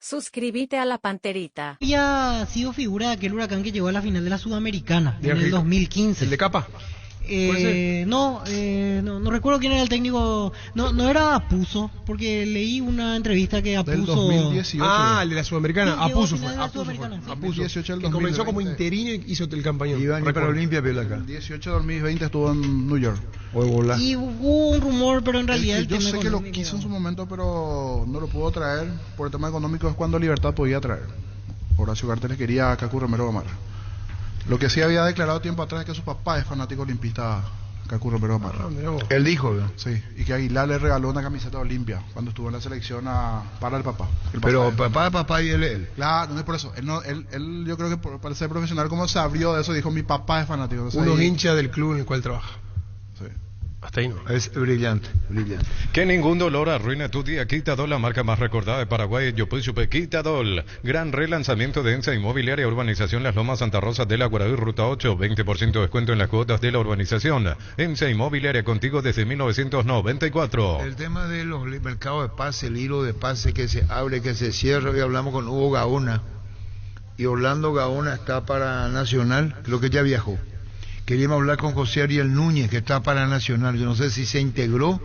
Suscríbete a la Panterita. Había sido figura de aquel Huracán que llegó a la final de la Sudamericana en el Angélica. 2015. ¿El de Capa? No recuerdo quién era el técnico. No era Apuso, porque leí una entrevista que Del Apuso. 2018. El de la Sudamericana. Sí, llegó a Apuso final fue. de la Apuso fue. Sudamericana, sí. Apuso. 2018 al Que comenzó como 2020. interino y hizo el campañón. Iba a ir para Olimpia, pero acá. 18 2020 estuvo en New York. Y hubo un rumor, pero en realidad El que yo tema sé que lo económico- quiso en su momento, pero no lo pudo traer por el tema económico. Es cuando Libertad podía traer. Horacio Garteles quería a Cacu Romero Gamarra. Lo que sí había declarado tiempo atrás es que su papá es fanático olimpista, Cacu Romero Gamarra. Mirá vos. Él dijo, ¿no? Sí, y que Aguilar le regaló una camiseta de Olimpia cuando estuvo en la selección para el papá. El Pero de- papá y él. Claro, no es por eso. Él yo creo que para ser profesional, como se abrió de eso, dijo: mi papá es fanático. Entonces, Unos ahí- hinchas del club en el cual trabaja. Sí. Hasta ahí no. Es brillante. Que ningún dolor arruine tu día. Quitadol, la marca más recordada de Paraguay. Yopuchupe, Quitadol. Gran relanzamiento de ENSA Inmobiliaria, Urbanización Las Lomas, Santa Rosa de la Guaraí, Ruta 8. 20% de descuento en las cuotas de la urbanización. ENSA Inmobiliaria, contigo desde 1994. El tema de los mercados de pase, el hilo de pase que se abre, que se cierra. Hoy hablamos con Hugo Gaona. Y Orlando Gaona está para Nacional, creo que ya viajó. Queríamos hablar con José Ariel Núñez, que está para Nacional. Yo no sé si se integró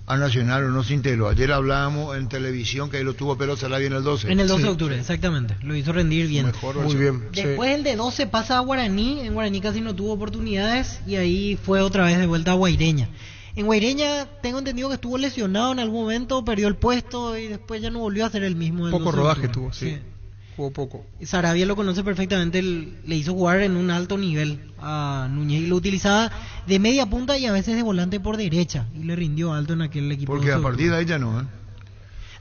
a Nacional o no se integró. Ayer hablábamos en televisión que ahí lo tuvo Pedro Sarabia en el 12. En el 12 Sí. de octubre, exactamente. Lo hizo rendir bien. Mejor Muy versión. bien. Después el de 12 pasa a Guaraní. En Guaraní casi no tuvo oportunidades. Y ahí fue otra vez de vuelta a Guaireña. En Guaireña tengo entendido que estuvo lesionado en algún momento, perdió el puesto y después ya no volvió a ser el mismo. del Poco 12 de rodaje octubre. tuvo, sí. Jugó poco. Sarabia lo conoce perfectamente, le hizo jugar en un alto nivel a Núñez y lo utilizaba de media punta y a veces de volante por derecha y le rindió alto en aquel equipo. Porque a partir de ahí ya no, ¿eh?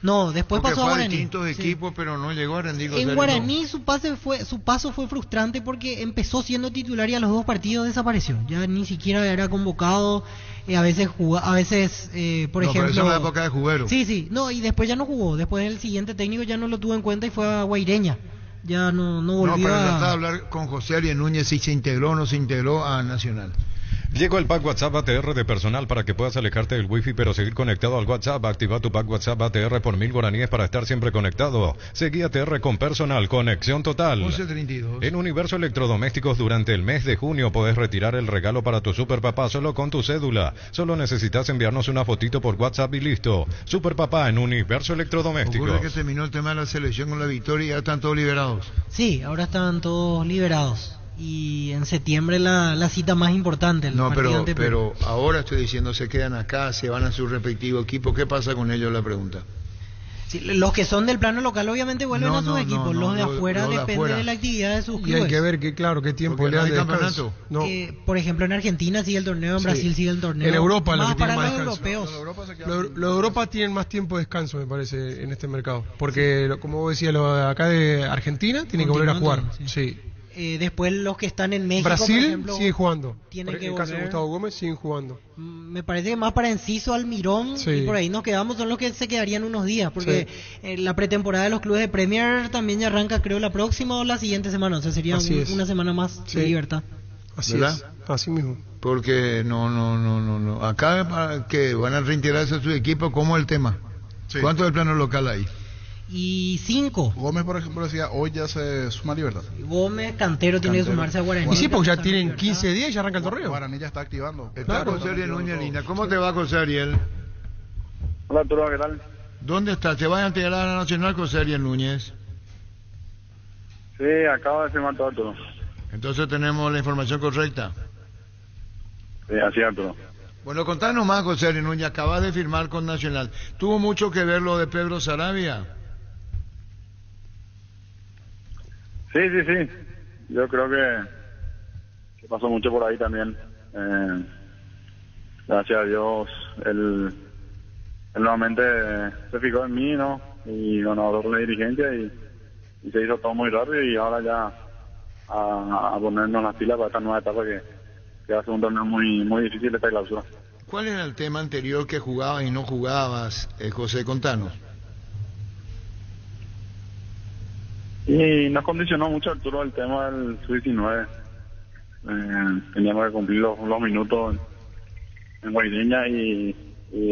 No, después Porque pasó a fue a Guaraní. distintos Sí. equipos, pero no llegó a rendir. José En Ariel, Guaraní su paso fue frustrante porque empezó siendo titular y a los 2 partidos desapareció. Ya ni siquiera era convocado. A veces jugaba, por No, pero ejemplo. esa es la época de Jubero. Sí, no, y después ya no jugó. Después el siguiente técnico ya no lo tuvo en cuenta y fue a Guaireña. Ya no No, volvió pero a... trataba de hablar con José Ariel Núñez si se integró o no se integró a Nacional. Llegó el pack WhatsApp ATR de personal para que puedas alejarte del wifi pero seguir conectado al WhatsApp. Activa tu pack WhatsApp ATR por 1000 guaraníes para estar siempre conectado. Seguí ATR con personal, conexión total. 11:32. En Universo Electrodomésticos durante el mes de junio podés retirar el regalo para tu super papá solo con tu cédula. Solo necesitas enviarnos una fotito por WhatsApp y listo. Super papá en Universo Electrodomésticos. Ocurre que terminó el tema de la selección con la victoria y ya están todos liberados. Sí, ahora están todos liberados. Y en septiembre la cita más importante. El No, partido ante Perú. pero ahora estoy diciendo, se quedan acá, se van a su respectivo equipo. ¿Qué pasa con ellos? La pregunta. Sí, los que son del plano local obviamente vuelven No, a sus no, equipos. no, los de no, afuera los de depende afuera. de la actividad de sus Y clubes. hay que ver qué tiempo Porque le no dan hay de descanso. campeonato. No. Por ejemplo, en Argentina sigue el torneo, en Sí. Brasil sigue el torneo. En Europa es lo más que tiene para más los descanso. europeos. Los de Europa tienen más tiempo de descanso, me parece, en este mercado. Porque, como vos decías, los de acá de Argentina tienen que volver a jugar. Continúan, Sí. Después los que están en México, por Brasil ejemplo, sigue jugando. tienen Por que el caso de volver. Gustavo Gómez siguen jugando. Me parece que más para Enciso, Almirón Sí. y por ahí nos quedamos son los que se quedarían unos días porque la pretemporada de los clubes de Premier también ya arranca creo la próxima o la siguiente semana, o sea sería Así es. una semana más Sí. de libertad. Así ¿Verdad? es. Así mismo. Porque no. Acá para que van a reintegrarse a su equipo, ¿cómo es el tema? Sí. ¿Cuánto del plano local hay? Y 5, Gómez, por ejemplo, decía: hoy ya se suma Libertad. Gómez, Cantero tiene que Cantero. sumarse a Guaraní. Y sí, porque ya Libertad. tienen 15 días y ya arranca el torneo. Guaraní ya está activando. Está Claro. José Ariel Núñez Lina. ¿Cómo te va, José Ariel? Hola Arturo, ¿qué tal? ¿Dónde estás? ¿Te vas a integrar a la Nacional, José Ariel Núñez? Sí, acabo de firmar todo Arturo. Entonces tenemos la información correcta. Sí, así es, Arturo. Bueno, contanos más, José Ariel Núñez. Acabas de firmar con Nacional. ¿Tuvo mucho que ver lo de Pedro Sarabia? Sí. Yo creo que pasó mucho por ahí también. Gracias a Dios, él nuevamente se fijó en mí, ¿no? Y bueno, habló con la dirigencia y se hizo todo muy rápido y ahora ya a ponernos las pilas para esta nueva etapa que va a ser un torneo muy difícil esta clausura. ¿Cuál era el tema anterior que jugabas y no jugabas, José? Contanos. Y nos condicionó mucho, Arturo, el tema del sub-19. Teníamos que cumplir los minutos en Guaireña y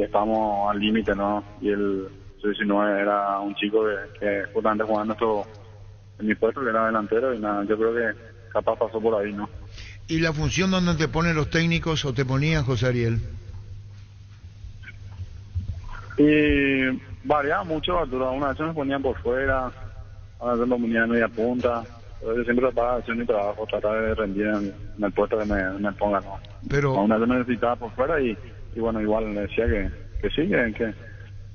estábamos al límite, ¿no? Y él 19 era un chico que justamente jugaba en mi puesto, que era delantero, y nada, yo creo que capaz pasó por ahí, ¿no? ¿Y la función donde te ponen los técnicos o te ponían, José Ariel? Y variaba mucho, Arturo. Una vez me ponían por fuera, a veces me ponían en media punta. Pero yo siempre trataba de hacer mi trabajo, tratar de rendir en el puesto que me pongan, ¿no? Pero Una vez me necesitaba por fuera y bueno, igual le decía que sí,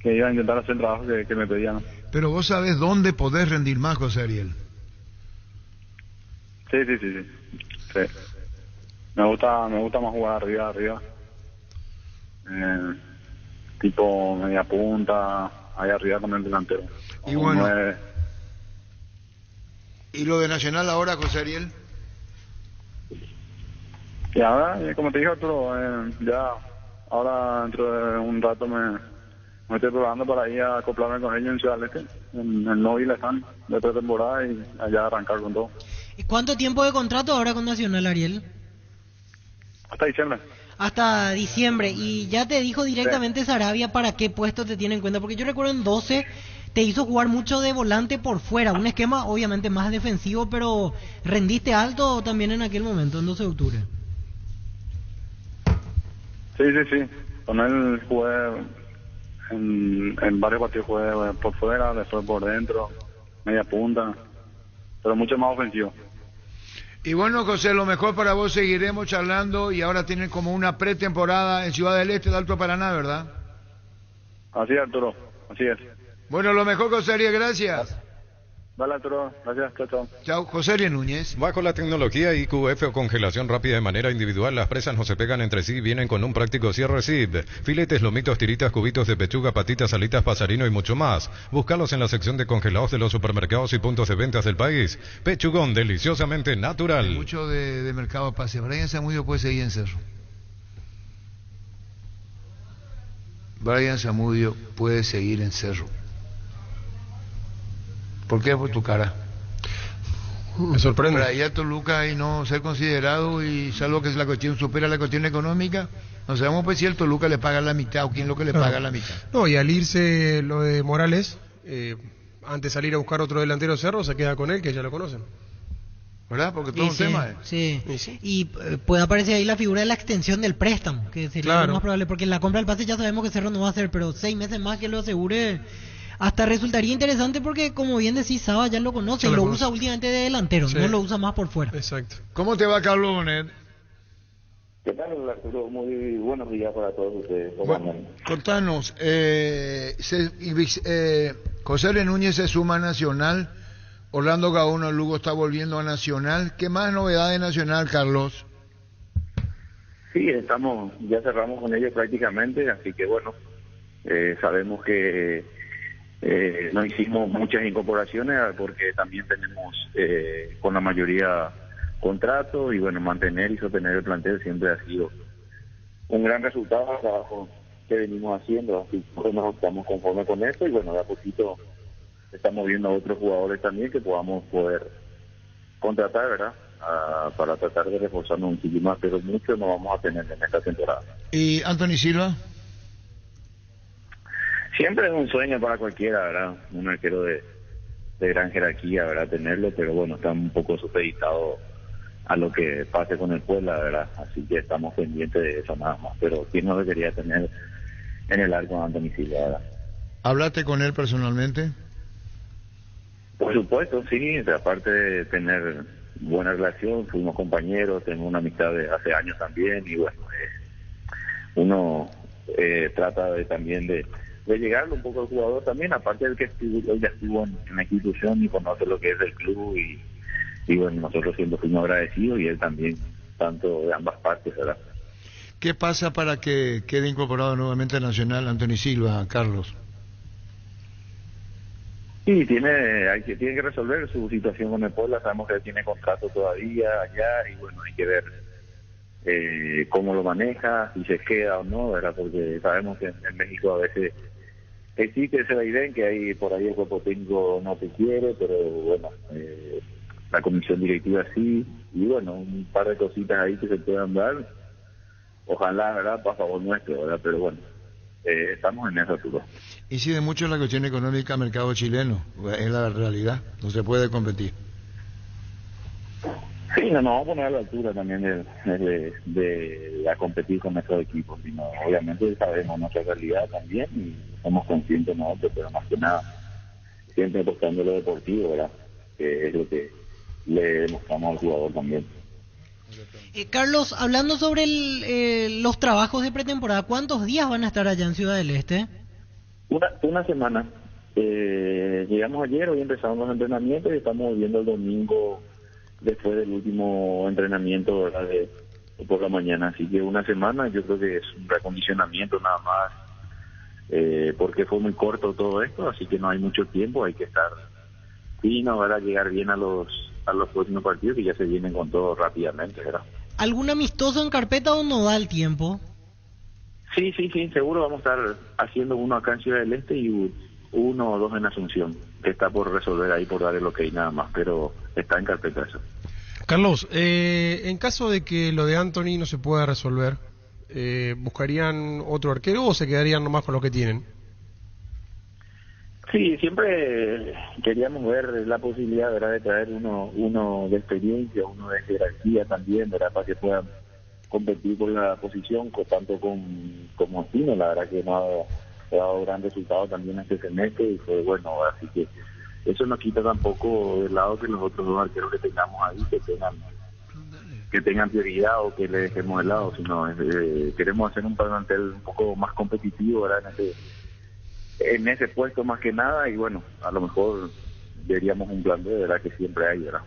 que iba a intentar hacer el trabajo que me pedían, ¿no? Pero vos sabés dónde podés rendir más, José Ariel. Sí. Me gusta más jugar arriba. Tipo media punta, ahí arriba con el delantero. Y bueno, ¿y lo de Nacional ahora, José Ariel? Y ahora, como te dije, Arturo, ya ahora dentro de un rato me estoy probando para ir a acoplarme con ellos en Ciudad del Este, en el Móvil están de pretemporada y allá arrancar con todo. ¿Y cuánto tiempo de contrato ahora con Nacional, Ariel? Hasta diciembre. Hasta diciembre. Y ya te dijo directamente Sarabia para qué puesto te tiene en cuenta. Porque yo recuerdo en 12 te hizo jugar mucho de volante por fuera. Un esquema obviamente más defensivo, pero ¿rendiste alto también en aquel momento, en 12 de octubre? Sí. Con él jugué en varios partidos, jugué por fuera, después por dentro, media punta, pero mucho más ofensivo. Y bueno, José, lo mejor para vos, seguiremos charlando y ahora tienen como una pretemporada en Ciudad del Este de Alto Paraná, ¿verdad? Así es, Arturo, así es. Bueno, lo mejor, José Ariel, gracias. Vale, Arturo, gracias, chao. Chao, José Ariel Núñez. Bajo la tecnología IQF o congelación rápida de manera individual, las presas no se pegan entre sí y vienen con un práctico cierre zip. Filetes, lomitos, tiritas, cubitos de pechuga, patitas, alitas, pasarino y mucho más. Búscalos en la sección de congelados de los supermercados y puntos de ventas del país. Pechugón, deliciosamente natural. Hay mucho de mercado pase. Brian Zamudio puede seguir en Cerro. Brian Zamudio puede seguir en Cerro. ¿Por qué? Por tu cara. Me sorprende. Para ir a Toluca y no ser considerado, y salvo que la cuestión supera la cuestión económica, no sabemos pues si el Toluca le paga la mitad o quién es lo que le paga la mitad. No, y al irse lo de Morales, antes de salir a buscar otro delantero Cerro, se queda con él, que ya lo conocen. ¿Verdad? Porque todo Y un sí, tema. Sí. Y sí. Y puede aparecer ahí la figura de la extensión del préstamo, que sería Claro. lo más probable, porque la compra del pase ya sabemos que Cerro no va a hacer, pero 6 meses más que lo asegure, hasta resultaría interesante porque, como bien decís, Saba ya lo conoce Ya y lo lo conoce. usa últimamente de delantero, Sí. no lo usa más por fuera. Exacto. ¿Cómo te va, Carlos Bonet? ¿Qué tal, Arturo? Muy buenos días para todos ustedes. ¿Cómo Bueno, andan? contanos, José L. Núñez se suma a Nacional, Orlando Gaona Lugo está volviendo a Nacional. ¿Qué más novedad de Nacional, Carlos? Sí, ya cerramos con ellos prácticamente, así que bueno, sabemos que no hicimos muchas incorporaciones porque también tenemos con la mayoría contrato y bueno, mantener y sostener el plantel siempre ha sido un gran resultado del trabajo que venimos haciendo, así que nos estamos conformes con esto y bueno, de a poquito estamos viendo a otros jugadores también que podamos poder contratar, ¿verdad? Para tratar de reforzarnos un poquito más, pero mucho no vamos a tener en esta temporada. ¿Y Anthony Silva? Siempre es un sueño para cualquiera, ¿verdad? Un arquero de gran jerarquía, ¿verdad? Tenerlo, pero bueno, está un poco supeditado a lo que pase con el Puebla, ¿verdad? Así que estamos pendientes de eso nada más. Pero quién no lo quería tener en el arco de Anthony Silva, ¿verdad? ¿Hablaste con él personalmente? Por supuesto, sí. Aparte de tener buena relación, fuimos compañeros, tenemos una amistad de hace años también y bueno, uno trata también de llegarle un poco al jugador también, aparte del que él ya estuvo en la institución y conoce lo que es el club y bueno, nosotros siempre fuimos agradecidos y él también, tanto de ambas partes, ¿verdad? ¿Qué pasa para que quede incorporado nuevamente a Nacional Anthony Silva, Carlos? Sí, tiene que resolver su situación con el Puebla, sabemos que él tiene contrato todavía allá y bueno, hay que ver cómo lo maneja, si se queda o no, ¿verdad? Porque sabemos que en México a veces existe esa idea en que hay por ahí el cuerpo técnico no te quiere, pero bueno, la comisión directiva sí, y bueno, un par de cositas ahí que se puedan dar, ojalá, ¿verdad?, para favor nuestro, ¿verdad? Pero bueno, estamos en eso, Arturo. Incide mucho en la cuestión económica del mercado chileno, es la realidad, no se puede competir. Sí, no nos vamos a poner a la altura también de competir con nuestros equipos, sino obviamente sabemos nuestra realidad también y somos conscientes nosotros, pero más que nada siempre apostando lo deportivo, ¿verdad? Que es lo que le demostramos al jugador también. Carlos, hablando sobre los trabajos de pretemporada, ¿cuántos días van a estar allá en Ciudad del Este? Una semana. Llegamos ayer, hoy empezamos los entrenamientos y estamos volviendo el domingo después del último entrenamiento, ¿verdad? Por la mañana. Así que una semana, yo creo que es un reacondicionamiento nada más, porque fue muy corto todo esto, así que no hay mucho tiempo, hay que estar fino, ¿verdad? Llegar bien a los próximos partidos que ya se vienen con todo rápidamente, ¿verdad? ¿Algún amistoso en carpeta o no da el tiempo? Sí, seguro vamos a estar haciendo uno acá en Ciudad del Este y uno o dos en Asunción, que está por resolver ahí, por dar el ok nada más, pero está en carpeta eso. Carlos, en caso de que lo de Anthony no se pueda resolver, ¿buscarían otro arquero o se quedarían nomás con lo que tienen? Sí, siempre queríamos ver la posibilidad, ¿verdad?, de traer uno de experiencia, uno de jerarquía también, ¿verdad?, para que puedan competir por la posición, tanto como Tino. La verdad que no ha dado gran resultado también este semestre y fue bueno, así que eso no quita tampoco del lado que los otros dos arqueros que tengamos ahí que tengan prioridad o que le dejemos de lado, sino queremos hacer un plantel un poco más competitivo, ¿verdad?, en ese puesto más que nada, y bueno, a lo mejor veríamos un plan de verdad que siempre hay, ¿verdad?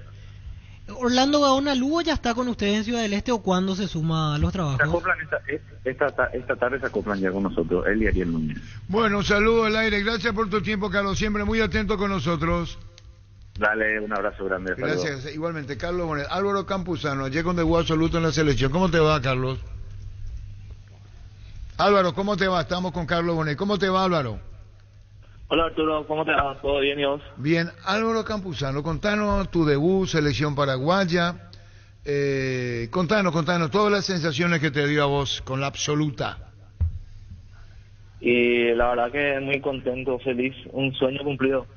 ¿Orlando Gaona Lugo ya está con ustedes en Ciudad del Este o cuándo se suma a los trabajos? Se acoplan esta tarde, se acoplan ya con nosotros, él y Ariel Núñez. Bueno, un saludo al aire, gracias por tu tiempo, Carlos, siempre muy atento con nosotros. Dale, un abrazo grande. Gracias, saludos. igualmente, Carlos Bonet. Álvaro Campuzano, ayer con debut absoluto en la selección. ¿Cómo te va, Carlos? Álvaro, ¿cómo te va? Estamos con Carlos Bonet. ¿Cómo te va, Álvaro? Hola Arturo, ¿cómo te va? ¿Todo bien y vos? Bien, Álvaro Campuzano, contanos tu debut, selección paraguaya. Contanos todas las sensaciones que te dio a vos con la absoluta. Y la verdad que muy contento, feliz, un sueño cumplido.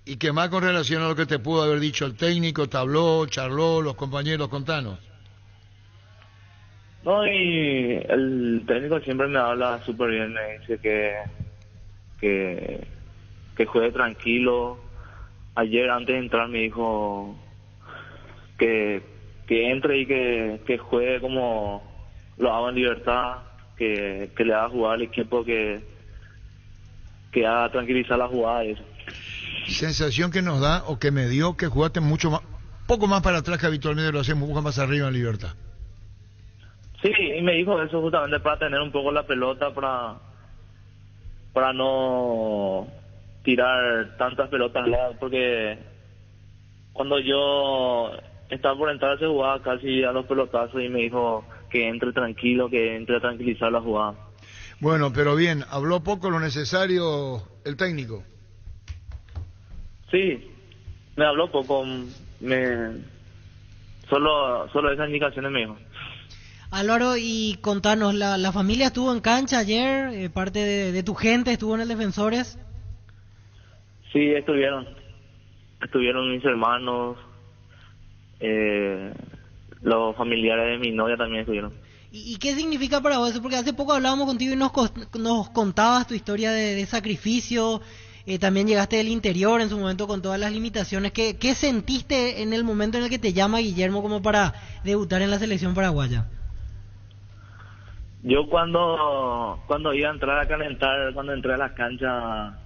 Y que más con relación a lo que te pudo haber dicho el técnico, te habló, charló, los compañeros, contanos. No, y el técnico siempre me habla súper bien, me dice que juegue tranquilo. Ayer antes de entrar me dijo que entre y que juegue como lo haga en libertad, que le haga jugar al equipo, que haga tranquilizar la jugada y eso. Sensación que nos da, o que me dio, que jugaste mucho más, poco más para atrás que habitualmente lo hacemos, un poco más arriba en libertad. Sí, y me dijo eso justamente para tener un poco la pelota, para no tirar tantas pelotas al lado, porque cuando yo estaba por entrar se jugaba casi a los pelotazos y me dijo que entre tranquilo, que entre a tranquilizar la jugada. Bueno, pero bien, habló poco lo necesario el técnico. Sí, me habló poco, solo esas indicaciones me dijo. Álvaro, y contanos, ¿la familia estuvo en cancha ayer? ¿Parte de tu gente estuvo en el Defensores? Sí, estuvieron mis hermanos, los familiares de mi novia también estuvieron. ¿Y qué significa para vos eso? Porque hace poco hablábamos contigo y nos contabas tu historia de sacrificio, también llegaste del interior en su momento con todas las limitaciones. ¿Qué sentiste en el momento en el que te llama Guillermo como para debutar en la selección paraguaya? Yo cuando iba a entrar a calentar, cuando entré a la cancha,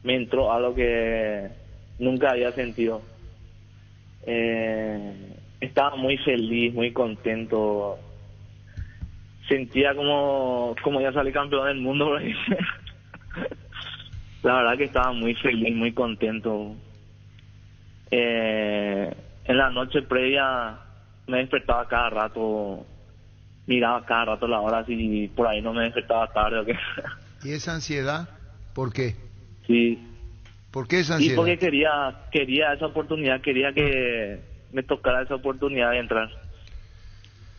me entró algo que nunca había sentido. Estaba muy feliz, muy contento. Sentía como ya salí campeón del mundo. La verdad que estaba muy feliz, muy contento. En la noche previa me despertaba cada rato, miraba cada rato la hora si por ahí no me despertaba tarde o qué. ¿Y esa ansiedad? ¿Por qué? Sí. ¿Por qué esa ansiedad? Sí, porque quería esa oportunidad, quería que me tocara esa oportunidad de entrar.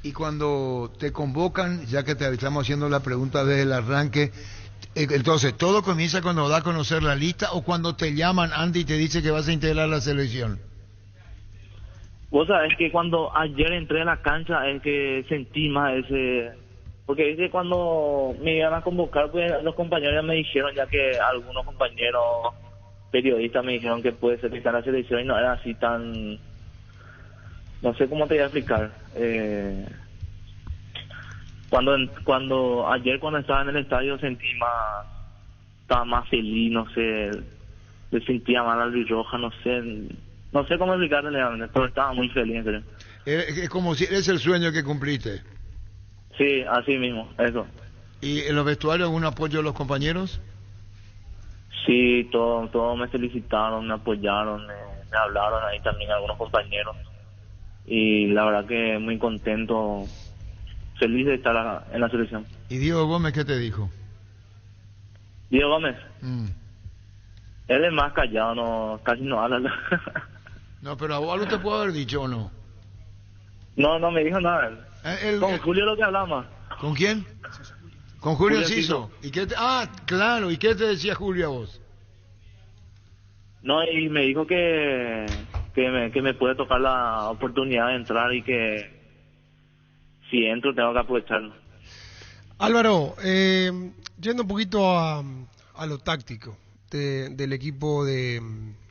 Y cuando te convocan, ya que te estamos haciendo la pregunta desde el arranque, Entonces, ¿todo comienza cuando da a conocer la lista o cuando te llaman antes y te dice que vas a integrar la selección? Vos sabés que cuando ayer entré a la cancha es que sentí más ese... Porque dice cuando me iban a convocar, pues los compañeros ya me dijeron, ya que algunos compañeros periodistas me dijeron que puede ser que está en la selección y no era así tan... No sé cómo te voy a explicar. Cuando ayer cuando estaba en el estadio sentí más... Estaba más feliz, no sé... Le sentía mal al Roja, no sé cómo explicarle realmente, pero estaba muy feliz, en serio. Es como si es el sueño que cumpliste. Sí, así mismo, eso. ¿Y en los vestuarios algún apoyo de los compañeros? Sí, todos me felicitaron, me apoyaron, me hablaron ahí también algunos compañeros. Y la verdad que muy contento, feliz de estar en la selección. ¿Y Diego Gómez qué te dijo? Diego Gómez, él es más callado, casi no habla. No, pero a vos algo te puedo haber dicho o no. No me dijo nada. Con Julio lo que hablamos. ¿Con quién? Con Julio Enciso. Enciso. ¿Y qué claro, ¿y qué te decía Julio a vos? No, y me dijo que me puede tocar la oportunidad de entrar y que si entro tengo que aprovecharlo. Álvaro, yendo un poquito a lo táctico del equipo de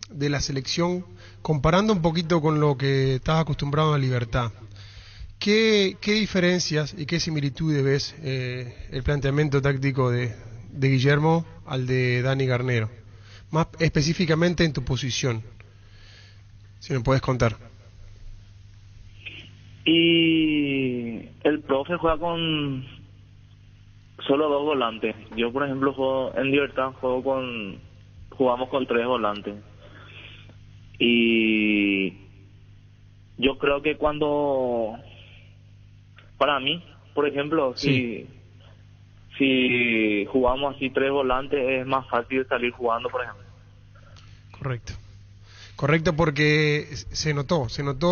la selección, comparando un poquito con lo que estás acostumbrado a Libertad, ¿qué diferencias y qué similitudes ves el planteamiento táctico de Guillermo al de Dani Garnero? Más específicamente en tu posición, si me puedes contar. Y el profe juega con solo 2 volantes. Yo, por ejemplo, juego en Libertad, jugamos con 3 volantes. Y yo creo que para mí, por ejemplo, si jugamos así 3 volantes, es más fácil salir jugando, por ejemplo. Correcto, porque se notó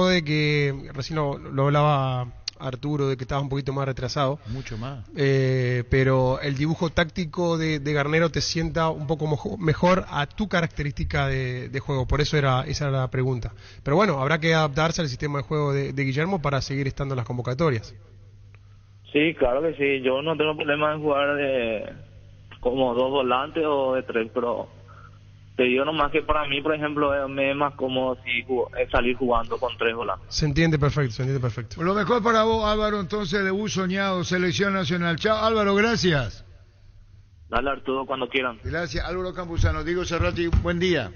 de que, recién lo hablaba Arturo, de que estabas un poquito más retrasado. Mucho más. Pero el dibujo táctico de Garnero te sienta un poco mejor a tu característica de juego, por eso esa era la pregunta. Pero bueno, habrá que adaptarse al sistema de juego de Guillermo para seguir estando en las convocatorias. Sí, claro que sí, yo no tengo problema en jugar como 2 volantes o de 3, pero te digo nomás que para mí, por ejemplo, me es más cómodo salir jugando con 3 volantes. Se entiende perfecto. Lo mejor para vos, Álvaro, entonces, debut soñado, selección nacional. Chao, Álvaro, gracias. Dale, Arturo, cuando quieran. Gracias, Álvaro Campuzano. Diego Cerrati, buen día.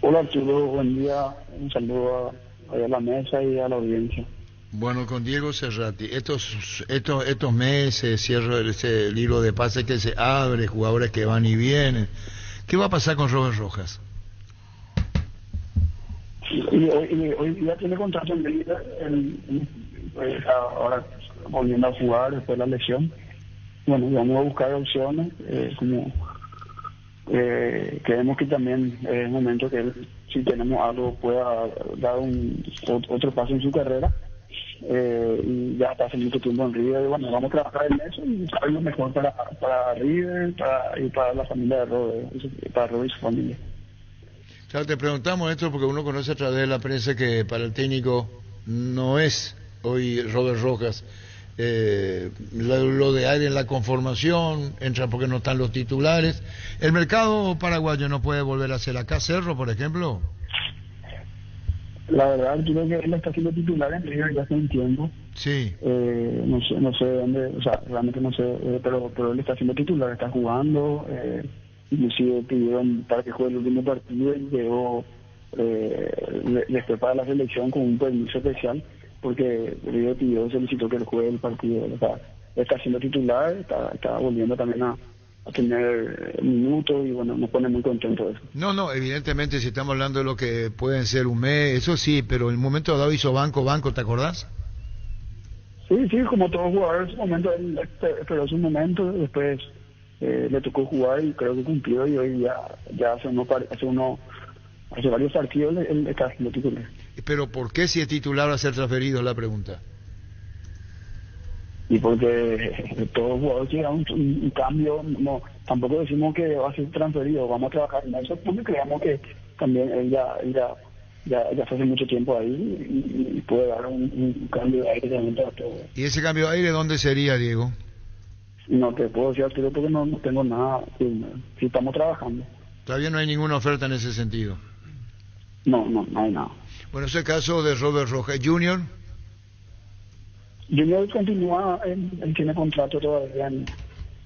Hola, Arturo, buen día. Un saludo a la mesa y a la audiencia. Bueno, con Diego Cerrati, estos meses, cierro el hilo de pase que se abre, jugadores que van y vienen. ¿Qué va a pasar con Robert Rojas? Y hoy ya tiene contrato en Liga, ahora volviendo a jugar después de la lesión. Bueno, vamos a buscar opciones, creemos que también es el momento que él, si tenemos algo, pueda dar otro paso en su carrera. Y ya está hace mucho tiempo en River, y bueno, vamos a trabajar en eso y buscar lo mejor para River y para la familia de Robert, para Robert y su familia. Claro, te preguntamos esto porque uno conoce a través de la prensa que para el técnico no es hoy Robert Rojas lo de aire en la conformación, entra porque no están los titulares. ¿El mercado paraguayo no puede volver a ser acá, Cerro, por ejemplo? La verdad, yo creo que él está siendo titular en River ya hace un tiempo. Sí. No sé dónde, o sea, realmente no sé, pero él está siendo titular, está jugando, inclusive pidieron para que juegue el último partido y llegó después para la selección con un permiso especial, porque River solicitó que él juegue el partido. O sea, está siendo titular, está volviendo también a tener minutos y bueno, nos pone muy contentos de eso. No, evidentemente si estamos hablando de lo que pueden ser un mes, eso sí, pero en el momento dado hizo banco, ¿te acordás? Sí, como todo jugador en su momento, él esperó su momento, después le tocó jugar y creo que cumplió, y hoy ya hace varios partidos él está haciendo titular. Pero ¿por qué si es titular va a ser transferido, es la pregunta? y porque todo jugador quiere un cambio, no, tampoco decimos que va a ser transferido, vamos a trabajar en eso, porque creemos que también él ya hace mucho tiempo ahí y puede dar un cambio de aire realmente a todo. ¿Y ese cambio de aire dónde sería, Diego? No te puedo decir al tiro porque no tengo nada, si estamos trabajando. Todavía no hay ninguna oferta en ese sentido. No hay nada. Bueno, ese caso de Robert Rojas Jr. Junior continúa, él tiene contrato todavía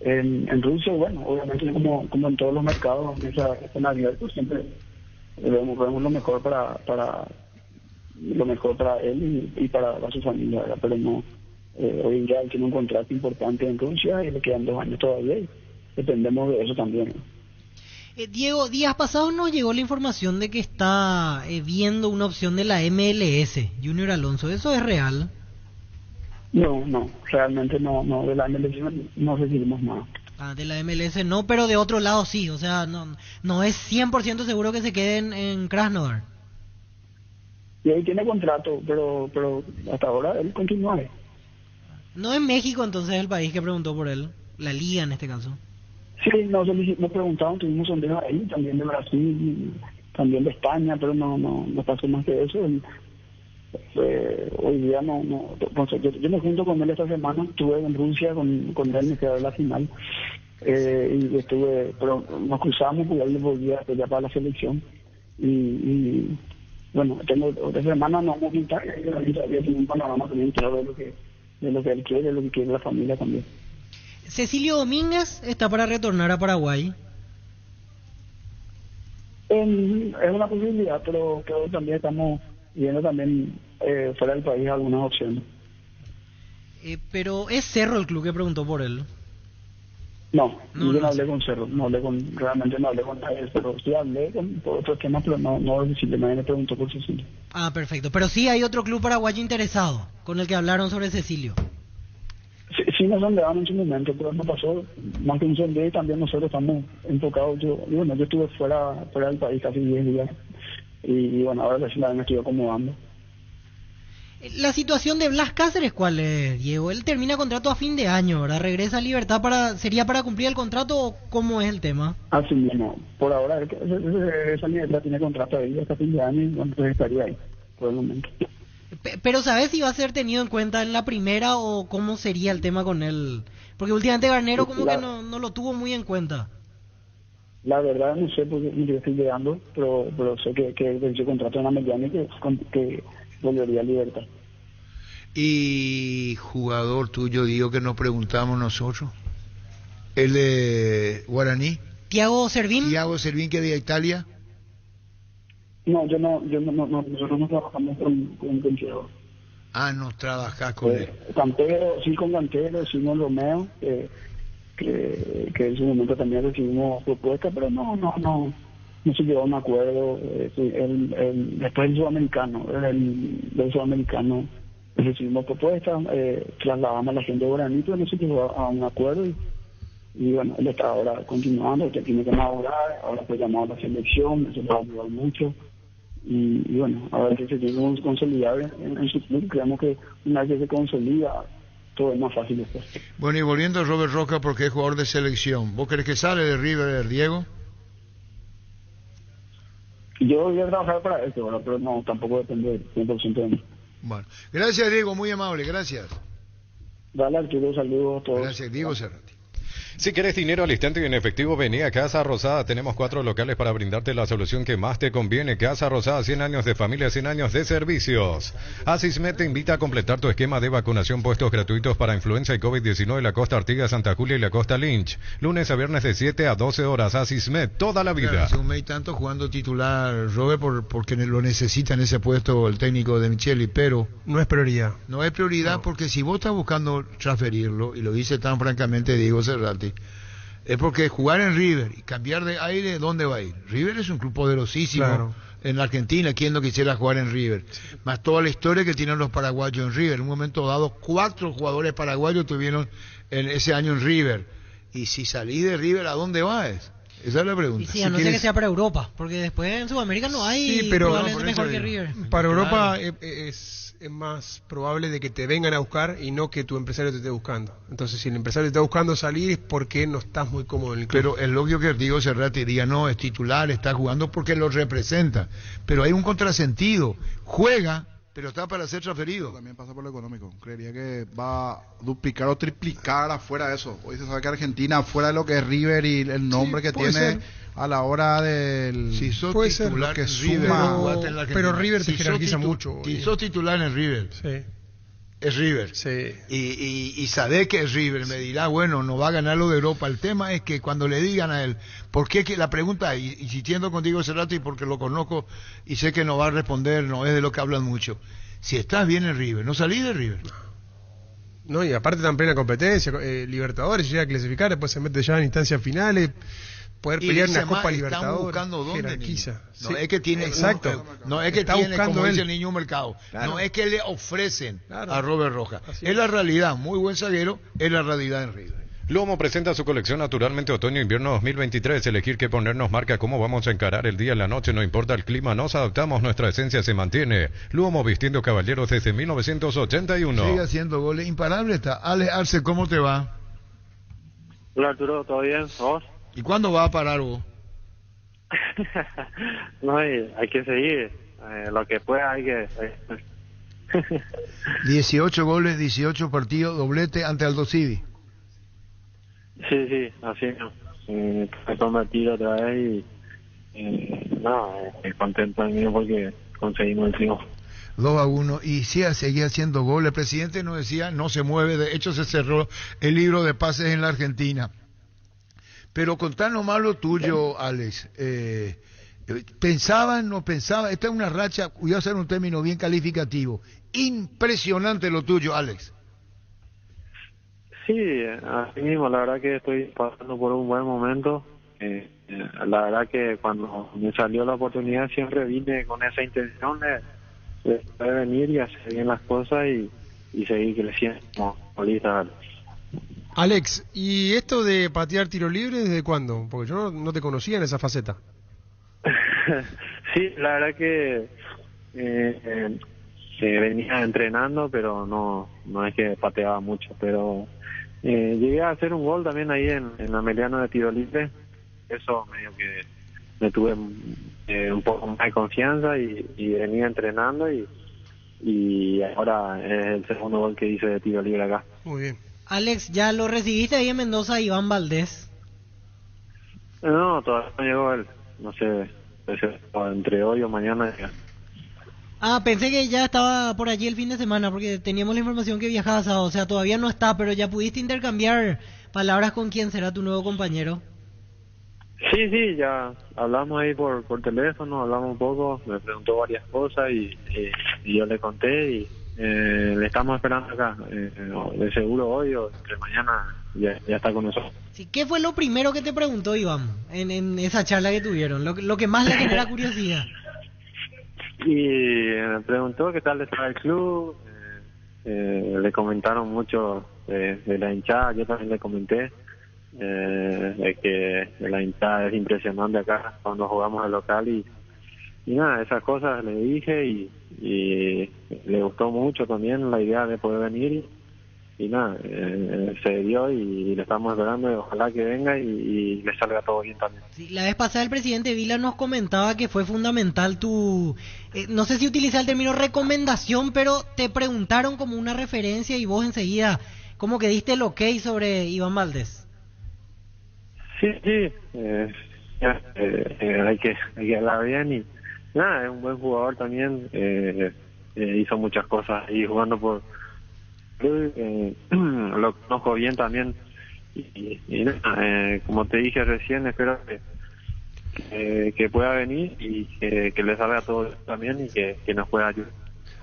en Rusia, y bueno, obviamente como en todos los mercados, en esa navidad, pues siempre vemos lo mejor para él y para su familia, ¿verdad? Pero no, hoy en día él tiene un contrato importante en Rusia y le quedan 2 años todavía y dependemos de eso también, ¿no? Diego, días pasados nos llegó la información de que está viendo una opción de la MLS, Junior Alonso. ¿Eso es real? No, realmente no, de la MLS no recibimos nada. De la MLS no, pero de otro lado sí, o sea, no es 100% seguro que se quede en Krasnodar. Y él tiene contrato, pero hasta ahora él continúa ahí. No en México entonces el país que preguntó por él, la liga en este caso. Sí, nos preguntaron, tuvimos sondeos ahí, también de Brasil, también de España, pero no pasó más que eso. Hoy día yo me junto con él esta semana, estuve en Rusia con él, me quedé en la final, y pero nos cruzamos porque él volvía ya para la selección, y bueno, esta semana nos vamos a juntar, y ahorita tiene un panorama también claro de lo que él quiere, de lo que quiere la familia también. Cecilio Domínguez está para retornar a Paraguay. Es una posibilidad, pero también estamos viendo también fuera del país algunas opciones. Pero es Cerro el club que preguntó por él. No hablé con Cerro, realmente no hablé con nadie, pero sí hablé por otros temas, pero no Cecilio, nadie me preguntó por Cecilio. Ah, perfecto, pero sí hay otro club paraguayo interesado, con el que hablaron sobre Cecilio. Sí nos sondearon en su momento, pero no pasó, más que un sondeo, y también nosotros estamos enfocados, yo estuve fuera del país casi 10 días, y bueno, ahora recién me estoy acomodando. La situación de Blas Cáceres, ¿cuál es, Diego? Él termina contrato a fin de año, ¿verdad? ¿Regresa a Libertad sería para cumplir el contrato o cómo es el tema? Así mismo, por ahora esa Libertad tiene contrato ahí hasta fin de año y entonces estaría ahí, por el momento. Pero ¿sabes si va a ser tenido en cuenta en la primera o cómo sería el tema con él? Porque últimamente Garnero como que no lo tuvo muy en cuenta. La verdad no sé porque yo estoy llegando, pero sé que venció contrato en la mediana y que volvería a Libertad. ¿Y jugador tuyo, Diego, que nos preguntamos nosotros? ¿El de Guaraní? ¿Thiago Servín, que de Italia? No, nosotros no trabajamos con Thiago. Ah, no trabajás con él. Cantero, sí con Simón Romeo, que en su momento también recibimos propuestas, pero no se llegó a un acuerdo. Después del sudamericano, recibimos propuestas, trasladamos a la gente de Guaraní, pero no se llegó a un acuerdo y bueno, él está ahora continuando, que tiene que madurar, ahora fue llamado a la selección, eso le va a ayudar mucho. Y bueno, ahora que se tiene que consolidar en su club, creemos que una vez que se consolida, todo es más fácil después. Bueno, y volviendo a Robert Roca, porque es jugador de selección, ¿vos crees que sale de River, Diego? Yo voy a trabajar para esto, ¿verdad? Pero no, tampoco depende 100% de mí. Bueno, gracias Diego, muy amable, gracias. Dale Arturo, saludos a todos. Gracias, Diego Cerrati. Si quieres dinero al instante y en efectivo, vení a Casa Rosada. Tenemos 4 locales para brindarte la solución que más te conviene. Casa Rosada, 100 años de familia, 100 años de servicios. Asismed te invita a completar tu esquema de vacunación, puestos gratuitos para influenza y COVID-19 en la costa Artigas, Santa Julia y la costa Lynch. Lunes a viernes de 7 a 12 horas. Asismed, toda la vida. Claro, hace un mes y tanto jugando titular Robert porque lo necesita en ese puesto el técnico de Micheli, pero no es prioridad. No es prioridad porque si vos estás buscando transferirlo, y lo dice tan francamente Diego Cerrati, es porque jugar en River y cambiar de aire, ¿dónde va a ir? River es un club poderosísimo, claro, en la Argentina. ¿Quién no quisiera jugar en River? Más toda la historia que tienen los paraguayos en River. En un momento dado, 4 jugadores paraguayos tuvieron en ese año en River. Y si salí de River, ¿a dónde vas? Esa es la Y pregunta. sí, Si a no ser que quieres- sea para Europa, porque después en Sudamérica no hay Sí, pero probablemente por eso mejor que digo. River. Para Claro. Europa es más probable de que te vengan a buscar y no que tu empresario te esté buscando. Entonces, si el empresario te está buscando salir es porque no estás muy cómodo en el club. Pero es lógico que Diego Cerrati diga, no, es titular, está jugando porque lo representa. Pero hay un contrasentido. Juega, pero está para ser transferido. También pasa por lo económico. Creería que va a duplicar o triplicar afuera de eso. Hoy se sabe que Argentina, fuera de lo que es River y el nombre que puede tiene ser. a la hora del... Si sos Puede ser, titular lo que en suma, River, jugaste en la pero Argentina. River te Si sos jerarquiza mucho, Si y- sos titular en River, Sí, es River. sí. Y sabés que es River, me dirá, bueno, no va a ganar lo de Europa. El tema es que cuando le digan a él, ¿por qué que la pregunta, y insistiendo contigo ese rato y porque lo conozco y sé que no va a responder, no es de lo que hablan mucho, si estás bien en River, no salís de River. No, y aparte está en plena competencia, Libertadores, llega a clasificar, después se mete ya en instancias finales, poder Y pelear dice una Copa más, Libertadores. están buscando dónde, jerarquiza. niño. No Sí, es que tiene exacto. no es que Está tiene, buscando como dice él. el niño, un mercado. Claro. No es que le ofrecen Claro. a Robert Rojas. Así Es es. la realidad, muy buen zaguero, es la realidad en River. Lomo presenta su colección Naturalmente Otoño-Invierno 2023. Elegir qué ponernos marca cómo vamos a encarar el día y la noche. No importa el clima, nos adaptamos, nuestra esencia se mantiene. Lomo vistiendo caballeros desde 1981. Sigue haciendo goles, imparable está. Ale Arce, ¿cómo te va? Hola Arturo, ¿todo bien? ¿Vos? ¿Y cuándo va a parar vos? No, hay que seguir. Lo que pueda hay que... 18 goles, 18 partidos, doblete ante Aldo Civi. Sí, así no. Me convertí otra vez y contento mío porque conseguimos el triunfo. 2-1 y sí, seguía haciendo goles. El presidente nos decía, no se mueve, de hecho se cerró el libro de pases en la Argentina. Pero contanos más lo tuyo, Alex. ¿Pensaban, no pensaban? Esta es una racha, voy a usar un término bien calificativo. Impresionante lo tuyo, Alex. Sí, así mismo, la verdad que estoy pasando por un buen momento. La verdad que cuando me salió la oportunidad siempre vine con esa intención de venir y hacer bien las cosas y seguir creciendo como futbolista. Alex, ¿y esto de patear tiro libre desde cuándo? Porque yo no te conocía en esa faceta. Sí, la verdad que venía entrenando, pero no es que pateaba mucho, pero llegué a hacer un gol también ahí en la Meliano de tiro libre. Eso medio que me tuve un poco más de confianza y venía entrenando y ahora es el segundo gol que hice de tiro libre acá. Muy bien. Alex, ¿ya lo recibiste ahí en Mendoza, Iván Valdés? No, todavía no llegó él, no sé, entre hoy o mañana llega. Ah, pensé que ya estaba por allí el fin de semana, porque teníamos la información que viajabas, o sea, todavía no está, pero ya pudiste intercambiar palabras con quién será tu nuevo compañero. Sí, ya hablamos ahí por teléfono, hablamos un poco, me preguntó varias cosas y yo le conté y le estamos esperando acá, de seguro hoy o entre mañana ya está con nosotros. Sí, ¿qué fue lo primero que te preguntó Iván en esa charla que tuvieron? Lo que más le genera curiosidad. Y me preguntó qué tal estaba el club, le comentaron mucho de la hinchada, yo también le comenté de que la hinchada es impresionante acá cuando jugamos al local y nada, esas cosas le dije y le gustó mucho también la idea de poder venir y nada, se dio y le estamos esperando y ojalá que venga y le salga todo bien también. Sí, la vez pasada el presidente Vila nos comentaba que fue fundamental tu, no sé si utiliza el término recomendación, pero te preguntaron como una referencia y vos enseguida como que diste el ok sobre Iván Valdés. Sí, hay que hablar bien y nada, es un buen jugador también, hizo muchas cosas y jugando por lo conozco bien también y nada, como te dije recién, espero que pueda venir y que le salga todo también y que nos pueda ayudar.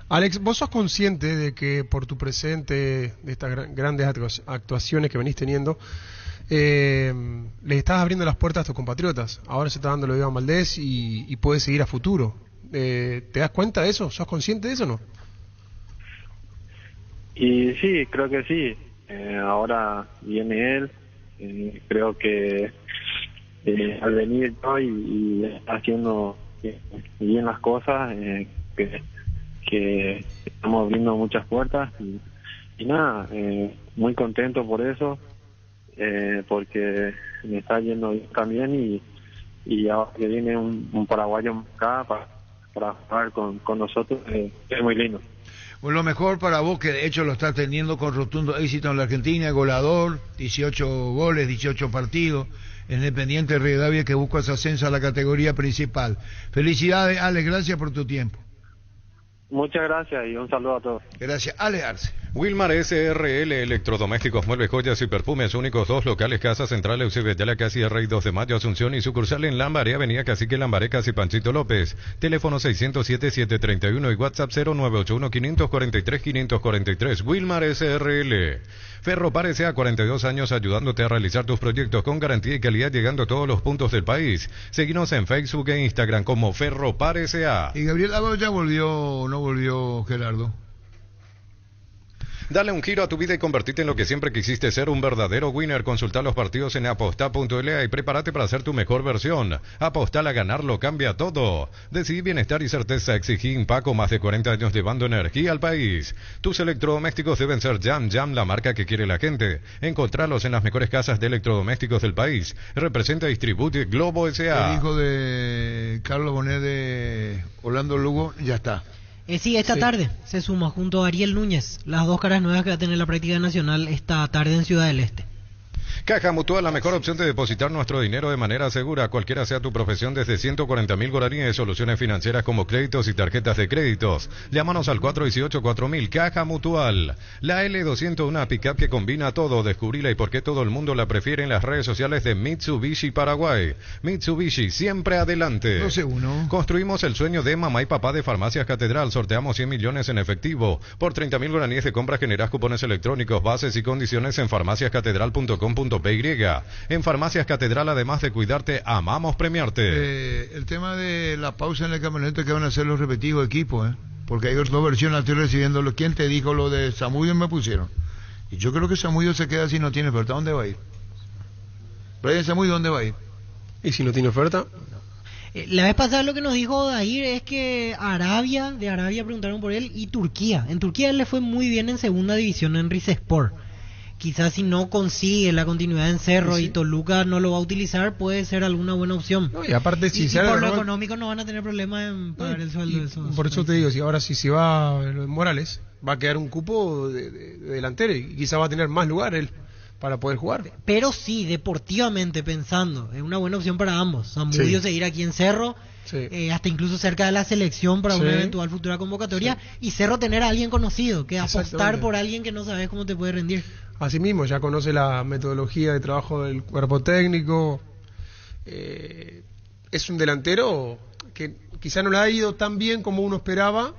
Alex, ¿vos sos consciente de que por tu presente, de estas grandes actuaciones que venís teniendo, le estás abriendo las puertas a tus compatriotas? Ahora se está dando lo de Iván Valdés y puedes seguir a futuro. ¿Te das cuenta de eso? ¿Sos consciente de eso o no? Y sí, creo que sí. Ahora viene él. Creo que al venir yo y haciendo bien las cosas, que estamos abriendo muchas puertas y nada, muy contento por eso, porque me está yendo bien también y ahora que viene un paraguayo acá para jugar con nosotros, es muy lindo. Bueno, lo mejor para vos, que de hecho lo estás teniendo con rotundo éxito en la Argentina, goleador, 18 goles, 18 partidos, en Independiente Rivadavia, que busca ese ascenso a la categoría principal. Felicidades, Alex, gracias por tu tiempo. Muchas gracias y un saludo a todos. Gracias, Alex Arce. Wilmar SRL Electrodomésticos, muebles, joyas y perfumes, únicos 2 locales, Casa Central, Eusebio de la Casi, Rey 2 de Mayo, Asunción, y sucursal en Lambaré, Avenida Cacique Lambaré, Casi Panchito López. Teléfono 607-731 y WhatsApp 0981-543-543. Wilmar SRL. Ferropar S.A., 42 años ayudándote a realizar tus proyectos con garantía y calidad, llegando a todos los puntos del país. Seguinos en Facebook e Instagram como Ferropar S.A. ¿Y Gabriel Ábalos ya volvió o no volvió, Gerardo? Dale un giro a tu vida y convertirte en lo que siempre quisiste ser, un verdadero winner. Consulta los partidos en aposta.la y prepárate para ser tu mejor versión. Apostar a ganarlo cambia todo. Decidí bienestar y certeza. Exigí Impaco, más de 40 años llevando energía al país. Tus electrodomésticos deben ser Jam, la marca que quiere la gente. Encontralos en las mejores casas de electrodomésticos del país. Representa y distribuye Globo S.A. El hijo de Carlos Bonet de Orlando Lugo ya está. Sí, esta tarde se suma junto a Ariel Núñez, las 2 caras nuevas que va a tener la práctica nacional esta tarde en Ciudad del Este. Caja Mutual, la mejor opción de depositar nuestro dinero de manera segura, cualquiera sea tu profesión, desde 140.000 guaraníes, soluciones financieras como créditos y tarjetas de créditos. Llámanos al 418-4000. Caja Mutual. La L200, una pickup que combina todo. Descubrila y por qué todo el mundo la prefiere en las redes sociales de Mitsubishi Paraguay. Mitsubishi, siempre adelante. 12-1. Construimos el sueño de mamá y papá de Farmacias Catedral. Sorteamos 100 millones en efectivo. Por 30.000 guaraníes de compra generás cupones electrónicos. Bases y condiciones en farmaciascatedral.com.py. En Farmacias Catedral, además de cuidarte, amamos premiarte. El tema de la pausa en el campeonato, que van a hacer los repetidos equipos, porque hay 2 versiones, estoy recibiéndolo. ¿Quién te dijo lo de Samudio? Me pusieron. Y yo creo que Samudio se queda si no tiene oferta. ¿Dónde va a ir? Brian Samudio, ¿dónde va a ir? ¿Y si no tiene oferta? La vez pasada lo que nos dijo Dair es que de Arabia preguntaron por él, y Turquía. En Turquía él le fue muy bien en segunda división en Rizespor. Quizás si no consigue la continuidad en Cerro y Toluca no lo va a utilizar, puede ser alguna buena opción. No, y aparte, si y por lo económico no van a tener problema en pagar el sueldo de esos. Por eso te digo, si ahora si se va Morales, va a quedar un cupo de delantero y quizás va a tener más lugar él para poder jugar. Pero sí, deportivamente pensando, es una buena opción para ambos. Samudio seguir aquí en Cerro, hasta incluso cerca de la selección para una eventual futura convocatoria, y Cerro tener a alguien conocido, que apostar por alguien que no sabes cómo te puede rendir. Asimismo, ya conoce la metodología de trabajo del cuerpo técnico. Es un delantero que quizá no le ha ido tan bien como uno esperaba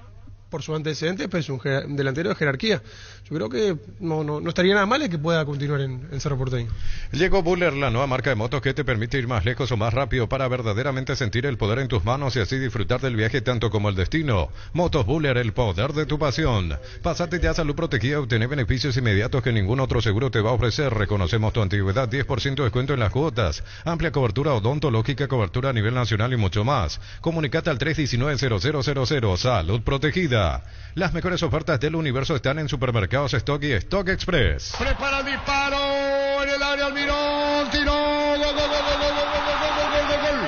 por su antecedente, pero es un delantero de jerarquía. Yo creo que no estaría nada mal el que pueda continuar en Cerro Porteño. Llegó Buller, la nueva marca de motos que te permite ir más lejos o más rápido para verdaderamente sentir el poder en tus manos y así disfrutar del viaje tanto como el destino. Motos Buller, el poder de tu pasión. Pásate ya a Salud Protegida y obtener beneficios inmediatos que ningún otro seguro te va a ofrecer. Reconocemos tu antigüedad, 10% de descuento en las cuotas, amplia cobertura odontológica, cobertura a nivel nacional y mucho más. Comunicate al 319-0000. Salud Protegida. Las mejores ofertas del universo están en Supermercados Stock y Stock Express. Prepara el disparo en el área, Almirón, tiró, gol, gol, gol, gol, gol, gol, gol, gol, gol, gol, gol.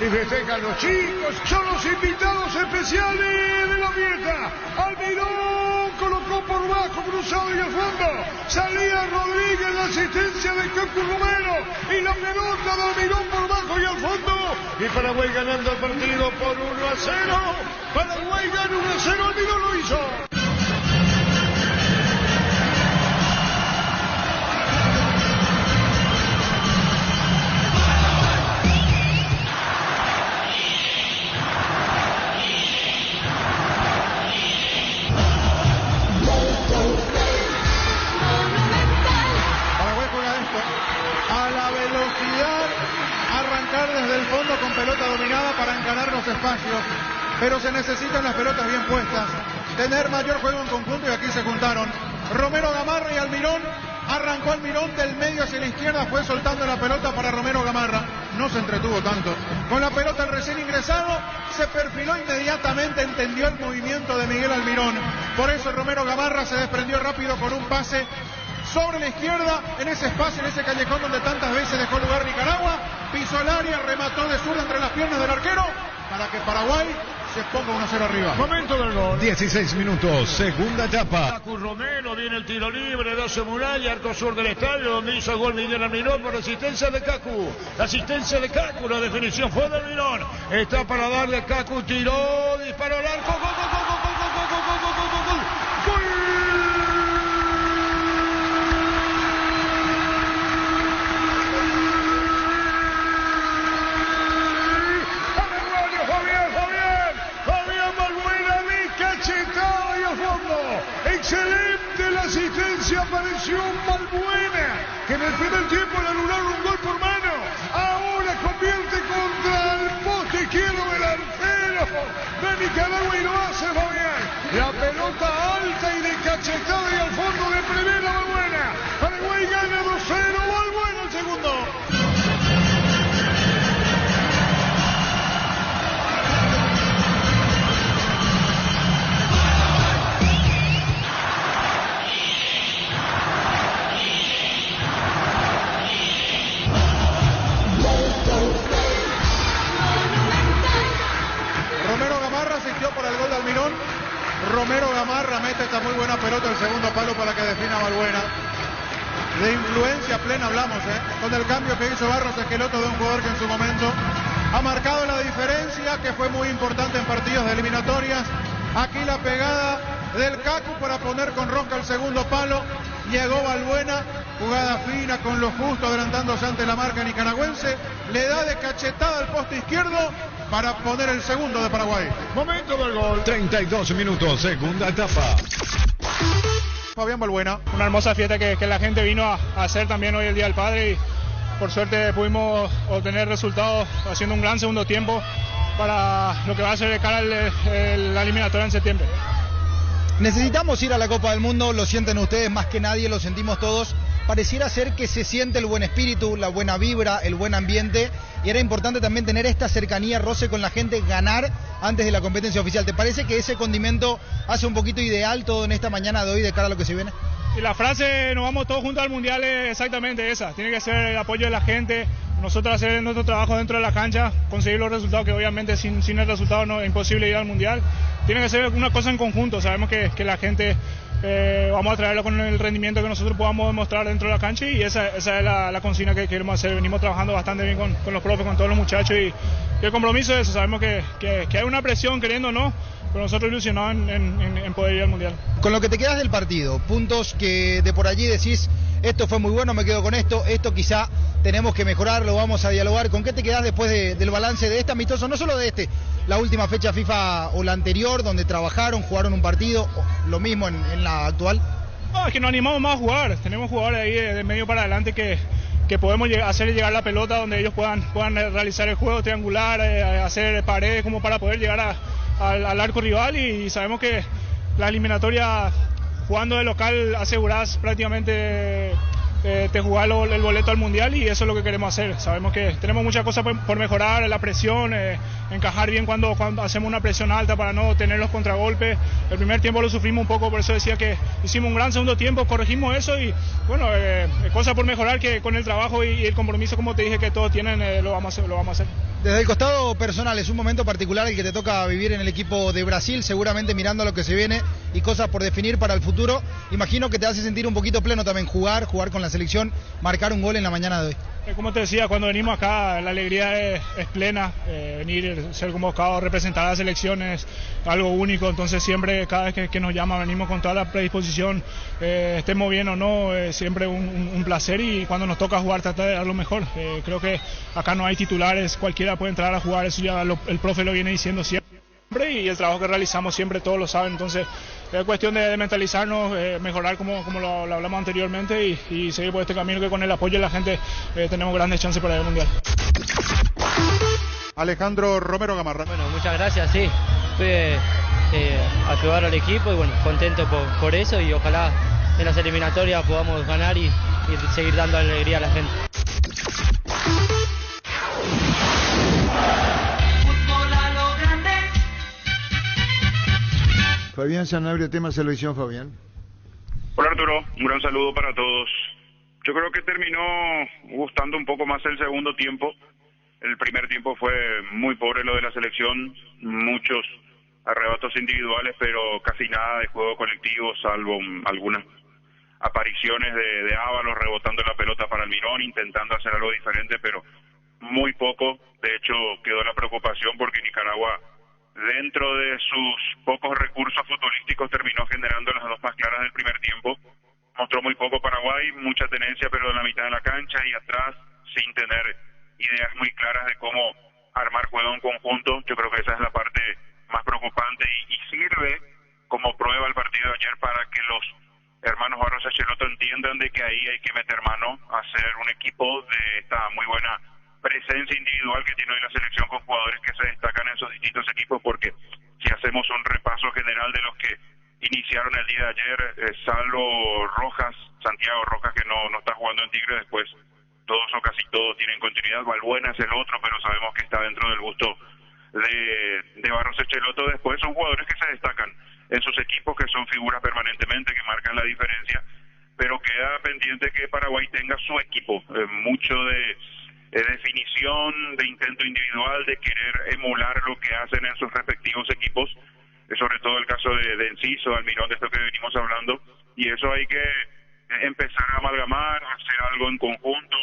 Y festejan los chicos, son los invitados especiales de la fiesta. Almirón colocó por bajo, cruzado y al fondo. Salía Rodríguez, la asistencia de Cacu Romero. Y la pelota de Almirón por bajo y al fondo. Y Paraguay ganando el partido por 1-0. Paraguay gana 1-0, Almirón lo hizo. pero se necesitan las pelotas bien puestas, tener mayor juego en conjunto, y aquí se juntaron Romero Gamarra y Almirón. Arrancó Almirón del medio hacia la izquierda, fue soltando la pelota para Romero Gamarra, no se entretuvo tanto con la pelota. El recién ingresado se perfiló inmediatamente, entendió el movimiento de Miguel Almirón, por eso Romero Gamarra se desprendió rápido con un pase sobre la izquierda, en ese espacio, en ese callejón donde tantas veces dejó lugar Nicaragua, pisó el área, remató de zurda entre las piernas del arquero para que Paraguay se ponga 1-0 arriba. Momento del gol. 16 minutos, segunda etapa. Cacu Romero, viene el tiro libre, 12 Muralla, arco sur del estadio, donde hizo el gol Miguel Almirón por asistencia de Cacu. La asistencia de Cacu, la definición fue de Almirón. Está para darle Cacu, tiró, disparó al arco, gol, gol, gol, gol, gol, gol, gol, gol, gol, gol, gol, gol. Excelente la asistencia, apareció Balbuena, que en el primer tiempo le anularon un gol por mano. Ahora convierte contra el poste izquierdo del arquero de Nicaragua y lo hace Fabián. La pelota alta y de cachetada y al fondo de primera Balbuena. Paraguay gana 2-0, Balbuena el segundo. Por el gol de Almirón, Romero Gamarra mete esta muy buena pelota al segundo palo para que defina Balbuena. De influencia plena hablamos, con el cambio que hizo Barros Esqueloto de un jugador que en su momento ha marcado la diferencia, que fue muy importante en partidos de eliminatorias. Aquí la pegada del Cacu para poner con rosca el segundo palo. Llegó Balbuena, jugada fina con lo justo, adelantándose ante la marca nicaragüense. Le da de cachetada al poste izquierdo para poner el segundo de Paraguay. Momento del gol. 32 minutos, segunda etapa. Fabián Balbuena. Una hermosa fiesta que la gente vino a hacer también hoy el Día del Padre, y por suerte pudimos obtener resultados haciendo un gran segundo tiempo para lo que va a ser de cara a la eliminatoria en septiembre. Necesitamos ir a la Copa del Mundo, lo sienten ustedes más que nadie, lo sentimos todos. Pareciera ser que se siente el buen espíritu, la buena vibra, el buen ambiente, y era importante también tener esta cercanía, roce con la gente, ganar antes de la competencia oficial. ¿Te parece que ese condimento hace un poquito ideal todo en esta mañana de hoy de cara a lo que se viene? Y la frase "nos vamos todos juntos al Mundial" es exactamente esa, tiene que ser el apoyo de la gente, nosotros hacer nuestro trabajo dentro de la cancha, conseguir los resultados, que obviamente sin el resultado no es imposible ir al Mundial. Tiene que ser una cosa en conjunto, sabemos que la gente vamos a traerlo con el rendimiento que nosotros podamos demostrar dentro de la cancha, y esa es la consigna que queremos hacer. Venimos trabajando bastante bien con los profes, con todos los muchachos, y el compromiso es eso. Sabemos que hay una presión, queriendo o no, pero nosotros ilusionados en poder ir al Mundial. Con lo que te quedas del partido, puntos que de por allí decís, esto fue muy bueno, me quedo con esto quizá tenemos que mejorar, lo vamos a dialogar. ¿Con qué te quedás después del balance de este amistoso? No solo de la última fecha FIFA o la anterior, donde trabajaron, jugaron un partido, lo mismo en la actual. No, es que nos animamos más a jugar, tenemos jugadores ahí de medio para adelante que podemos hacer llegar la pelota donde ellos puedan realizar el juego triangular, hacer paredes como para poder llegar al arco rival, y sabemos que la eliminatoria, jugando de local, asegurás prácticamente te jugás el boleto al Mundial, y eso es lo que queremos hacer. Sabemos que tenemos muchas cosas por mejorar, la presión, encajar bien cuando hacemos una presión alta para no tener los contragolpes. El primer tiempo lo sufrimos un poco, por eso decía que hicimos un gran segundo tiempo, corregimos eso, y bueno, cosas por mejorar, que con el trabajo y el compromiso, como te dije, que todos tienen, lo vamos a hacer. Desde el costado personal, es un momento particular el que te toca vivir en el equipo de Brasil, seguramente mirando lo que se viene y cosas por definir para el futuro. Imagino que te hace sentir un poquito pleno también jugar con la selección, marcar un gol en la mañana de hoy. Como te decía, cuando venimos acá la alegría es plena, venir, ser convocado, representar a la selección es algo único, entonces siempre, cada vez que nos llama, venimos con toda la predisposición, estemos bien o no, siempre un placer, y cuando nos toca jugar tratar de dar lo mejor. Creo que acá no hay titulares, cualquiera puede entrar a jugar, eso ya el profe lo viene diciendo siempre, y el trabajo que realizamos siempre todos lo saben, entonces es cuestión de mentalizarnos, mejorar como lo hablamos anteriormente, y seguir por este camino, que con el apoyo de la gente tenemos grandes chances para el Mundial. Alejandro Romero Gamarra. Bueno, muchas gracias, sí. pibes ayudar al equipo y bueno, contento por eso y ojalá en las eliminatorias podamos ganar y seguir dando alegría a la gente. Fabián Sanabria, tema selección, Fabián. Hola Arturo, un gran saludo para todos. Yo creo que terminó gustando un poco más el segundo tiempo. El primer tiempo fue muy pobre lo de la selección, muchos arrebatos individuales, pero casi nada de juego colectivo, salvo algunas apariciones de Ábalos rebotando la pelota para Almirón, intentando hacer algo diferente, pero muy poco. De hecho, quedó la preocupación porque Nicaragua, dentro de sus pocos recursos futbolísticos, terminó generando las dos más claras del primer tiempo. Mostró muy poco Paraguay, mucha tenencia, pero en la mitad de la cancha y atrás, sin tener ideas muy claras de cómo armar juego en conjunto. Yo creo que esa es la parte más preocupante y sirve como prueba el partido de ayer para que los hermanos Barros Echeloto entiendan de que ahí hay que meter mano a hacer un equipo de esta muy buena presencia individual que tiene hoy la selección con jugadores que se destacan en sus distintos equipos, porque si hacemos un repaso general de los que iniciaron el día de ayer, salvo Rojas, Santiago Rojas, que no está jugando en Tigre, después todos o casi todos tienen continuidad. Balbuena es el otro, pero sabemos que está dentro del gusto de Barros Echeloto. Después son jugadores que se destacan en sus equipos, que son figuras permanentemente, que marcan la diferencia, pero queda pendiente que Paraguay tenga su equipo, mucho de definición, de intento individual, de querer emular lo que hacen en sus respectivos equipos, sobre todo el caso de Enciso, Almirón, de esto que venimos hablando, y eso hay que empezar a amalgamar, hacer algo en conjunto,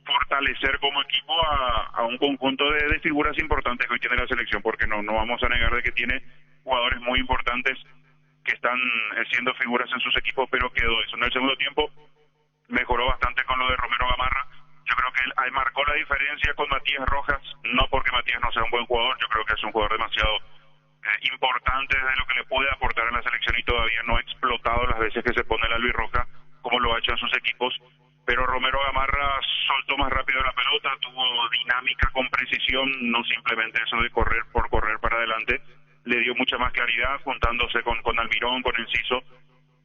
fortalecer como equipo a un conjunto de figuras importantes que hoy tiene la selección, porque no vamos a negar de que tiene jugadores muy importantes que están siendo figuras en sus equipos, pero quedó eso. En el segundo tiempo mejoró bastante con lo de Romero Gamarra. Yo creo que él marcó la diferencia con Matías Rojas, no porque Matías no sea un buen jugador, yo creo que es un jugador demasiado importante de lo que le puede aportar a la selección y todavía no ha explotado las veces que se pone el albirroja como lo ha hecho en sus equipos, pero Romero Gamarra soltó más rápido la pelota, tuvo dinámica con precisión, no simplemente eso de correr por correr para adelante, le dio mucha más claridad juntándose con Almirón, con Enciso,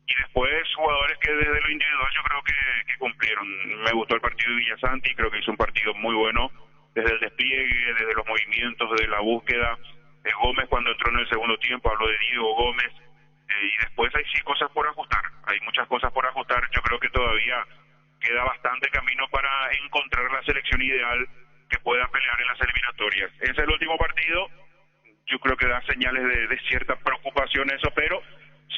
y después jugadores que desde lo individual yo creo que cumplieron. Me gustó el partido de Villasanti, creo que hizo un partido muy bueno, desde el despliegue, desde los movimientos, desde la búsqueda. Gómez cuando entró en el segundo tiempo, habló de Diego Gómez, y después hay sí cosas por ajustar, hay muchas cosas por ajustar. Yo creo que todavía queda bastante camino para encontrar la selección ideal que pueda pelear en las eliminatorias. Es el último partido, yo creo que da señales de cierta preocupación eso, pero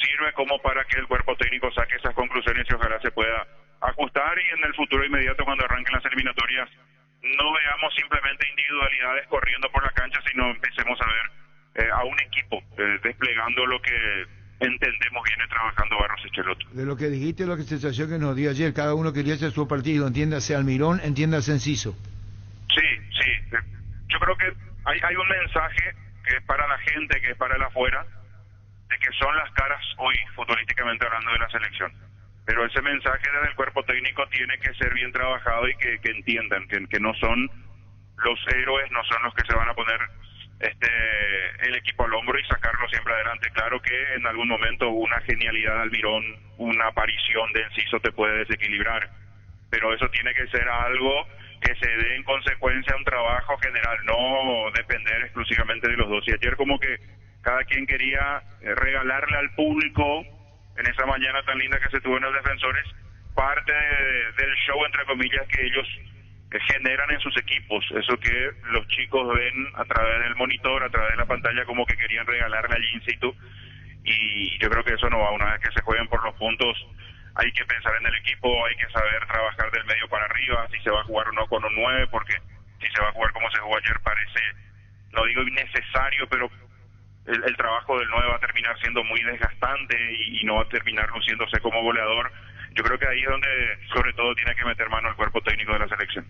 sirve como para que el cuerpo técnico saque esas conclusiones y ojalá se pueda ajustar, y en el futuro inmediato cuando arranquen las eliminatorias no veamos simplemente individualidades corriendo por la cancha, sino empecemos a ver a un equipo desplegando lo que entendemos viene trabajando Barros Echeloto. De lo que dijiste, la sensación que nos dio ayer, cada uno quería hacer su partido, entiéndase Almirón, entiéndase Enciso. Sí, yo creo que hay un mensaje que es para la gente, que es para el afuera, de que son las caras hoy futbolísticamente hablando de la selección, pero ese mensaje desde el cuerpo técnico tiene que ser bien trabajado y que entiendan que no son los héroes, no son los que se van a poner el equipo al hombro y sacarlo siempre adelante. Claro que en algún momento una genialidad de Almirón, una aparición de Enciso te puede desequilibrar, pero eso tiene que ser algo que se dé en consecuencia a un trabajo general, no depender exclusivamente de los dos. Y ayer como que cada quien quería regalarle al público, en esa mañana tan linda que se tuvo en los Defensores, parte del show, entre comillas, que ellos generan en sus equipos, eso que los chicos ven a través del monitor, a través de la pantalla, como que querían regalarle allí in situ, y yo creo que eso no va. Una vez que se jueguen por los puntos, hay que pensar en el equipo, hay que saber trabajar del medio para arriba, si se va a jugar o no con un 9, porque si se va a jugar como se jugó ayer parece, no digo innecesario, pero el trabajo del 9 va a terminar siendo muy desgastante y no va a terminar luciéndose como goleador. Yo creo que ahí es donde sobre todo tiene que meter mano el cuerpo técnico de la selección.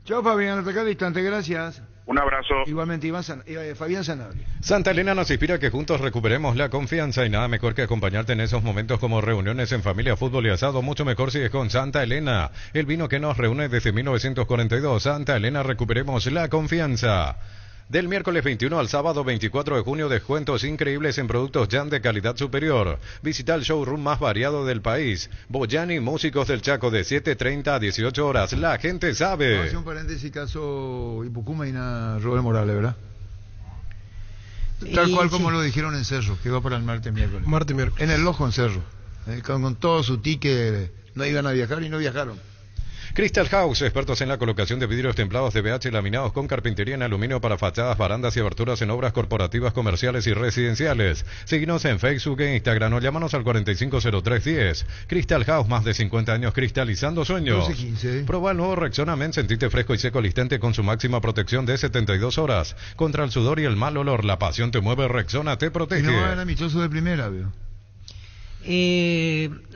Chao Fabián, hasta acá distante, gracias. Un abrazo. Igualmente, Fabián Sanabria. Santa Elena nos inspira a que juntos recuperemos la confianza y nada mejor que acompañarte en esos momentos como reuniones en familia, fútbol y asado. Mucho mejor si es con Santa Elena, el vino que nos reúne desde 1942. Santa Elena, recuperemos la confianza. Del miércoles 21 al sábado 24 de junio, descuentos increíbles en productos Jan de calidad superior. Visita el showroom más variado del país. Boyani, Músicos del Chaco, de 7:30 a 18 horas. La gente sabe. Vamos a hacer un paréntesis, caso Ipucuma y Robert Morales, ¿verdad? Tal cual como lo dijeron en Cerro, que va para el martes miércoles. En el Lojo en Cerro. Con todo su ticket, no iban a viajar y no viajaron. Crystal House, expertos en la colocación de vidrios templados de BH laminados con carpintería en aluminio para fachadas, barandas y aberturas en obras corporativas, comerciales y residenciales. Síguenos en Facebook e Instagram o llámanos al 450310. Crystal House, más de 50 años cristalizando sueños. 12-15. Proba el nuevo Rexona Men, sentite fresco y seco al instante con su máxima protección de 72 horas. Contra el sudor y el mal olor, la pasión te mueve, Rexona te protege. Y no va a ser amistoso de primera, veo.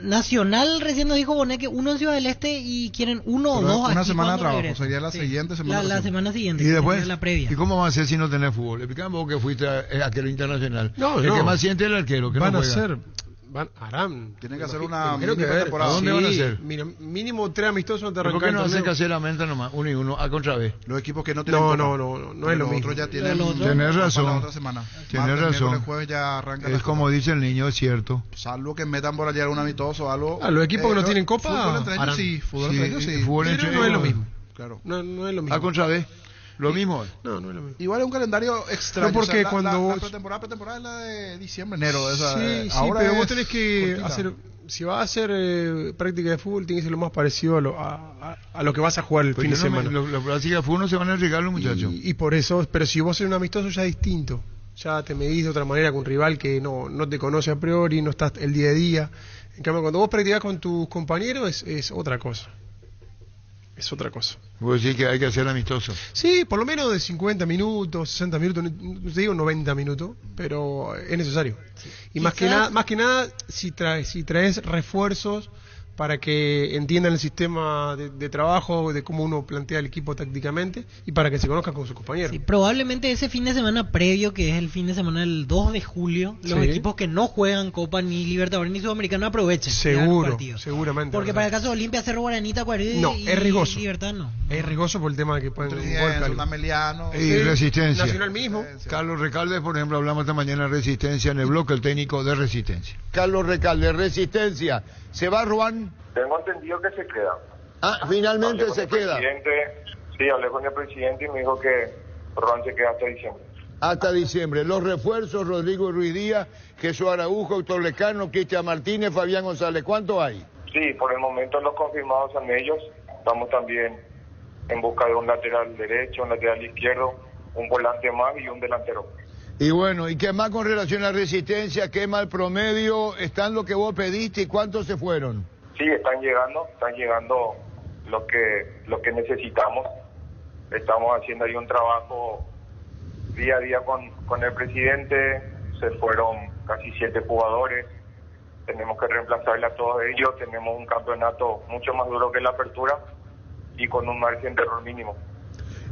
Nacional recién nos dijo Bonet que uno en Ciudad del Este y quieren uno o dos. Una aquí semana de cuando trabajo, regrese. sería la siguiente semana. La semana siguiente. ¿Y después? La previa. ¿Y cómo va a ser si no tenés fútbol? Explicame vos que fuiste a arquero internacional. No, el que más siente es el arquero, que van no a juega. ser, harán. Tienen que hacer una Creo que mini ver, temporada. ¿a dónde van a hacer? Mira, mínimo 3 amistosos no te ¿Por qué arrancan. no hace caseramente nomás? Uno y uno, a contra B. Los equipos que no tienen No copa. es lo Los mismo. otros ya tienen. Tenés razón. Para la otra semana. Tenés Martes, razón. miércoles, jueves ya arrancan Es las como copas. dice el niño, es cierto. Salvo que metan por allá un amistoso o algo. Los equipos que no tienen copa, Fútbol entre ellos harán. sí. Fútbol Sí, entre ellos sí. fútbol Pero entre no es lo ellos. mismo. Claro. No es lo mismo. A contra B. Lo mismo. No es lo mismo. Igual es un calendario extraño. No, porque o sea, cuando la vos- pretemporada es la de diciembre, enero. Esa, Sí, ahora pero vos es tenés que cortita. hacer, si vas a hacer práctica de fútbol, tiene que ser lo más parecido a lo que vas a jugar el Pues fin de yo no me- semana. Los prácticas de fútbol no se van a arriesgar los muchachos. Y por eso, pero si vos haces un amistoso ya es distinto. Ya te medís de otra manera con un rival que no te conoce a priori, no estás el día a día. En cambio, cuando vos practicás con tus compañeros es otra cosa. Es otra cosa. Vos decís que hay que hacer amistoso. Sí, por lo menos de 50 minutos, 60 minutos, no te digo 90 minutos, pero es necesario. Y más que nada, si traes refuerzos para que entiendan el sistema de trabajo, de cómo uno plantea el equipo tácticamente y para que se conozcan con sus compañeros. Sí, probablemente ese fin de semana previo, que es el fin de semana del 2 de julio, los Sí. equipos que no juegan Copa ni Libertadores ni Sudamericana aprovechen. ya los Seguro, partidos. seguramente. Porque para el caso de Olimpia, Cerro Guaraní, Tacuarí No, y es riesgoso. Libertad no. Es riesgoso por el tema de que pueden Trinidad, Meliano. Y Resistencia. Nacional mismo. Carlos Recalde, por ejemplo, hablamos esta mañana de Resistencia en el bloque, el técnico de Resistencia. Carlos Recalde, Resistencia. ¿Se va Juan? Tengo entendido que se queda. Ah, finalmente Hablé con se el queda. Sí, hablé con el presidente y me dijo que Ron se queda hasta diciembre. Hasta diciembre. Los refuerzos, Rodrigo Ruiz Díaz, Jesús Araujo, Héctor Lecano, Cristian Martínez, Fabián González. ¿Cuánto hay? Sí, por el momento los confirmados son ellos. Estamos también en busca de un lateral derecho, un lateral izquierdo, un volante más y un delantero. Y bueno, ¿y qué más con relación a Resistencia? ¿Qué más el promedio? ¿Están lo que vos pediste y cuántos se fueron? Sí, están llegando lo que necesitamos. Estamos haciendo ahí un trabajo día a día con el presidente. Se fueron casi 7 jugadores. Tenemos que reemplazarle a todos ellos. Tenemos un campeonato mucho más duro que la apertura y con un margen de error mínimo.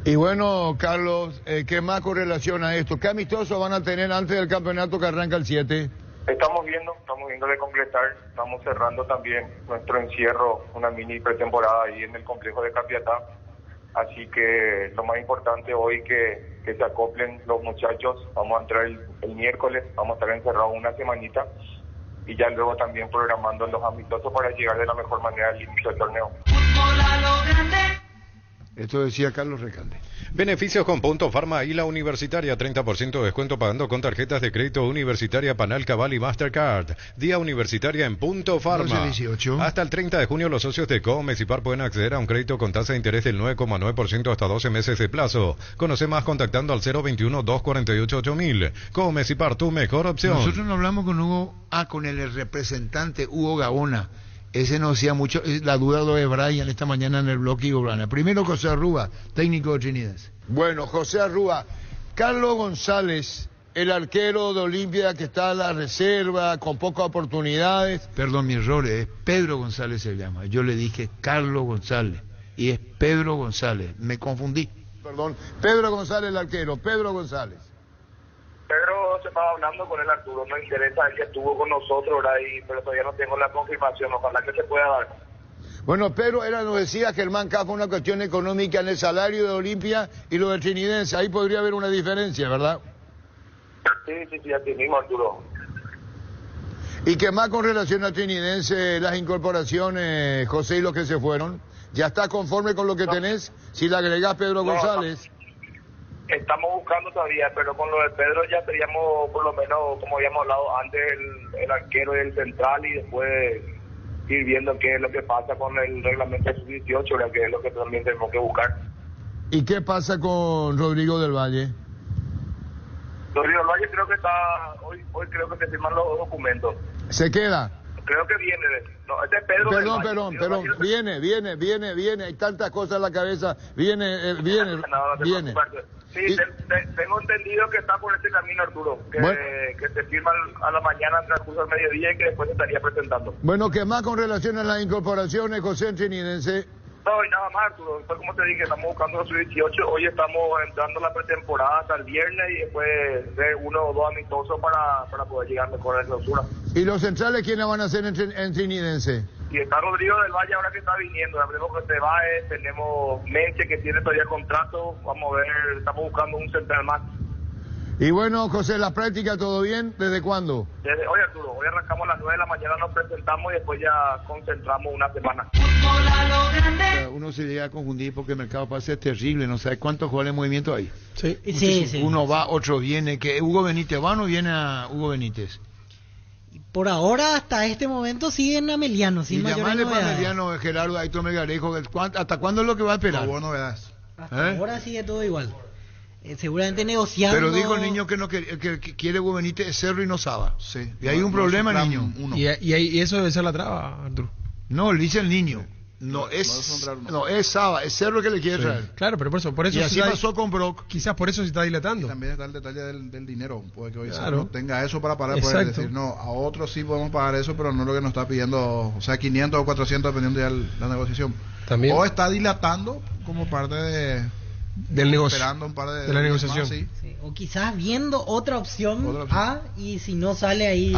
Y bueno, Carlos, ¿qué más con relación a esto? ¿Qué amistosos van a tener antes del campeonato que arranca el 7? Estamos viendo de concretar. Estamos cerrando también nuestro encierro, una mini pretemporada ahí en el complejo de Capiatá. Así que lo más importante hoy que se acoplen los muchachos. Vamos a entrar el miércoles, vamos a estar encerrados una semanita y ya luego también programando los amistosos para llegar de la mejor manera al inicio del torneo. Esto decía Carlos Recalde. Beneficios con Punto Farma y la Universitaria, 30% de descuento pagando con tarjetas de crédito Universitaria, Panal, Cabal y Mastercard. Día Universitaria en Punto Farma. 12-18. Hasta el 30 de junio los socios de Comecipar pueden acceder a un crédito con tasa de interés del 9,9% hasta 12 meses de plazo. Conoce más contactando al 021-248-8000. Comecipar, tu mejor opción. Nosotros no hablamos con Hugo, con el representante Hugo Gaona. Ese nos hacía mucho, la duda lo de Brian esta mañana en el bloque Hugo Brana. Primero José Arrúa, técnico de Trinidad. Bueno, José Arrúa, Carlos González, el arquero de Olimpia que está a la reserva, con pocas oportunidades. Perdón, mi error, es Pedro González se llama. Yo le dije Carlos González y es Pedro González. Me confundí. Perdón, Pedro González, el arquero, Pedro González. Pedro se estaba hablando con el Arturo, nos interesa, él que estuvo con nosotros, ¿verdad? Pero todavía no tengo la confirmación, ojalá que se pueda dar. Bueno, pero nos decía Germán Cafo una cuestión económica en el salario de Olimpia y lo de Trinidense. Ahí podría haber una diferencia, ¿verdad? Sí, así mismo, Arturo. ¿Y qué más con relación a Trinidense, las incorporaciones, José, y los que se fueron? ¿Ya estás conforme con lo que tenés? Si le agregás Pedro González. Estamos buscando todavía, pero con lo de Pedro ya teníamos, por lo menos, como habíamos hablado antes, el arquero y el central, y después ir viendo qué es lo que pasa con el reglamento sub-18, ¿verdad? Que es lo que también tenemos que buscar. ¿Y qué pasa con Rodrigo del Valle? Rodrigo del Valle creo que está, hoy creo que se firman los documentos. ¿Se queda? Creo que viene. No, este es Pedro del Valle. Perdón, viene, hay tantas cosas en la cabeza, viene. Sí, tengo entendido que está por este camino, Arturo, que se firma a la mañana en transcurso del mediodía y que después se estaría presentando. Bueno, ¿qué más con relación a las incorporaciones, José, en Trinidense? No, y nada más, Arturo. Después, como te dije, estamos buscando los sub-18. Hoy estamos entrando a la pretemporada hasta el viernes y después de 1 o 2 amistosos para poder llegar mejor a la clausura. ¿Y los centrales quiénes van a ser en Trinidense? Y está Rodrigo del Valle ahora que está viniendo. Tenemos que se va, tenemos Meche que tiene todavía contrato. Vamos a ver, estamos buscando un central más. Y bueno, José, ¿la práctica todo bien? ¿Desde cuándo? Desde hoy, Arturo. Hoy arrancamos a las 9 de la mañana, nos presentamos y después ya concentramos una semana. Uno se llega a confundir porque el mercado pase es terrible, no sabe cuántos jugadores en movimiento hay. Sí. Uno va, otro viene. ¿Que Hugo Benítez va o no viene a Hugo Benítez? Por ahora, hasta este momento, siguen a Meliano, sin mayores llamarle para novedades. Meliano, Gerardo, Aitor Melgarejo, ¿hasta cuándo es lo que va a esperar? No hubo novedades. Hasta ahora sigue todo igual. Seguramente negociando. Pero dijo el niño que no que quiere Hugo Benítez Cerro y no Saba. Sí. Y hay un problema, niño. Y eso debe ser la traba, Arturo. No, le dice el niño. No es Saba, es Cerro que le quiere traer. Claro, pero por eso y así pasó con Brock. Quizás por eso se está dilatando. Y también está el detalle del dinero. Puede que hoy claro. no tenga eso para parar, poder decir, no, a otros sí podemos pagar eso, pero no lo que nos está pidiendo, o sea, 500 o 400 dependiendo ya la negociación. También. O está dilatando como parte del negocio, esperando un par de la negociación. más, sí. O quizás viendo otra opción A, y si no sale ahí.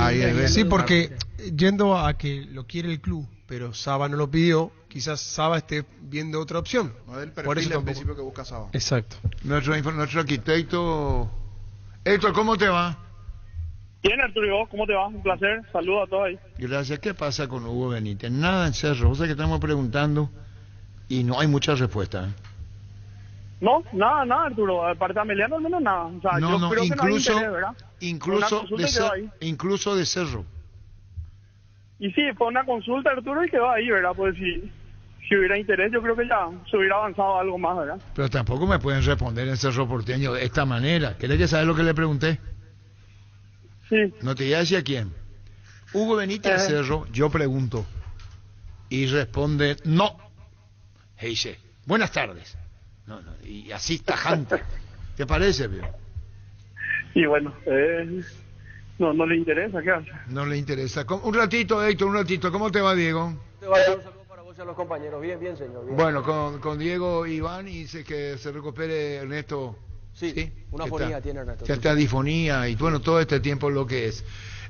Sí, porque yendo a que lo quiere el club, pero Saba no lo pidió, quizás Saba esté viendo otra opción. No es el por perfil eso del principio que busca Saba. Exacto. Nuestro arquitecto. Héctor, ¿cómo te va? Bien, Arturo, ¿y vos? ¿Cómo te va? Un placer. Saludos a todos ahí. Gracias. ¿Qué pasa con Hugo Benítez? Nada en Cerro. O sea que estamos preguntando y no hay mucha respuesta. No, nada, Arturo. Aparte de Meliano, al menos nada. O sea, yo creo que no hay interés, ¿verdad? Incluso de Cerro. Y sí, fue una consulta, Arturo, y quedó ahí, ¿verdad? Pues si hubiera interés, yo creo que ya se hubiera avanzado algo más, ¿verdad? Pero tampoco me pueden responder en Cerro Porteño de esta manera. ¿Querés que sabes lo que le pregunté? Sí. No te voy a decir a quién. Hugo Benítez Cerro, yo pregunto. Y responde, no. Y dice, buenas tardes. No, y así tajante. ¿Te parece, Pio? Y bueno, no le interesa, ¿qué hace? No le interesa. Un ratito, Héctor, un ratito. ¿Cómo te va, Diego? Te va a dar un saludo para vos y a los compañeros. Bien, señor. Bien. Bueno, con Diego Iván y dice que se recupere Ernesto. Sí, una afonía tiene Ernesto. Ya está difonía y bueno, todo este tiempo lo que es.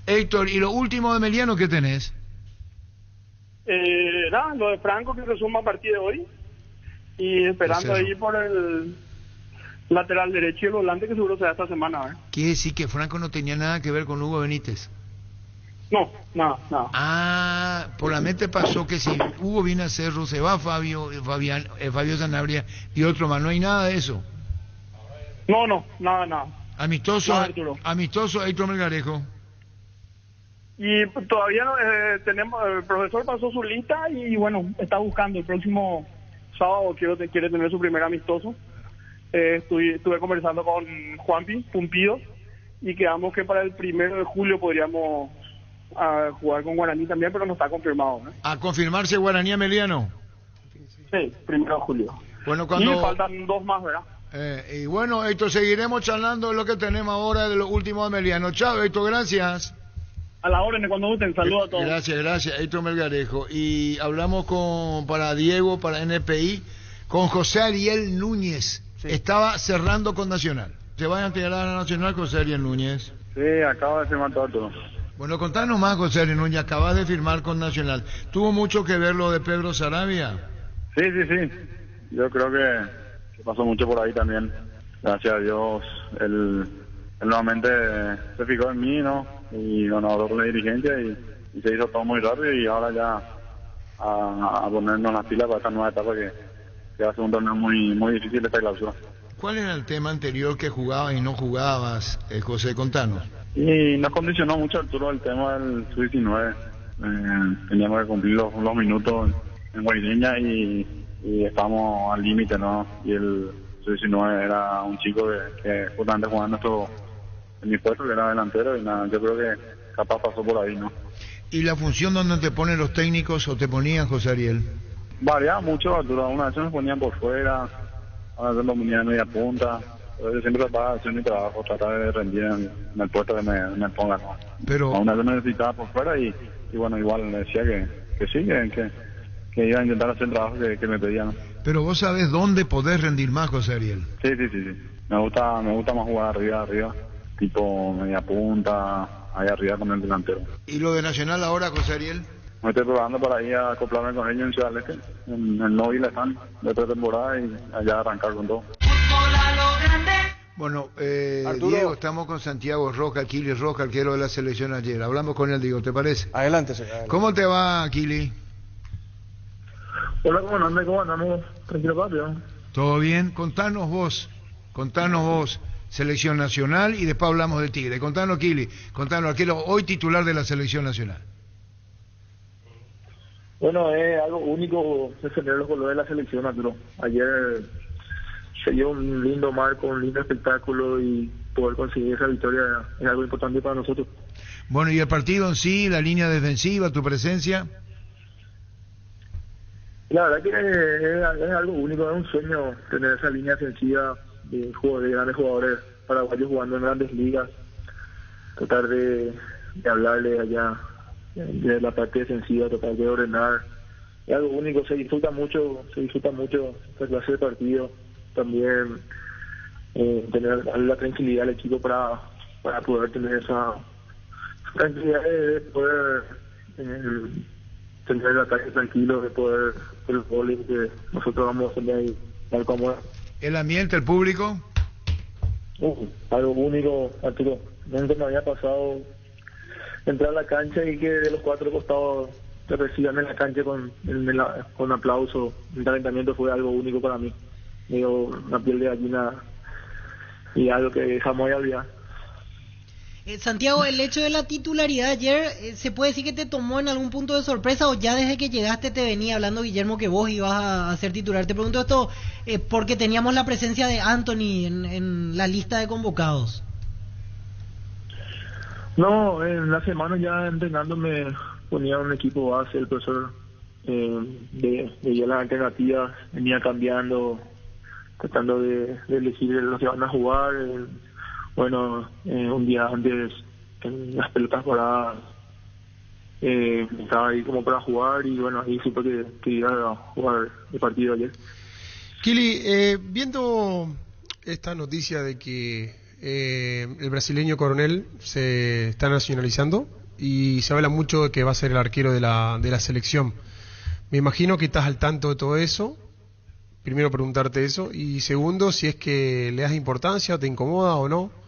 Héctor, ¿y lo último de Meliano qué tenés? Nada, lo de Franco que se suma a partir de hoy. Y esperando ahí por el lateral derecho y el volante que seguro se da esta semana. Quiere decir que Franco no tenía nada que ver con Hugo Benítez. No, nada. Ah, por la mente pasó que si Hugo viene a Cerro, se va Fabio Sanabria y otro más. No hay nada de eso. No, nada. Amistoso Héctor Melgarejo. Y todavía no, tenemos, el profesor pasó su lista y bueno, está buscando el próximo sábado, quiere tener su primer amistoso. Estuve conversando con Juanpi Pumpido y quedamos que para el 1 de julio podríamos jugar con Guaraní también, pero no está confirmado. ¿A confirmarse Guaraní Meliano? Sí, 1 de julio. Bueno, y faltan 2 más, ¿verdad? Y bueno, Héctor, seguiremos charlando de lo que tenemos ahora de los últimos de Meliano. Chao, Héctor, gracias. A la orden, cuando gusten, saludos a todos. Gracias, Héctor Melgarejo. Y hablamos para Diego, para NPI, con José Ariel Núñez. Sí. Estaba cerrando con Nacional. ¿Se van a integrar a Nacional, José Ariel Núñez? Sí, acaba de firmar todo. Bueno, contanos más, José Núñez, acabas de firmar con Nacional. ¿Tuvo mucho que ver lo de Pedro Sarabia? Sí. Yo creo que pasó mucho por ahí también. Gracias a Dios, él nuevamente se fijó en mí, ¿no? Y bueno, habló con la dirigencia y se hizo todo muy rápido y ahora ya a ponernos las pilas para esta nueva etapa que va a ser un torneo muy difícil esta clausura. ¿Cuál era el tema anterior que jugabas y no jugabas, José? Contanos. Y nos condicionó mucho Arturo el tema del Sub-19. Teníamos que cumplir los minutos en Guaireña y estábamos al límite, ¿no? Y el Sub-19 era un chico que justamente jugaba en mi puesto, que era delantero, y nada, yo creo que capaz pasó por ahí, ¿no? ¿Y la función donde te ponen los técnicos o te ponían, José Ariel? Variaba mucho, Arturo. Una vez me ponían por fuera, a veces me ponían en media punta. Pero yo siempre trataba de hacer mi trabajo, tratar de rendir en el puesto que me pongan, ¿no? Pero a una vez me necesitaba por fuera y bueno, igual me decía que sí, que iba a intentar hacer el trabajo que me pedían, ¿no? Pero vos sabés dónde podés rendir más, José Ariel. Sí. Me gusta más jugar arriba, tipo media punta, ahí arriba con el delantero. ¿Y lo de Nacional ahora, José Ariel? Me estoy probando para ir a acoplarme con ellos en Ciudad del Este, en el Nóvil están, de pretemporada y allá arrancar con todo. Bueno, Arturo. Diego, estamos con Santiago Roca, Kili Roca, arquero de la selección ayer. Hablamos con él, Diego, ¿te parece? Adelante, señor. ¿Cómo te va, Kili? Hola, ¿cómo andamos? Tranquilo, papi, ¿no? ¿Todo bien? Contanos vos, selección nacional, y después hablamos de Tigre. Contanos, Kili, arquero hoy titular de la selección nacional. Bueno, es algo único defender los colores de la selección, Arturo. Ayer se dio un lindo marco, un lindo espectáculo y poder conseguir esa victoria es algo importante para nosotros. Bueno, ¿y el partido en sí, la línea defensiva, tu presencia? La verdad que es algo único, es un sueño tener esa línea defensiva de grandes jugadores paraguayos jugando en grandes ligas, tratar de hablarle allá de la parte defensiva, tratar de ordenar. Es algo único, se disfruta mucho esta clase de partido. También tener la tranquilidad del equipo para poder tener esa tranquilidad de poder tener el ataque tranquilo, de poder hacer el gol que nosotros vamos a tener ahí tal como es. ¿El ambiente, el público? Algo único, Arturo. Nunca me había pasado entrar a la cancha y que de los cuatro costados te reciban en la cancha con aplauso. El calentamiento fue algo único para mí. Me dio una piel de gallina y algo que jamás voy a olvidar. Santiago, el hecho de la titularidad ayer, ¿se puede decir que te tomó en algún punto de sorpresa o ya desde que llegaste te venía hablando Guillermo que vos ibas a ser titular? Te pregunto esto porque teníamos la presencia de Anthony en la lista de convocados. No, en la semana ya entrenando me ponía un equipo base, el profesor de las alternativas, venía cambiando, tratando de elegir los que van a jugar. Un día antes, en las pelotas paradas, estaba ahí como para jugar y bueno, ahí supe que iba a jugar el partido ayer. Kili, viendo esta noticia de que el brasileño Coronel se está nacionalizando y se habla mucho de que va a ser el arquero de la selección, me imagino que estás al tanto de todo eso. Primero preguntarte eso y segundo, si es que le das importancia, te incomoda o no.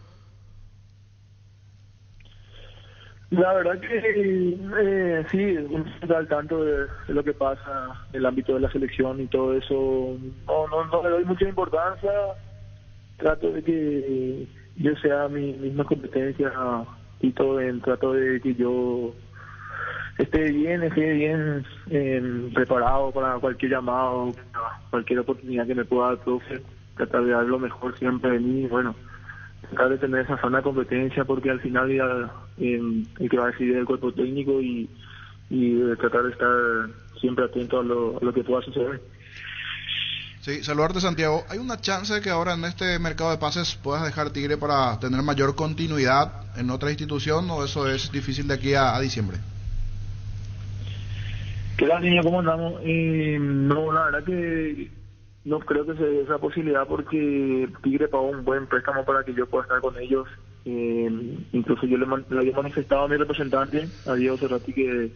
La verdad que sí, uno está al tanto de lo que pasa en el ámbito de la selección y todo eso. No le doy mucha importancia. Trato de que yo sea mi misma competencia y todo, trato de que yo esté bien preparado para cualquier llamado, cualquier oportunidad que me pueda dar el profe. Tratar de dar lo mejor siempre de mí. Bueno, tratar de tener esa sana competencia porque al final ya el que va a decidir el cuerpo técnico y tratar de estar siempre atento a lo que pueda suceder. Sí, saludarte, Santiago. ¿Hay una chance de que ahora en este mercado de pases puedas dejar Tigre para tener mayor continuidad en otra institución o eso es difícil de aquí a diciembre? ¿Qué tal, niño? ¿Cómo andamos? No, la verdad que no creo que se dé esa posibilidad porque Tigre pagó un buen préstamo para que yo pueda estar con ellos Incluso yo le había manifestado a mi representante, a Diego Cerrati, que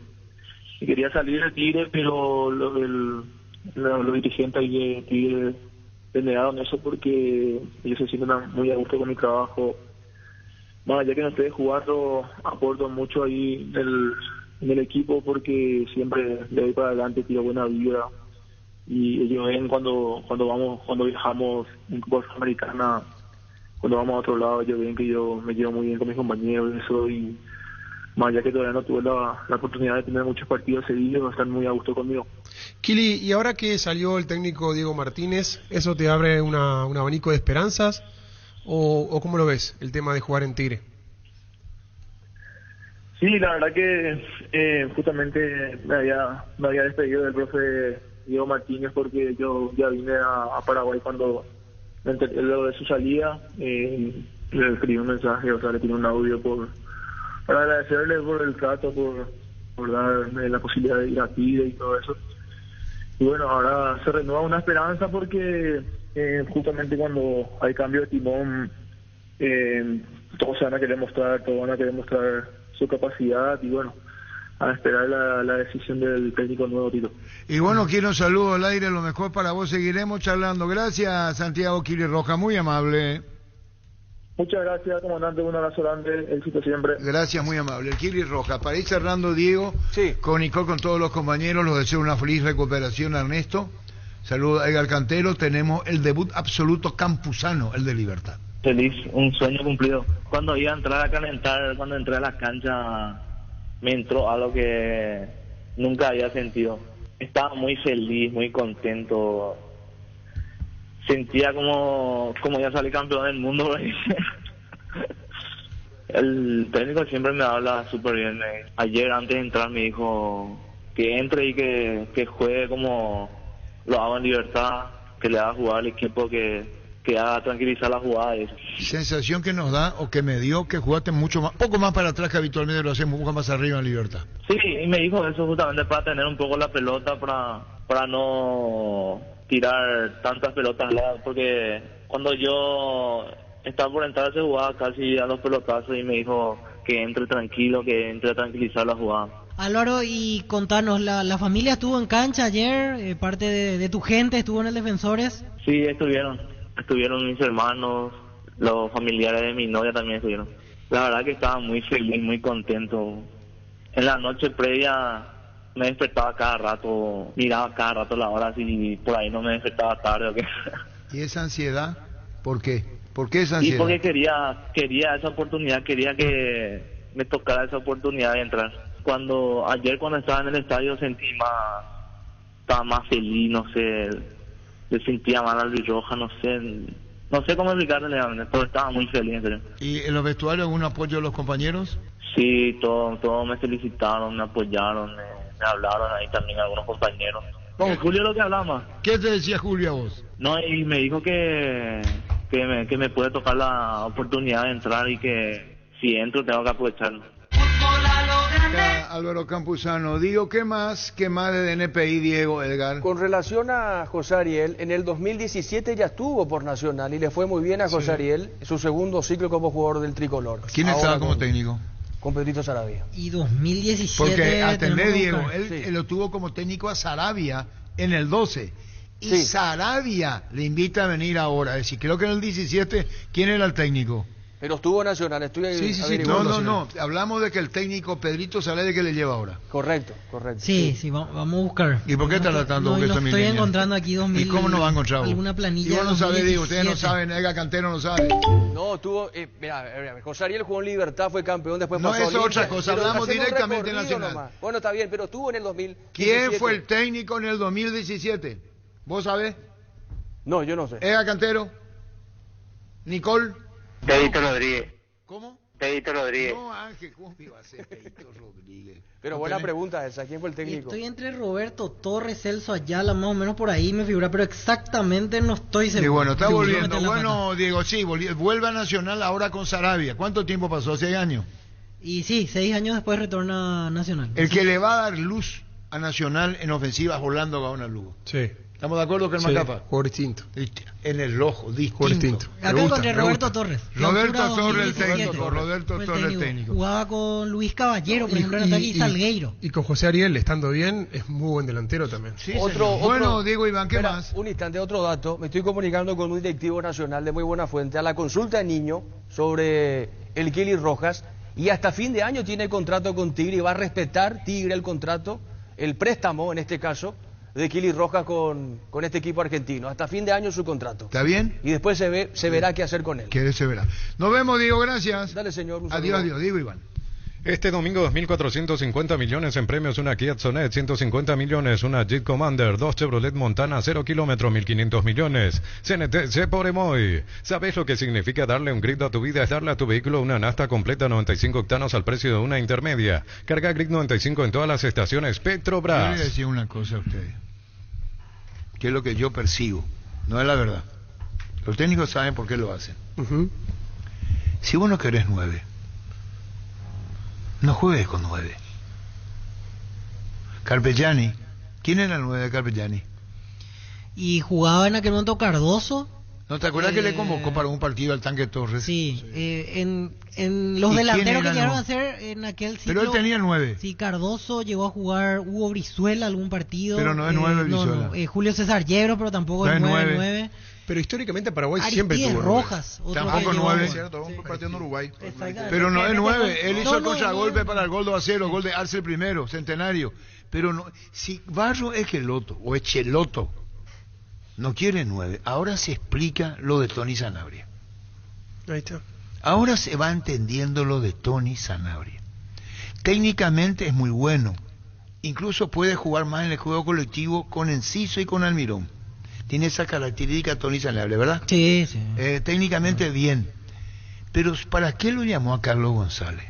quería salir del Tigre, pero los dirigentes ahí de Tigre me negaron eso porque ellos se sienten muy a gusto con mi trabajo. Bueno, ya que no estoy jugando, aporto mucho ahí en el equipo porque siempre le doy para adelante, tiro buena vibra. Y ellos ven cuando viajamos en Copa Sudamericana, cuando vamos a otro lado, ellos ven que yo me llevo muy bien con mis compañeros y eso. Y más ya que todavía no tuve la oportunidad de tener muchos partidos seguidos, están muy a gusto conmigo. Kili, y ahora que salió el técnico Diego Martínez, ¿eso te abre un abanico de esperanzas? ¿O cómo lo ves, el tema de jugar en Tigre? Sí, la verdad que justamente me había despedido del profe Diego Martínez porque yo ya vine a Paraguay cuando me enteré luego de su salida. Le escribí un mensaje, o sea, le tiré un audio para agradecerle por el trato, por darme la posibilidad de ir a Tigre y todo eso. Y bueno, ahora se renueva una esperanza porque justamente cuando hay cambio de timón, todos van a querer mostrar su capacidad y bueno, a esperar la decisión del técnico nuevo Tito. Y bueno, quiero un saludo al aire, lo mejor para vos, seguiremos charlando. Gracias, Santiago Kili Rojas, muy amable. Muchas gracias, comandante, un abrazo grande, éxito siempre. Gracias, muy amable. El Kili Rojas, para ir cerrando, Diego, con Nicole, con todos los compañeros, los deseo una feliz recuperación a Ernesto. Saludos a Edgar Cantero, tenemos el debut absoluto Campuzano, el de Libertad. Feliz, un sueño cumplido. Cuando iba a entrar a calentar, cuando entré a la cancha, me entró algo que nunca había sentido. Estaba muy feliz, muy contento. Sentía como ya salí campeón del mundo. El técnico siempre me habla súper bien. Ayer, antes de entrar, me dijo que entre y que juegue como lo hago en Libertad, que le haga jugar al equipo, que haga tranquilizar la jugada. Sensación que nos da, o que me dio, que jugaste poco más para atrás que habitualmente lo hacemos, un poco más arriba en Libertad. Sí, y me dijo eso justamente para tener un poco la pelota, para no tirar tantas pelotas largas, porque cuando yo estaba por entrar se jugaba casi a los pelotazos y me dijo que entre tranquilo, que entre a tranquilizar la jugada. Álvaro, y contanos, ¿la familia estuvo en cancha ayer? ¿Parte de tu gente estuvo en el Defensores? Sí, estuvieron mis hermanos, los familiares de mi novia también estuvieron. La verdad que estaba muy feliz, muy contento. En la noche previa me despertaba cada rato, miraba cada rato la hora, si por ahí no me despertaba tarde o qué. ¿Y esa ansiedad? ¿Por qué? ¿Por qué esa ansiedad? Sí, porque quería esa oportunidad, quería que me tocara esa oportunidad de entrar. Ayer cuando estaba en el estadio estaba más feliz, no sé, le sentía mal al Roja, no sé cómo explicarle, pero estaba muy feliz, en serio. ¿Y en los vestuarios algún apoyo de los compañeros? Sí, todos me felicitaron, me apoyaron, me hablaron ahí también algunos compañeros. Con Julio lo que hablamos. ¿Qué te decía Julio a vos? No, y me dijo que me puede tocar la oportunidad de entrar y que si entro tengo que aprovecharlo. Álvaro Campuzano, digo, ¿qué más de DNPI, Diego, Edgar? Con relación a José Ariel, en el 2017 ya estuvo por Nacional y le fue muy bien a José Ariel, su segundo ciclo como jugador del tricolor. ¿Quién estaba como técnico? Con Pedrito Saravia. Y 2017... Porque atendé, Diego, él lo tuvo como técnico a Saravia en el 12. Y Saravia le invita a venir ahora. Es decir, creo que en el 17, ¿quién era el técnico? Pero estuvo Nacional, Sí. No. Hablamos de que el técnico Pedrito Saravia que le lleva ahora. Correcto. Sí, vamos a buscar. ¿Y por qué tarda tanto? No estoy encontrando aquí 2000. ¿Y cómo no va a encontrar vos? Alguna planilla. Y vos no sabés, Diego, ustedes no saben, Edgar Cantero no sabe. No, mira, José Ariel jugó en Libertad, fue campeón, después pasó a Olimpia. No, es otra cosa, hablamos directamente en Nacional. Nomás. Bueno, está bien, pero estuvo en el 2017. ¿Quién fue el técnico en el 2017? ¿Vos sabés? No, yo no sé. Edgar Cantero. Nicole. Pedrito Rodríguez. ¿Cómo? Pedrito Rodríguez. No, Ángel, ¿cómo iba a ser Pedrito Rodríguez? Pero buena pregunta esa, ¿quién fue el técnico? Estoy entre Roberto Torres, Celso Ayala, más o menos por ahí me figura, pero exactamente no estoy seguro. Y bueno, está volviendo. Bueno, Diego, sí, vuelve a Nacional ahora con Saravia. ¿Cuánto tiempo pasó? ¿6 años? Y sí, 6 años después retorna a Nacional. El que le va a dar luz a Nacional en ofensiva es Orlando Gaona Lugo. Sí. ¿Estamos de acuerdo que el Sí, Macapa? jugador distinto. En el ojo, distinto. Jugador distinto. Acá encontré Roberto Torres. Roberto Clausura Torres, el 2017. técnico. Roberto Fue Torres, el técnico. Jugaba con Luis Caballero, por ejemplo, en ataque, y Salgueiro. Y con José Ariel, estando bien, es muy buen delantero también. Bueno, Diego Iván, ¿qué Espera, más? Un instante, otro dato. Me estoy comunicando con un directivo nacional de muy buena fuente a la consulta de niño sobre el Kili Rojas, y hasta fin de año tiene contrato con Tigre y va a respetar Tigre el contrato, el préstamo en este caso, de Kili Rojas con este equipo argentino. Hasta fin de año su contrato. ¿Está bien? Y después se verá qué hacer con él. Que se verá. Nos vemos, Diego, gracias. Dale, señor. Un Adiós, saludo. adiós, Diego Iván. Este domingo 2.450 millones en premios, una Kia Sonet 150 millones, una Jeep Commander, 2 Chevrolet Montana 0 kilómetros 1.500 millones. CNTC por Emoy. ¿Sabes lo que significa darle un grito a tu vida? Es darle a tu vehículo una nafta completa 95 octanos al precio de una intermedia. Carga Grid 95 en todas las estaciones Yo le voy a Petrobras. decir una cosa a ustedes, que es lo que yo percibo, no es la verdad. Los técnicos saben por qué lo hacen. Si vos no querés 9, no juegues con 9. Carpegiani, ¿quién era el 9 de Carpegiani? Y jugaba en aquel momento Cardoso. ¿No te acuerdas que le convocó para un partido al Tanque Torres? Sí, en los ¿Y delanteros quién que era, llegaron no? a ser en aquel ciclo. Pero él tenía 9. Sí, Cardoso llegó a jugar, Hugo Brizuela algún partido. Pero no es 9 Brizuela. Julio César Yebro, pero tampoco No es es 9. Pero históricamente Paraguay Aristides siempre tuvo Rojas, nueve. otro Tampoco que llegó a 9. jugar. Cierto, un partido en Uruguay. Pero no es 9. Él hizo el No, contragolpe no. para el gol 2-0, gol de Arce el primero, centenario. Pero no, si Barro es Geloto o es Cheloto, no quiere 9. Ahora se explica lo de Tony Sanabria. Ahí está. Ahora se va entendiendo lo de Tony Sanabria. Técnicamente es muy bueno. Incluso puede jugar más en el juego colectivo con Enciso y con Almirón. Tiene esa característica Tony Sanabria, ¿verdad? Sí, sí. Técnicamente bien. Pero ¿para qué lo llamó a Carlos González?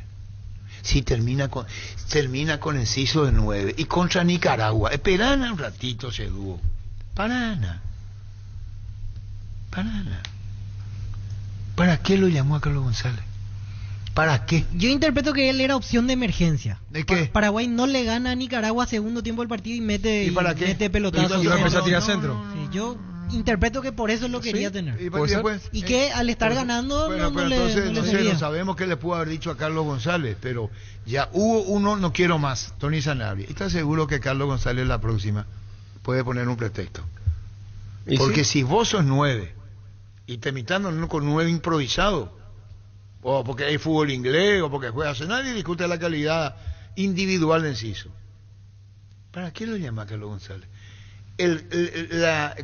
Si termina con Enciso de 9 y contra Nicaragua. Esperan un ratito ese dúo. Paraná. ¿Para qué lo llamó a Carlos González? ¿Para qué? Yo interpreto que él era opción de emergencia. ¿De qué? Paraguay no le gana a Nicaragua segundo tiempo del partido y mete, ¿Y para qué? mete pelotazos. ¿Y va a empezar a tirar centro? Sí, yo interpreto que por eso lo quería tener. ¿Y ¿Puede ser? después? Y que al estar ganando Bueno, no pero le entonces no sé, servía. no sabemos qué le pudo haber dicho a Carlos González, pero ya hubo uno, no quiero más, Tony Sanabria. ¿Y estás seguro que Carlos González la próxima puede poner un pretexto? ¿Y Porque sí? si vos sos 9 y te imitan con 9 improvisado, o porque hay fútbol inglés, o porque juegas, nadie discute la calidad individual de Enciso. ¿Para qué lo llama Carlos González?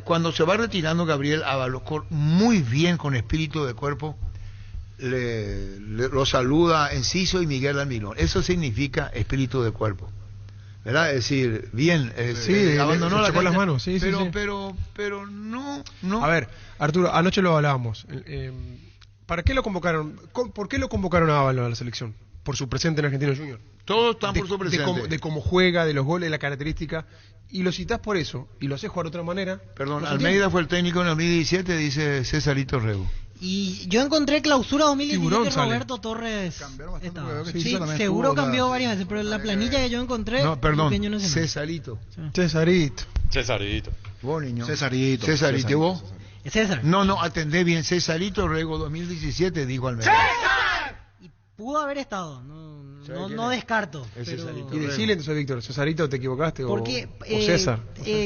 Cuando se va retirando Gabriel Ábalos, muy bien, con espíritu de cuerpo, lo saluda Enciso y Miguel Almirón. Eso significa espíritu de cuerpo, ¿verdad? Es decir, bien, abandonó la con las cancha, manos, sí, pero, sí. pero no. A ver, Arturo, anoche lo hablábamos. ¿Para qué lo convocaron? ¿Por qué lo convocaron a Ábalos a la selección? Por su presente en Argentinos Juniors. Todos están por su presente. De cómo juega, de los goles, de la característica. Y lo citás por eso, y lo haces jugar de otra manera. Perdón, ¿No se Almeida entiende? fue el técnico en 2017, dice Cesarito Rego. Y yo encontré clausura 2017 Tiburón sale. Roberto Torres. Estaba. Sí, Sí, solamente seguro estuvo cambió la- varias veces, pero la planilla que yo encontré. No, perdón, Luqueño no se llama. Cesarito. Cesarito. Cesarito. Vos, niño. Cesarito. Cesarito, ¿y vos? César. No, atendé bien. Cesarito Rego 2017, dijo Almeida. Pudo haber estado, no descarto. Es pero- Cesarito. Y decirle entonces, Víctor, Cesarito, ¿te equivocaste? Porque o César.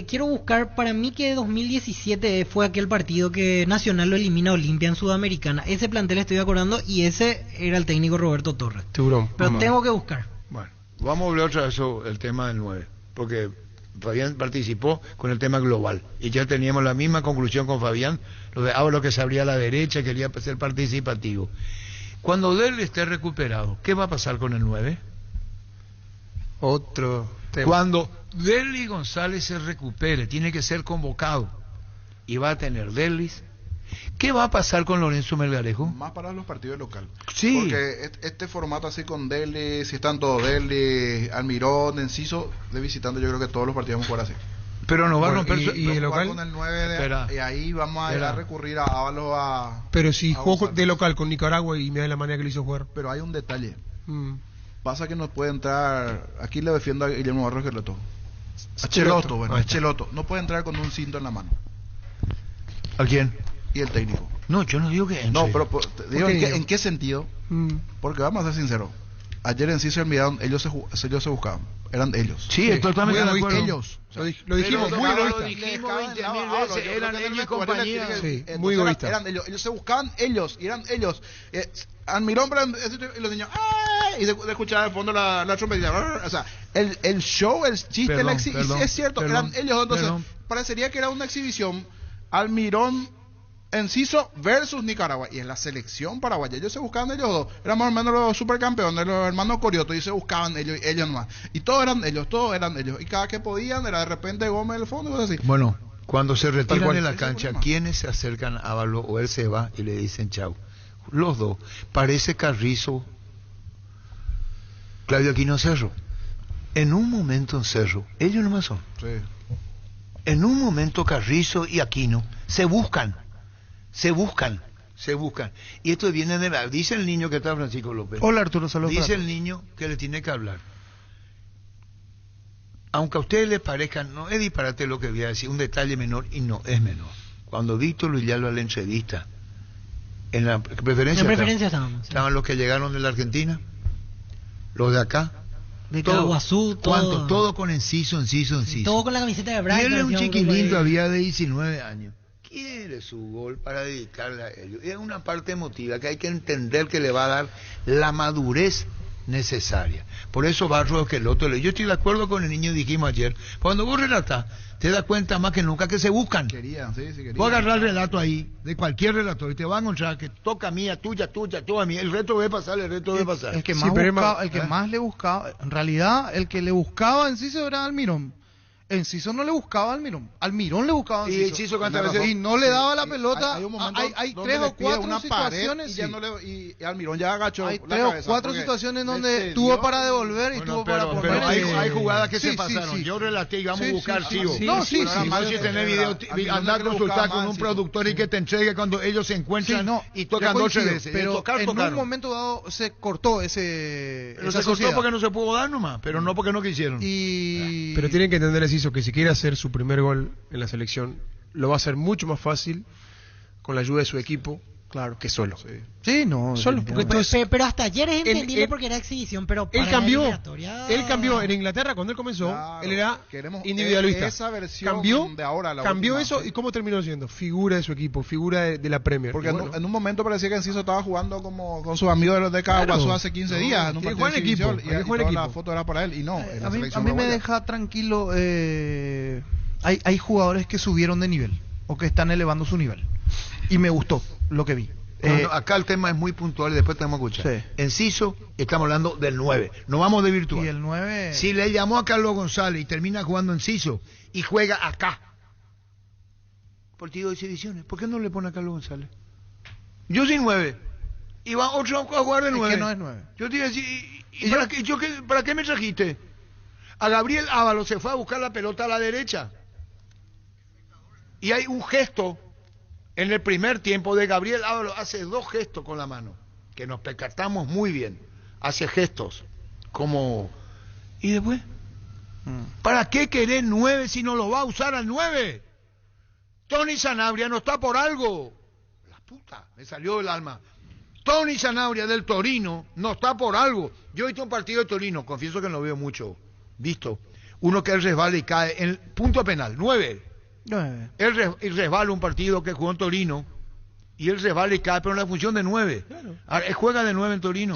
quiero buscar, para mí que 2017 fue aquel partido que Nacional lo elimina a Olimpia en Sudamericana. Ese plantel estoy acordando y ese era el técnico Roberto Torres. Tiburón. Pero Vamos. tengo que buscar. Bueno, vamos a hablar otra vez sobre el tema del 9, porque Fabián participó con el tema global y ya teníamos la misma conclusión con Fabián, lo de Ábalos que se abría a la derecha, quería ser participativo. Cuando Del esté recuperado, ¿qué va a pasar con el 9? Otro tema. Cuando Derlis González se recupere, tiene que ser convocado y va a tener Derlis. ¿Qué va a pasar con Lorenzo Melgarejo? Más para los partidos locales. Sí. Porque este formato así con Deli, si están todos Deli, Almirón, Enciso, de visitante, yo creo que todos los partidos vamos a jugar así. Pero nos va a Bueno, romper y el Jugar local. con el 9 Espera. y ahí vamos Espera. a recurrir a Ábalos Pero si a juego González. de local con Nicaragua y me da la manera que lo hizo jugar. Pero hay un detalle. Mm. Pasa que no puede entrar. Aquí le defiendo a Guillermo Barros Geloto. Cheloto, bueno, Cheloto. No puede entrar con un cinto en la mano. ¿A quién? Y el técnico. No, yo no digo que entre. No, pero digo, ¿en qué sentido? Porque vamos a ser sinceros. Ayer en sí se olvidaron, ellos se buscaban. Eran ellos. Sí, totalmente de acuerdo. Ellos. Lo dijimos muy egoísta. Lo dijimos 20.000 veces, eran ellos y compañía. Sí, muy egoísta. Eran ellos se buscaban ellos, y eran ellos. Almirón y los niños, ¡ay! Y se escuchaba de fondo la trompeta. O sea, el show, el chiste, es cierto, eran ellos. Entonces, parecería que era una exhibición. Almirón, Enciso versus Nicaragua. Y en la selección paraguaya, ellos se buscaban ellos dos. Eran más o menos los supercampeones, los hermanos Corioto, y se buscaban ellos nomás. Y todos eran ellos. Y cada que podían, era de repente Gómez del fondo y cosas así. Bueno, cuando se retiran de la cancha, ¿quiénes se acercan a Ábalos o él se va y le dicen chau? Los dos. Parece Carrizo, Claudio Aquino Cerro. En un momento en Cerro, ellos nomás son. Sí. En un momento Carrizo y Aquino se buscan. Y esto viene de la... Dice el niño que está Francisco López. Hola Arturo, saludos. Dice el niño que le tiene que hablar. Aunque a ustedes les parezca, no es disparate lo que voy a decir, un detalle menor, y no es menor. Cuando Víctor lo llama a la entrevista, en la preferencia estaban los que llegaron de la Argentina, los de acá, de Caguazú, todo. Todo con Enciso. Todo con la camiseta de Braga. Y él es un chiquilín todavía de 19 años. Quiere su gol para dedicarle a ellos. Y es una parte emotiva que hay que entender que le va a dar la madurez necesaria. Por eso Barros que el otro yo estoy de acuerdo con el niño, dijimos ayer, cuando vos relatás, te das cuenta más que nunca que se buscan. Querían. Vos agarrás el relato ahí, de cualquier relator, y te va a encontrar que toca mía, tuya, toda mía, el reto debe pasar. El que más le buscaba, en realidad, el que le buscaba Enciso era Almirón. Enciso no le buscaba a Almirón le buscaba a Enciso. Y no le daba la pelota. Hay 3 o 4 situaciones. Y Almirón ya agachó. Hay 3 o 4 situaciones donde tuvo para devolver y tuvo para poner. Pero hay jugadas que se pasaron. Yo relaté y vamos a buscar archivos. Si tener video, andar a consultar con un productor y que te entregue cuando ellos se encuentran y tocan 12 veces. Pero en un momento dado se cortó ese. Pero se cortó porque no se pudo dar nomás, pero no porque no quisieron. Pero tienen que entender así que si quiere hacer su primer gol en la selección, lo va a hacer mucho más fácil con la ayuda de su equipo, claro, que solo. Solo, porque pero hasta ayer es entendible porque era exhibición, pero para él cambió en Inglaterra cuando él comenzó, él era individualista. Esa versión de ahora, cambió eso y ¿cómo terminó siendo? Figura de su equipo, figura de la Premier. Porque en un momento parecía que Enciso estaba jugando como con sus amigos de los de Caguazú hace 15 días. Y jugó en equipo. Y la foto era para él y no. A mí me deja tranquilo. Hay jugadores que subieron de nivel o que están elevando su nivel. Y me gustó lo que vi. Acá el tema es muy puntual y después tenemos que escuchar. Enciso, estamos hablando del 9. No vamos de virtual. Y el 9... Si le llamó a Carlos González y termina jugando Enciso y juega acá, partido de exhibiciones, ¿por qué no le pone a Carlos González? Yo soy 9. Y va otro a jugar de 9. Que no es 9. Yo te iba a decir, ¿para qué me trajiste? A Gabriel Ábalos se fue a buscar la pelota a la derecha. Y hay un gesto en el primer tiempo de Gabriel Ábalos, hace 2 gestos con la mano, que nos percatamos muy bien. Hace gestos como... ¿Y después? ¿Para qué querer 9 si no lo va a usar al 9? Tony Sanabria no está por algo. La puta, me salió del alma. Tony Sanabria del Torino no está por algo. Yo he visto un partido de Torino, confieso que no veo mucho, visto. Uno que él resbala y cae en punto penal, 9. Él resbala un partido que jugó en Torino y él resbala y cae, pero en la función de 9. Claro. Él juega de 9 en Torino.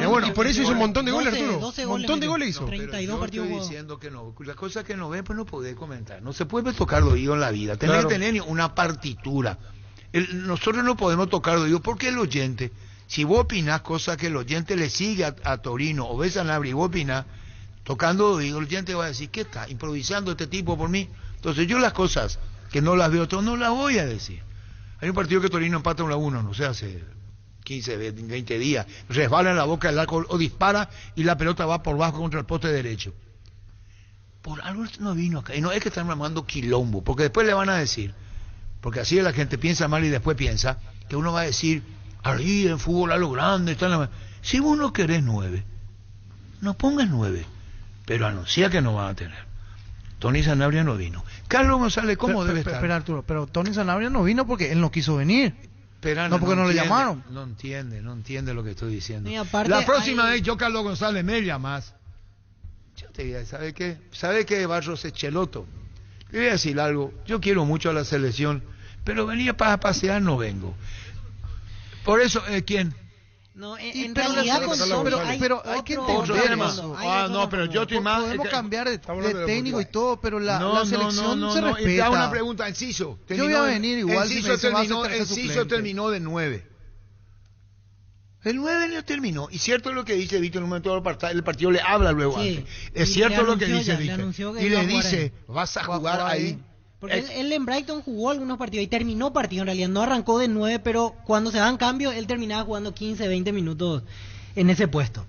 Bueno, y por eso hizo un montón de goles, Arturo. Un montón de goles hizo. 32 partidos. Estoy diciendo que no. Las cosas que no ven, pues no podés comentar. No se puede tocar los oídos en la vida. Tenés que tener una partitura. Nosotros no podemos tocar los oídos porque el oyente, si vos opinás cosas que el oyente le sigue a Torino o ves a Sanabria y vos opinás, tocando los oídos, el oyente va a decir, ¿qué está improvisando este tipo por mí? Entonces yo las cosas que no las veo, no las voy a decir. Hay un partido que Torino empata 1-1, no sé, hace 15, 20 días, resbala en la boca del arco o dispara y la pelota va por bajo contra el poste derecho. Por algo no vino acá, y no es que están armando quilombo, porque después le van a decir, porque así la gente piensa mal y después piensa, que uno va a decir, ahí en fútbol a lo grande, si vos no querés 9, no pongas 9, pero anuncia que no van a tener. Tony Sanabria no vino. Carlos González, ¿cómo debe estar? Espera, Arturo, pero Tony Sanabria no vino porque él no quiso venir. No porque no le llamaron. No entiende lo que estoy diciendo. Y aparte La próxima vez yo, Carlos González, me llamas. Yo te diría, ¿sabe qué? ¿Sabe qué, Barros es cheloto? Le voy a decir algo. Yo quiero mucho a la selección, pero venía para pasear, no vengo. Por eso, ¿quién? No, en realidad con pero hay que entender eso. Pero yo estoy más. Podemos cambiar de técnico y todo, pero la selección se respeta. Y te hago una pregunta, Enciso. Yo voy a venir igual. Enciso terminó de 9. El 9 no terminó. Y cierto es lo que dice Víctor en un momento del partido, le habla luego antes. Es cierto lo que dice Víctor. Y le dice, vas a jugar ahí. Porque él en Brighton jugó algunos partidos y terminó partido, en realidad no arrancó de 9, pero cuando se dan cambios, él terminaba jugando 15, 20 minutos en ese puesto.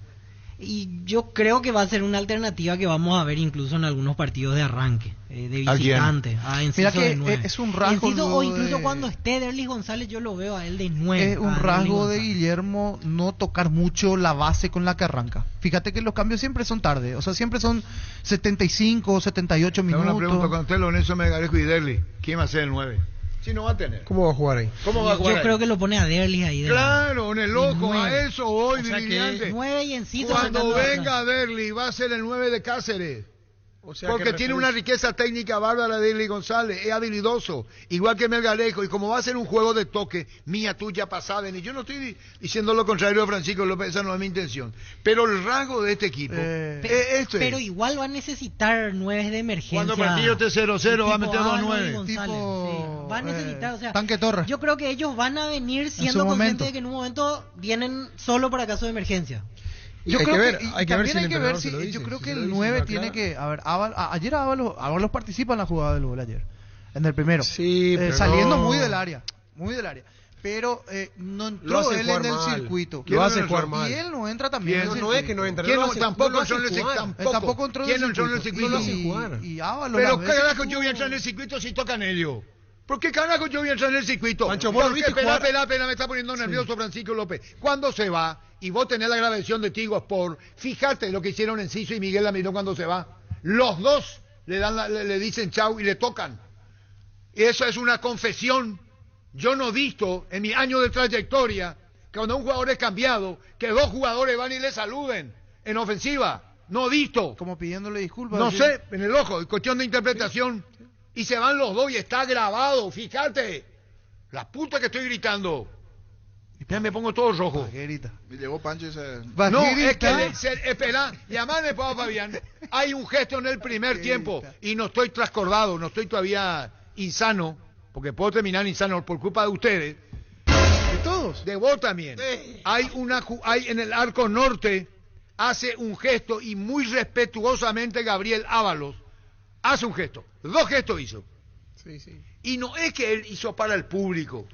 Y yo creo que va a ser una alternativa que vamos a ver incluso en algunos partidos de arranque, de visitante. Mira que es un rasgo o incluso cuando esté Derlis González yo lo veo a él de 9. Es un rasgo de Guillermo no tocar mucho la base con la que arranca. Fíjate que los cambios siempre son tarde, o sea, siempre son 75, 78 minutos. Tengo una pregunta con usted, Lorenzo Melgarejo y Derlis. ¿Quién va a ser el 9? Si no va a tener. ¿Cómo va a jugar ahí? Yo creo que lo pone a Derlis ahí. Claro, en el ojo, a eso hoy, brillante. 9 y Enciso. Cuando venga Derlis, va a ser el 9 de Cáceres. Porque tiene una riqueza técnica bárbara Derlis González, es habilidoso, igual que Melgarejo, y como va a ser un juego de toque, mía, tuya, pasada, y yo no estoy diciendo lo contrario de Francisco López, esa no es mi intención, pero el rasgo de este equipo pero igual va a necesitar 9 de emergencia. Cuando partido esté 0-0 va a meter 2-9 va a necesitar, o sea, Tanque Torres. Yo creo que ellos van a venir siendo conscientes de que en un momento vienen solo para caso de emergencia. Yo creo que yo creo que el 9 tiene que, a ver, ayer Ábalos participa en la jugada del gol ayer, en el primero, saliendo muy del área, pero no entró él en el circuito, lo hace jugar mal, y él no entra también. No es que no entra, tampoco entró en el circuito, y Ábalos. Pero qué carajo yo voy a entrar en el circuito si tocan ellos. ¿Por qué carajo yo voy a entrar en el circuito? Pancho, espera, me está poniendo nervioso Francisco López. Cuando se va, y vos tenés la grabación de Tigo Sport, fíjate lo que hicieron Enciso y Miguel Almirón cuando se va. Los dos le dicen chau y le tocan. Y eso es una confesión. Yo no he visto en mi año de trayectoria que cuando un jugador es cambiado, que dos jugadores van y le saluden en ofensiva. No he visto. Como pidiéndole disculpas. No sé, en el ojo, cuestión de interpretación. Y se van los dos y está grabado, fíjate. La puta que estoy gritando. Ya me pongo todo rojo. Me llegó Pancho y se... No, es que espera, llamadme para Fabián. Hay un gesto en el primer tiempo y no estoy trascordado, no estoy todavía insano, porque puedo terminar insano por culpa de ustedes. De todos. De vos también. Hay en el arco norte, hace un gesto y muy respetuosamente Gabriel Ábalos hace un gesto. 2 gestos hizo. Sí. Y no es que él hizo para el público.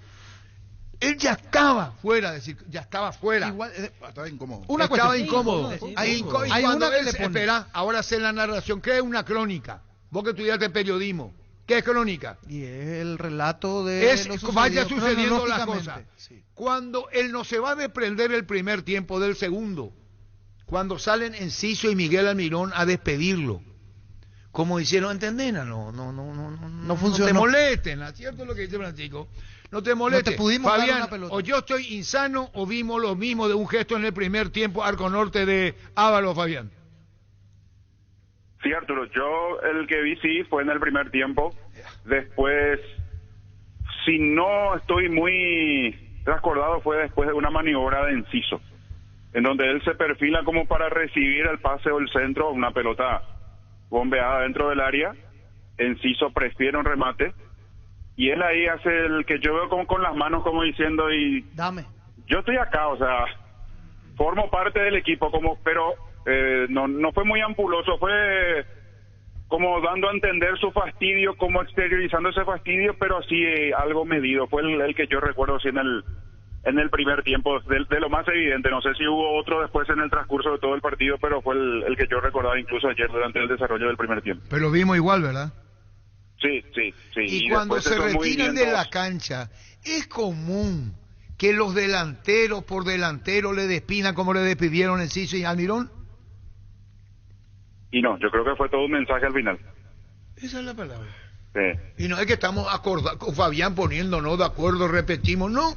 Él ya estaba fuera, Igual, estaba incómodo. Estaba incómodo. Hay cuando una que él le pone. espera, ahora hace la narración. ¿Qué es una crónica? Vos que estudiaste periodismo. ¿Qué es crónica? Y es el relato de vaya sucediendo las cosas. Sí. Cuando él no se va a desprender el primer tiempo del segundo. Cuando salen Enciso y Miguel Almirón a despedirlo. Como hicieron, ¿entendés? No funcionó. No te molesten, ¿cierto lo que dice Francisco? No te molestes. No te pudimos Fabián, dar una pelota. O yo estoy insano o vimos lo mismo de un gesto en el primer tiempo, arco norte de Ábalos, Fabián. Sí, Arturo, yo el que vi sí fue en el primer tiempo. Después, si no estoy muy recordado, fue después de una maniobra de Enciso, en donde él se perfila como para recibir el pase o el centro, una pelota bombeada dentro del área. Enciso prefiere un remate y él ahí hace el que yo veo como con las manos como diciendo dame, yo estoy acá, o sea, formo parte del equipo, pero no fue muy ampuloso, fue como dando a entender su fastidio, como exteriorizando ese fastidio, pero así algo medido. Fue el que yo recuerdo así en el primer tiempo, de lo más evidente. No sé si hubo otro después en el transcurso de todo el partido, pero fue el que yo recordaba incluso ayer durante el desarrollo del primer tiempo. Pero lo vimos igual, ¿verdad? Sí. Y cuando se retiran de la cancha, es común que los delanteros por delantero le despidan como le despidieron Enciso y Almirón. Y no, yo creo que fue todo un mensaje al final. Esa es la palabra. Sí. Y no es que estamos con Fabián poniéndonos de acuerdo, repetimos, no.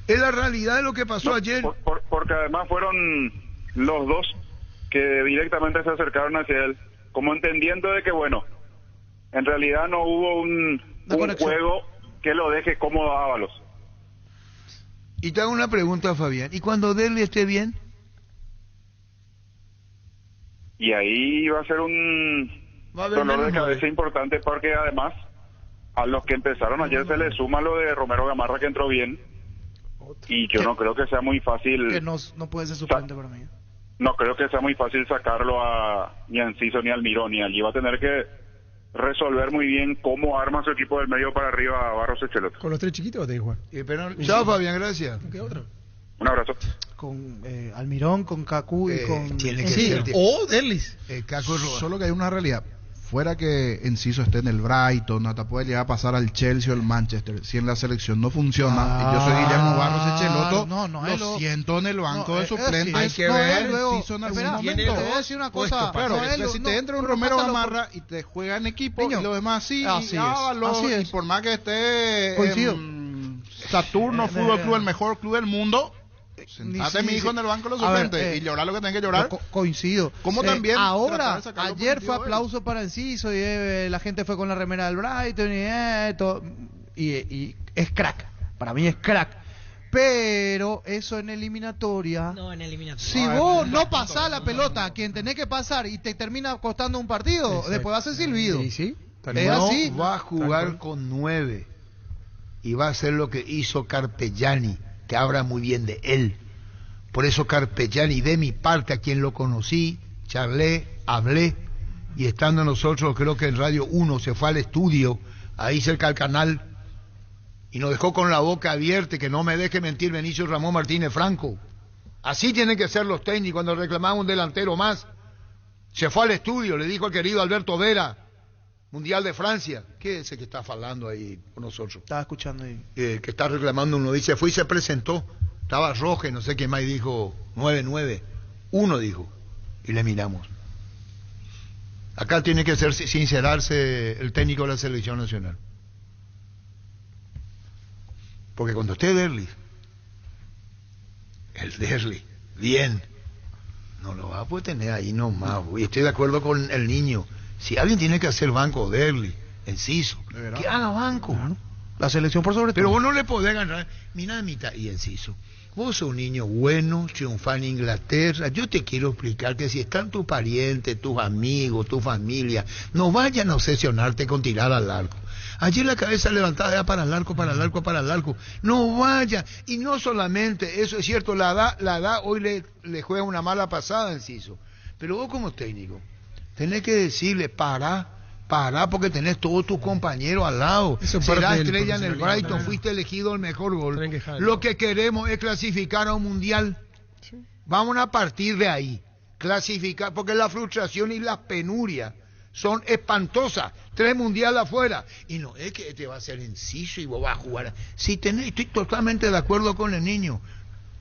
Es la realidad de lo que pasó ayer. Porque además fueron los dos que directamente se acercaron hacia él, como entendiendo de que, bueno, en realidad no hubo un juego que lo deje cómodo a Ábalos. Y te hago una pregunta, Fabián. ¿Y cuando Derli esté bien? Y ahí va a ser un dolor de cabeza importante, porque además a los que empezaron ayer se le suma lo de Romero Gamarra, que entró bien. Y yo no creo que sea muy fácil. Que no puede ser suplente para mí. No creo que sea muy fácil sacarlo ni a Enciso ni al Almirón. Y allí va a tener que resolver muy bien cómo arma su equipo del medio para arriba a Barros Echeloto. ¿Con los tres chiquitos te Juan? Chao, Fabián, gracias. ¿Qué otro? Un abrazo. Con Almirón, con Kaku y con... Tiene que Sí, ser. o Derlis. Solo que hay una realidad. Fuera que Enciso esté en el Brighton, hasta puede llegar a pasar al Chelsea o el Manchester. Si en la selección no funciona, y yo soy Guillermo Barros Echeloto, lo siento en el banco de suplentes. Hay que ver Enciso en algún momento. Te voy a decir una cosa. Claro, si te entra un Romero Gamarra y te juega en equipo, y lo demás sí, y por más que esté Saturno Fútbol Club, el mejor club del mundo, sentate mi hijo en el banco de los suplentes y llorar lo que tenga que llorar. Coincido. Como también ahora, ayer fue aplauso para Enciso y la gente fue con la remera del Brighton y es crack. Para mí es crack. Pero eso en eliminatoria. No, en eliminatoria. Si vos no pasás la pelota a quien tenés que pasar y te termina costando un partido, Exacto. después va a ser silbido. Sí. Es así. Va a jugar con 9 y va a hacer lo que hizo Carpegiani, que habla muy bien de él. Por eso Carpegiani, de mi parte, a quien lo conocí, charlé, hablé, y estando nosotros, creo que en Radio 1 se fue al estudio, ahí cerca del canal, y nos dejó con la boca abierta, que no me deje mentir Benicio Ramón Martínez Franco. Así tienen que ser los técnicos. Cuando reclamaban un delantero más, se fue al estudio, le dijo al querido Alberto Vera, Mundial de Francia, ¿qué es ese que está falando ahí con nosotros? Estaba escuchando ahí. Que está reclamando uno, dice, fue y se presentó, estaba Roge, no sé qué más, y dijo 9-9, uno dijo, y le miramos. Acá tiene que sincerarse el técnico de la selección nacional. Porque cuando esté Derli, bien, no lo va a poder tener ahí nomás, y estoy de acuerdo con el niño. Si alguien tiene que hacer banco, Derli, Enciso, que haga banco. Claro. La selección por sobre todo. Pero vos no le podés ganar. Mira, mitad y Enciso. Vos sos un niño bueno, triunfás en Inglaterra. Yo te quiero explicar que si están tus parientes, tus amigos, tu familia, no vayan a obsesionarte con tirar al arco. Ayer la cabeza levantada era para el arco. No vaya. Y no solamente, eso es cierto, la edad hoy le juega una mala pasada a Enciso. Pero vos como técnico tenés que decirle, pará, porque tenés todos tus compañeros al lado. Serás estrella en el Brighton, fuiste elegido el mejor gol. Lo que queremos es clasificar a un mundial. Vamos a partir de ahí. Clasificar, porque la frustración y la penuria son espantosas. 3 mundiales afuera. Y no es que te va a hacer Enciso y vos vas a jugar. Estoy totalmente de acuerdo con el niño.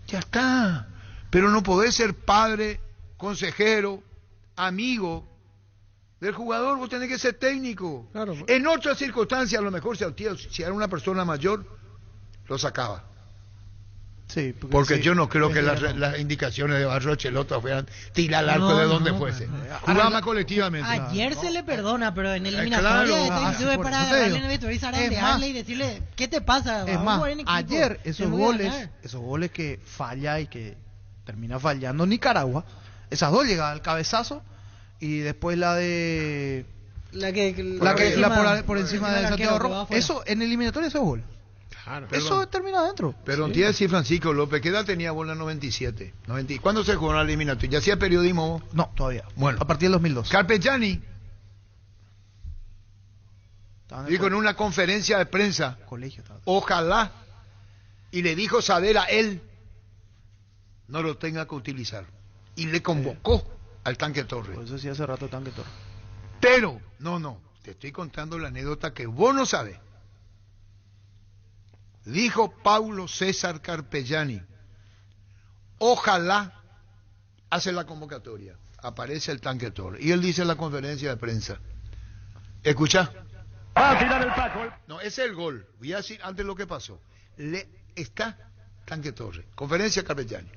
Ya está. Pero no podés ser padre, consejero, amigo del jugador, vos tenés que ser técnico. Claro. En otras circunstancias, a lo mejor si era una persona mayor, lo sacaba. Sí, porque sí, yo no creo que las indicaciones de Barros Echeloto fueran tirar al arco de donde fuese. Jugaba colectivamente. Ayer se le perdona, pero en eliminatoria sube para darle en el y decirle, ¿qué te pasa? Es más, ayer esos goles que falla y que termina fallando Nicaragua, esas dos llegadas al cabezazo. Y después la por encima de Santiago Rojo. Eso en eliminatoria eso es gol. Claro, eso termina adentro. Pero te iba a decir Francisco López, ¿qué edad tenía vos en la 97? ¿Cuándo se jugó en la eliminatoria? ¿Ya hacía periodismo vos? No, todavía. Bueno, a partir del 2002. Carpegiani dijo en una conferencia de prensa, ojalá, y le dijo saber a él, no lo tenga que utilizar. Y le convocó al Tanque Torres. Por eso sí hace rato Tanque Torres. Pero, no, te estoy contando la anécdota que vos no sabés. Dijo Paulo César Carpegiani, ojalá, hace la convocatoria, aparece el Tanque Torres. Y él dice en la conferencia de prensa, Escucha. Va a tirar el Paco. No, ese es el gol. Voy a decir antes lo que pasó. Está Tanque Torres. Conferencia Carpegiani.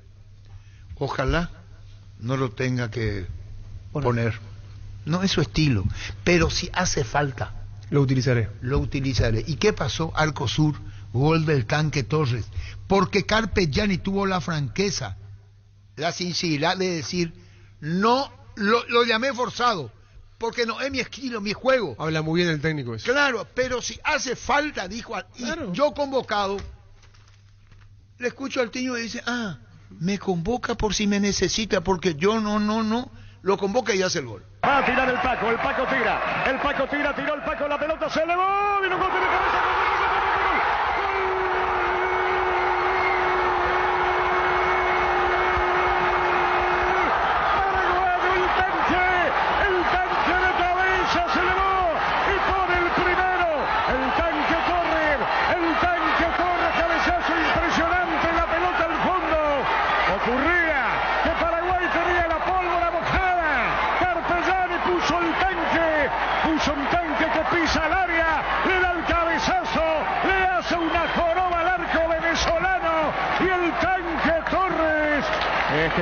Ojalá no lo tenga que poner. No es su estilo. Pero si hace falta. Lo utilizaré. ¿Y qué pasó? Arco Sur, gol del Tanque Torres. Porque Carpegiani tuvo la franqueza, la sinceridad de decir, no, lo llamé forzado, porque no es mi estilo, mi juego. Habla muy bien el técnico eso. Claro, pero si hace falta, dijo, claro. Y yo convocado, le escucho al Tiño y dice, me convoca por si me necesita, porque yo no, lo convoca y hace el gol. Va a tirar el Paco tira, tiró el Paco, la pelota se elevó, vino un golpe de cabeza. Pisa al área, le da el cabezazo, le hace una joroba al arco venezolano y el Tanque Torres.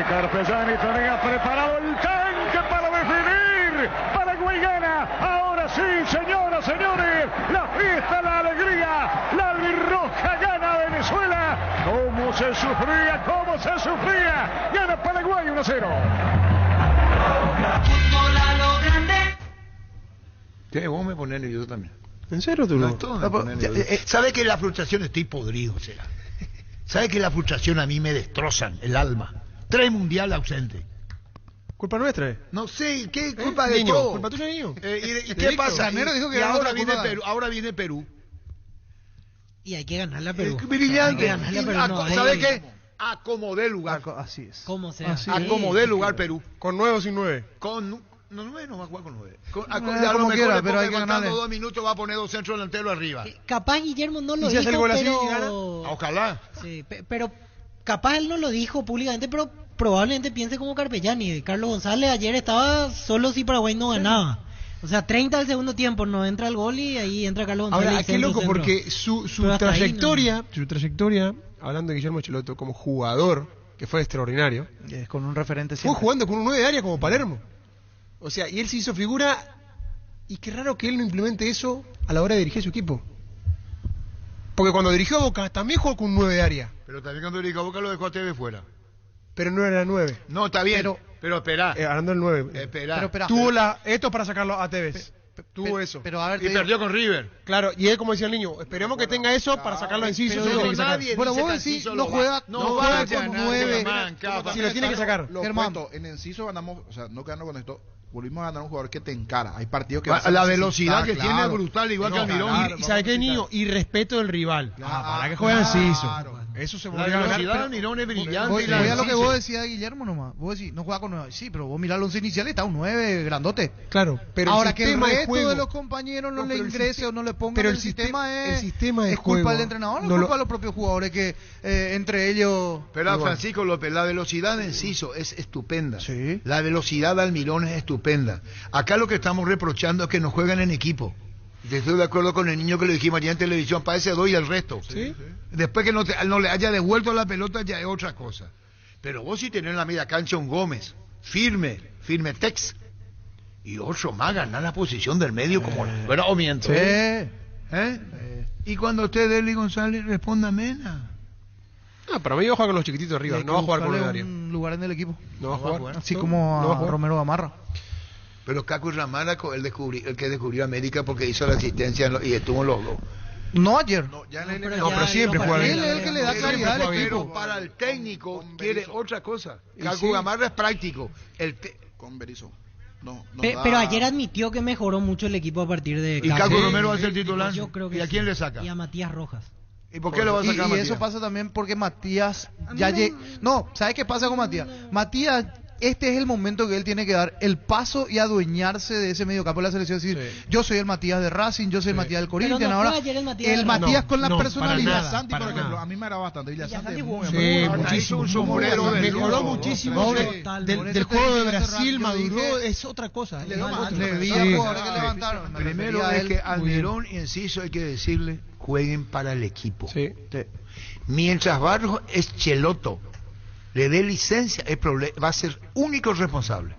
Carpegiani tenía preparado el tanque para definir. Paraguay gana. Ahora sí, señoras, señores, la fiesta, la alegría, la albirroja gana Venezuela. ¿Cómo se sufría? Gana Paraguay 1-0. Vos me ponés nervioso también. ¿En serio tú no? ¿Sabes que la frustración estoy podrido? O sea, ¿sabes que la frustración a mí me destrozan el alma? 3 mundiales ausentes. ¿Culpa nuestra? No sé, ¿qué culpa de niño? todo? ¿Culpa tuya, niño? ¿Y qué pasa? Dijo que y ahora viene Perú. Y hay que ganarle a Perú. Brillante. ¿Sabes qué? qué? Acomodé lugar. Así es. ¿Cómo sea? Acomodé lugar Perú. ¿Con 9 o sin 9? No va a jugar con 9. A lo mejor, pero hay que ganarle. 2 minutos va a poner 2 centros delanteros arriba. Capaz Guillermo no lo ¿Y si hace el dijo, gol así pero... y gana? Ojalá. Sí, pero capaz él no lo dijo públicamente, pero probablemente piense como Carpegiani. Carlos González ayer estaba solo si Paraguay no ganaba. O sea, 30 del segundo tiempo no entra el gol y ahí entra Carlos González. Ahora, qué loco, porque su trayectoria, hablando de Guillermo Cheloto como jugador, que fue extraordinario, con un referente siempre. Fue jugando con un 9 de área como Palermo. O sea, y él se hizo figura, y qué raro que él no implemente eso a la hora de dirigir su equipo. Porque cuando dirigió a Boca, también jugó con un 9 de área. Pero también cuando dirigió a Boca lo dejó a TV fuera. Pero no era 9. No, está bien, pero esperá. Hablando del 9. Esperá. Tuvo esto para sacarlo a Tevez. Tuvo eso. Pero a ver, y perdió con River. Claro, y él, como decía el niño, esperemos que tenga eso para sacarlo a Enciso. Bueno, vos decís, no juega con 9. Si lo tiene que sacar. Germán, en Enciso ganamos, o sea, no quedando con esto, volvimos a ganar un jugador que te encara. Hay partidos que la velocidad que tiene es brutal, igual que Almirón. Y ¿sabe qué, niño? Y respeto del rival. Para que juegue Enciso. Eso se volvió a ganar. La velocidad de Almirón es brillante. Voy a lo que vos decías, Guillermo, nomás. Vos decís, no juega con 9. Sí, pero vos mirá el 11 inicial, está un 9 grandote. Claro, pero ahora que el resto de los compañeros no le ingrese o no le pongan el sistema es culpa del entrenador, no es culpa de los propios jugadores que entre ellos... Pero Francisco López, la velocidad de Enciso es estupenda. Sí. La velocidad de Almirón es estupenda. Acá lo que estamos reprochando es que no juegan en equipo. Estoy de acuerdo con el niño que lo dijimos ayer en televisión, para ese doy el resto. ¿Sí? Después que no le haya devuelto la pelota ya es otra cosa. Pero vos si tenés en la media cancha un Gómez, firme Tex, y otro más ganar la posición del medio como... ¿Verdad o miento? Sí. Y cuando usted, Deli González, responda Mena. Para mí va a jugar con los chiquititos arriba, no va a jugar con el área. Un lugar en el equipo. No va a jugar. Así como a Romero Gamarra. Pero Caco Ramara, el que descubrió América porque hizo la asistencia y estuvo en los dos. No ayer. Pero siempre juega bien. Él es el que le da claridad al equipo. Pero para el técnico quiere otra cosa. Caco Gamarra es práctico. Con Berizzo. Pero ayer admitió que mejoró mucho el equipo a partir de... ¿Y Caco Romero va a ser titular? Yo creo que ¿Y a quién le saca? Y a Matías Rojas. ¿Y por qué lo va a sacar a Matías? Y eso pasa también porque Matías ya no, ¿sabes qué pasa con Matías? Matías este es el momento que él tiene que dar el paso y adueñarse de ese mediocampo de la selección. Es decir, yo soy el Matías de Racing, yo soy el Matías del Corinthians. Pero no ahora fue ayer el Matías Matías con la Para personalidad. Santi, por ejemplo, a mí me agrada bastante. Villasanti es muy muchísimo. un sombrero de mejoró lujo. muchísimo del juego de Brasil, maduró, es otra cosa. Primero es que Almirón y Enciso, hay que decirle, jueguen para el equipo. Sí. Mientras Barros es cheloto, le dé licencia, va a ser único responsable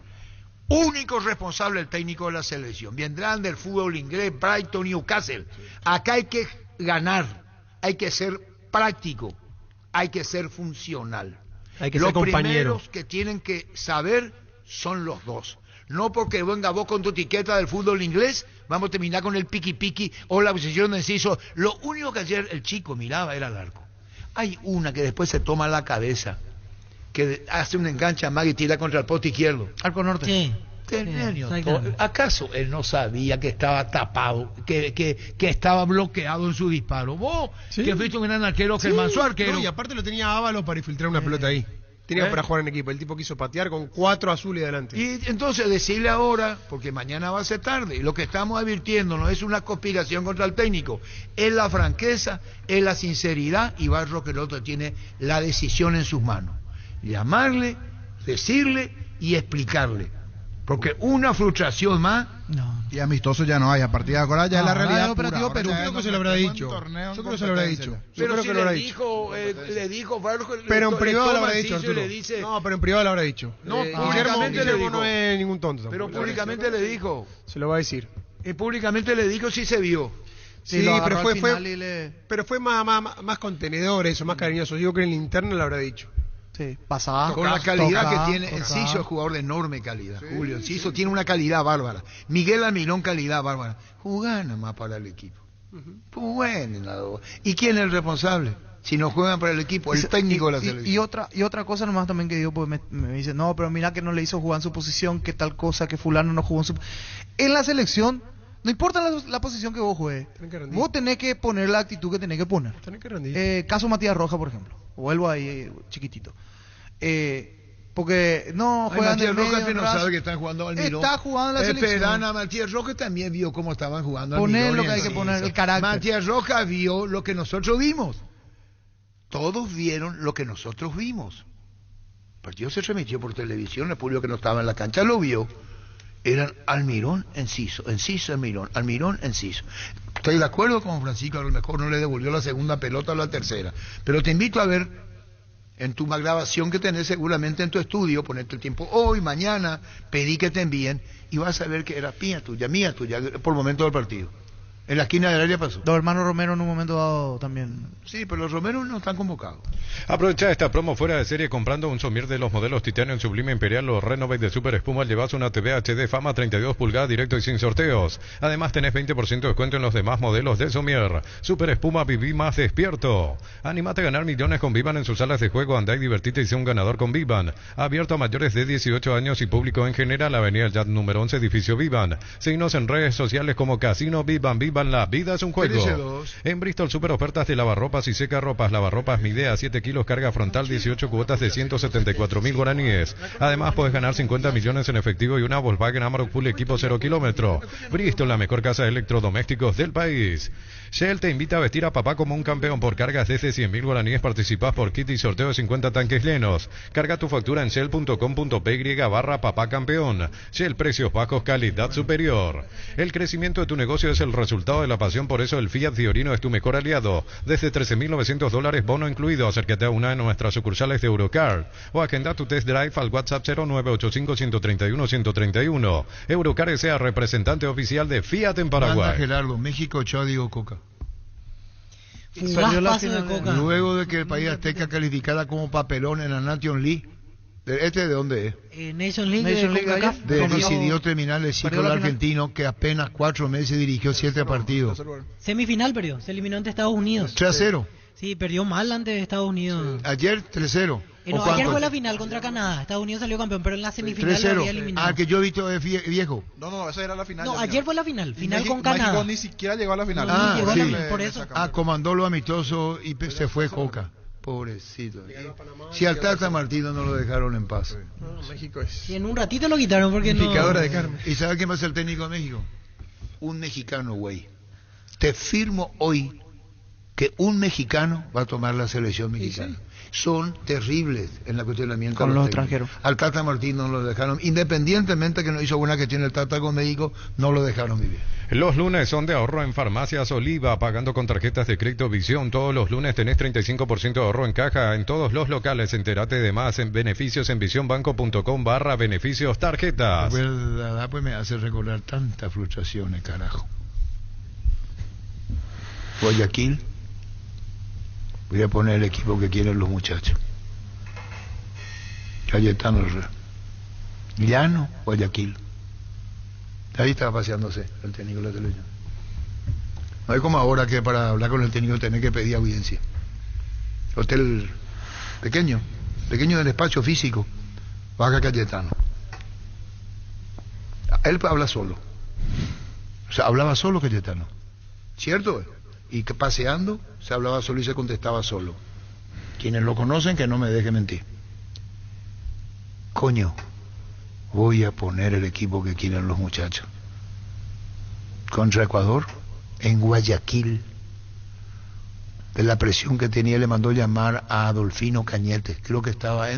el técnico de la selección. Vendrán del fútbol inglés, Brighton, Newcastle. Acá hay que ganar, hay que ser práctico, hay que ser funcional. Hay que Los ser compañero. primeros que tienen que saber son los dos. No porque venga vos con tu etiqueta del fútbol inglés, vamos a terminar con el piqui o la posición de Enciso. Lo único que ayer el chico miraba era el arco. Hay una que después se toma la cabeza, que hace un enganche a Mag y tira contra el poste izquierdo. Arco norte. Sí. ¿Acaso él no sabía que estaba tapado, que estaba bloqueado en su disparo? Vos, que fuiste un gran arquero, Germán Suárez, arquero. No, y aparte lo tenía Ábalos para infiltrar una pelota ahí. Tenía para jugar en equipo. El tipo quiso patear con 4 azules adelante. Y entonces decirle ahora, porque mañana va a ser tarde, y lo que estamos advirtiendo no es una conspiración contra el técnico, es la franqueza, es la sinceridad, y Barros que el otro tiene la decisión en sus manos. Llamarle, decirle y explicarle. Porque una frustración más. Y amistoso ya no hay, a partir de ahora ya es la realidad pura. Yo creo que se lo habrá dicho. Yo creo que se lo habrá dicho. Pero si le dijo Barros, pero en privado lo habrá dicho, Arturo. No, pero en privado lo habrá dicho. No, públicamente le dijo. No es ningún tonto tampoco. Pero públicamente le dijo. Se lo va a decir. Y públicamente le dijo si se vio. Sí, pero fue más contenedor eso, más cariñoso. Yo creo que en la interna lo habrá dicho. Sí, pasada. Con la calidad que tiene Enciso, es jugador de enorme calidad. Julio Enciso tiene una calidad bárbara. Miguel Almirón, calidad bárbara. Jugá nada más para el equipo. Pues bueno, ¿y quién es el responsable? Si no juegan para el equipo, el técnico de la selección. Y otra cosa nomás también que digo, pues me dice, no, pero mira que no le hizo jugar en su posición, que tal cosa, que fulano no jugó en su... En la selección, no importa la posición que vos juegues, vos tenés que poner la actitud que tenés que poner. Tenés que rendir. Caso Matías Rojas, por ejemplo. Vuelvo ahí chiquitito. Porque no juegan Matías Rojas que no sabe que están jugando al Almirón. Está jugando en la selección. Matías Rojas también vio cómo estaban jugando al Poner Almirón. lo que hay que poner, el carácter. Matías Rojas vio lo que nosotros vimos. Todos vieron lo que nosotros vimos. El partido se transmitió por televisión, el público que no estaba en la cancha lo vio. Eran Almirón, Enciso, Almirón, Almirón, Enciso. Estoy de acuerdo con Francisco, a lo mejor no le devolvió la segunda pelota o la tercera. Pero te invito a ver en tu grabación que tenés seguramente en tu estudio, ponerte el tiempo hoy, mañana, pedí que te envíen y vas a ver que era mía tuya, por el momento del partido. En la esquina del área pasó. Los hermanos Romero en un momento dado también. Sí, pero los Romero no están convocados. Aprovecha esta promo fuera de serie comprando un somier de los modelos Titanio en Sublime Imperial o Renovate de Super Espuma. Llevas una TV HD Fama 32 pulgadas directo y sin sorteos. Además tenés 20% de descuento en los demás modelos de somier. Super Espuma, viví más despierto. Animate a ganar millones con Vivan en sus salas de juego. Andá y divertite y sé un ganador con Vivan. Abierto a mayores de 18 años y público en general. Avenida El Yat número 11, edificio Vivan. Síguenos en redes sociales como Casino Vivan. Vivan, la vida es un juego. En Bristol, super ofertas de lavarropas y secarropas. Lavarropas Midea, 7 kilos, carga frontal, 18 cuotas de 174.000 guaraníes. Además, puedes ganar 50 millones en efectivo y una Volkswagen Amarok Full equipo 0 kilómetro. Bristol, la mejor casa de electrodomésticos del país. Shell te invita a vestir a papá como un campeón. Por cargas desde 100.000 guaraníes participás por kit y sorteo de 50 tanques llenos. Carga tu factura en shell.com.py/papá campeón. Shell, precios bajos, calidad superior. El crecimiento de tu negocio es el resultado de la pasión, por eso el Fiat Fiorino es tu mejor aliado. Desde $13.900, bono incluido. Acércate a una de nuestras sucursales de Eurocar o agenda tu test drive al WhatsApp 0985-131-131. Eurocar sea representante oficial de Fiat en Paraguay. Manda Gerardo, México, yo digo Coca. Luego de que el país azteca calificara como papelón en la Nation League. ¿De dónde es? Nation League. Decidió terminar el ciclo del argentino que apenas 4 meses dirigió 7 partidos. Semifinal perdió, se eliminó ante Estados Unidos. 3-0. Sí, perdió mal ante Estados Unidos. Ayer 3-0. Ayer fue la final contra Canadá. Estados Unidos salió campeón, pero en la semifinal lo había eliminado. Ah, que yo he visto es viejo. No, esa era la final. No, ayer fue la final con Canadá. México ni siquiera llegó a la final. Por eso. Comandó lo amistoso y se fue Coca. Pobrecito. Si al Tata Martino no lo dejaron en paz. No, México es... Y en un ratito lo quitaron porque no... Picadora de carne. ¿Y sabe quién va a ser el técnico de México? Un mexicano, güey. Te firmo hoy que un mexicano va a tomar la selección mexicana. Sí. Son terribles en la cuestionamiento con los extranjeros. Al Tata Martino no lo dejaron, independientemente que no hizo buena que tiene el Tata con México, no lo dejaron vivir. Los lunes son de ahorro en Farmacias Oliva, pagando con tarjetas de crédito Visión. Todos los lunes tenés 35% de ahorro en caja en todos los locales. Entérate de más en beneficios en visionbanco.com/beneficios tarjetas. La verdad, pues me hace recordar tantas frustraciones, carajo. Guayaquil, voy a poner el equipo que quieren los muchachos. Cayetano Llano, Guayaquil. Ahí estaba paseándose el técnico de la televisión. No es como ahora que para hablar con el técnico tenés que pedir audiencia. Hotel pequeño del espacio físico. Baja Cayetano. Él habla solo. O sea, hablaba solo Cayetano. ¿Cierto? Y que paseando se hablaba solo y se contestaba solo. Quienes lo conocen que no me dejen mentir. Coño, voy a poner el equipo que quieren los muchachos. Contra Ecuador, en Guayaquil. De la presión que tenía le mandó llamar a Adolfino Cañete. Creo que estaba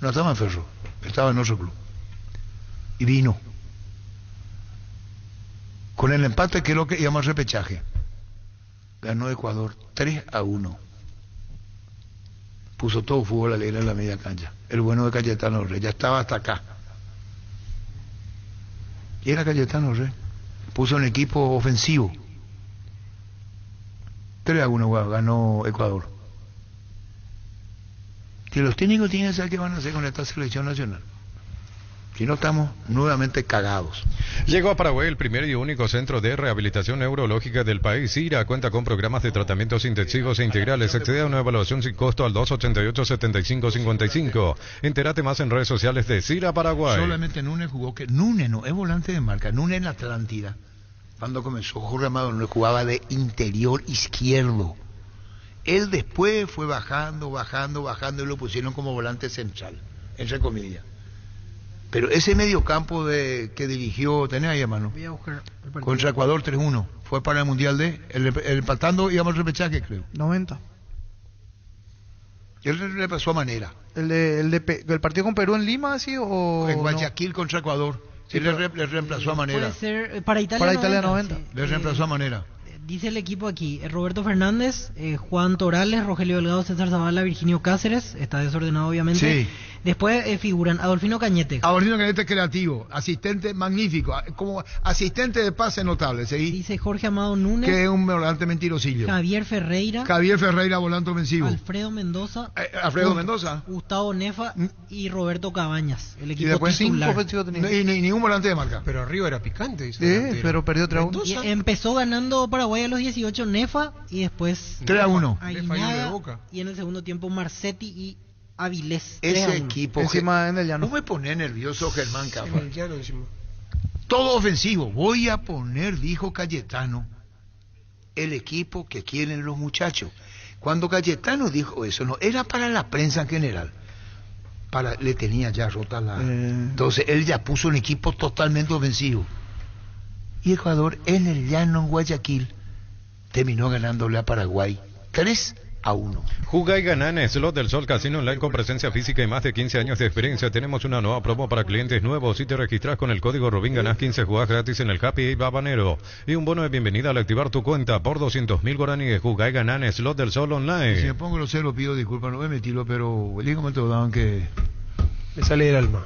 no estaba en Ferro, estaba en otro club. Y vino. Con el empate que es lo que llama repechaje. Ganó Ecuador 3-1. Puso todo fútbol alegre en la media cancha. El bueno de Cayetano Rey, ya estaba hasta acá. Y era Cayetano Rey. Puso un equipo ofensivo. 3-1 ganó Ecuador. Que los técnicos tienen que saber qué van a hacer con esta selección nacional. Si no, estamos nuevamente cagados. Llegó a Paraguay el primer y único centro de rehabilitación neurológica del país. CIRA cuenta con programas de tratamientos intensivos e integrales. Accede a una evaluación sin costo al 288-7555. Entérate más en redes sociales de CIRA Paraguay. Solamente Núñez jugó, que Núñez no es volante de marca. Núñez en la Atlántida, cuando comenzó Jorge Amado, no jugaba de interior izquierdo. Él después fue bajando y lo pusieron como volante central, entre comillas. Pero ese mediocampo que dirigió, tenés ahí a mano, voy a buscar el partido. Contra Ecuador 3-1, fue para el Mundial de, el empatando íbamos al repechaje, creo. 90. Y él le pasó a manera. ¿El partido con Perú en Lima, así o...? En Guayaquil contra Ecuador. Sí, le reemplazó a manera. Puede ser para Italia 90. Sí. Le reemplazó a manera. Dice el equipo aquí, Roberto Fernández, Juan Torales, Rogelio Delgado, César Zavala, Virginio Cáceres, está desordenado obviamente. Sí. Después figuran Adolfino Cañete. Adolfino Cañete creativo, asistente magnífico, como asistente de pase notable, ¿sí? Dice Jorge Amado Núñez. Que es un volante mentirosillo. Javier Ferreira, volante ofensivo. Alfredo Mendoza. Gustavo Nefa y Roberto Cabañas. El equipo y después titular. 5 ofensivos tenía. Y ningún volante de marca. Pero arriba era picante. Pero perdió 3-1. Empezó ganando Paraguay a los 18 Nefa y después 3-1. Y en el segundo tiempo Marcetti y Avilés. Ese equipo encima en el llano. No me pone nervioso Germán Capa. En el llano encima. Todo ofensivo. Voy a poner, dijo Cayetano, el equipo que quieren los muchachos. Cuando Cayetano dijo eso, no era para la prensa en general. Le tenía ya rota la... Entonces él ya puso un equipo totalmente ofensivo. Y Ecuador en el llano en Guayaquil terminó ganándole a Paraguay 3-1. Juga y gana en Slot del Sol Casino Online con presencia física y más de 15 años de experiencia. Tenemos una nueva promo para clientes nuevos. Si te registras con el código Rubín, ganás 15 jugadas gratis en el Happy Eight Habanero y un bono de bienvenida al activar tu cuenta por 200.000 guaraníes. Juga y gana en Slot del Sol Online. Si me pongo grosero, pido disculpas, no voy a mentirlo, pero el momento daban que... Me sale del alma.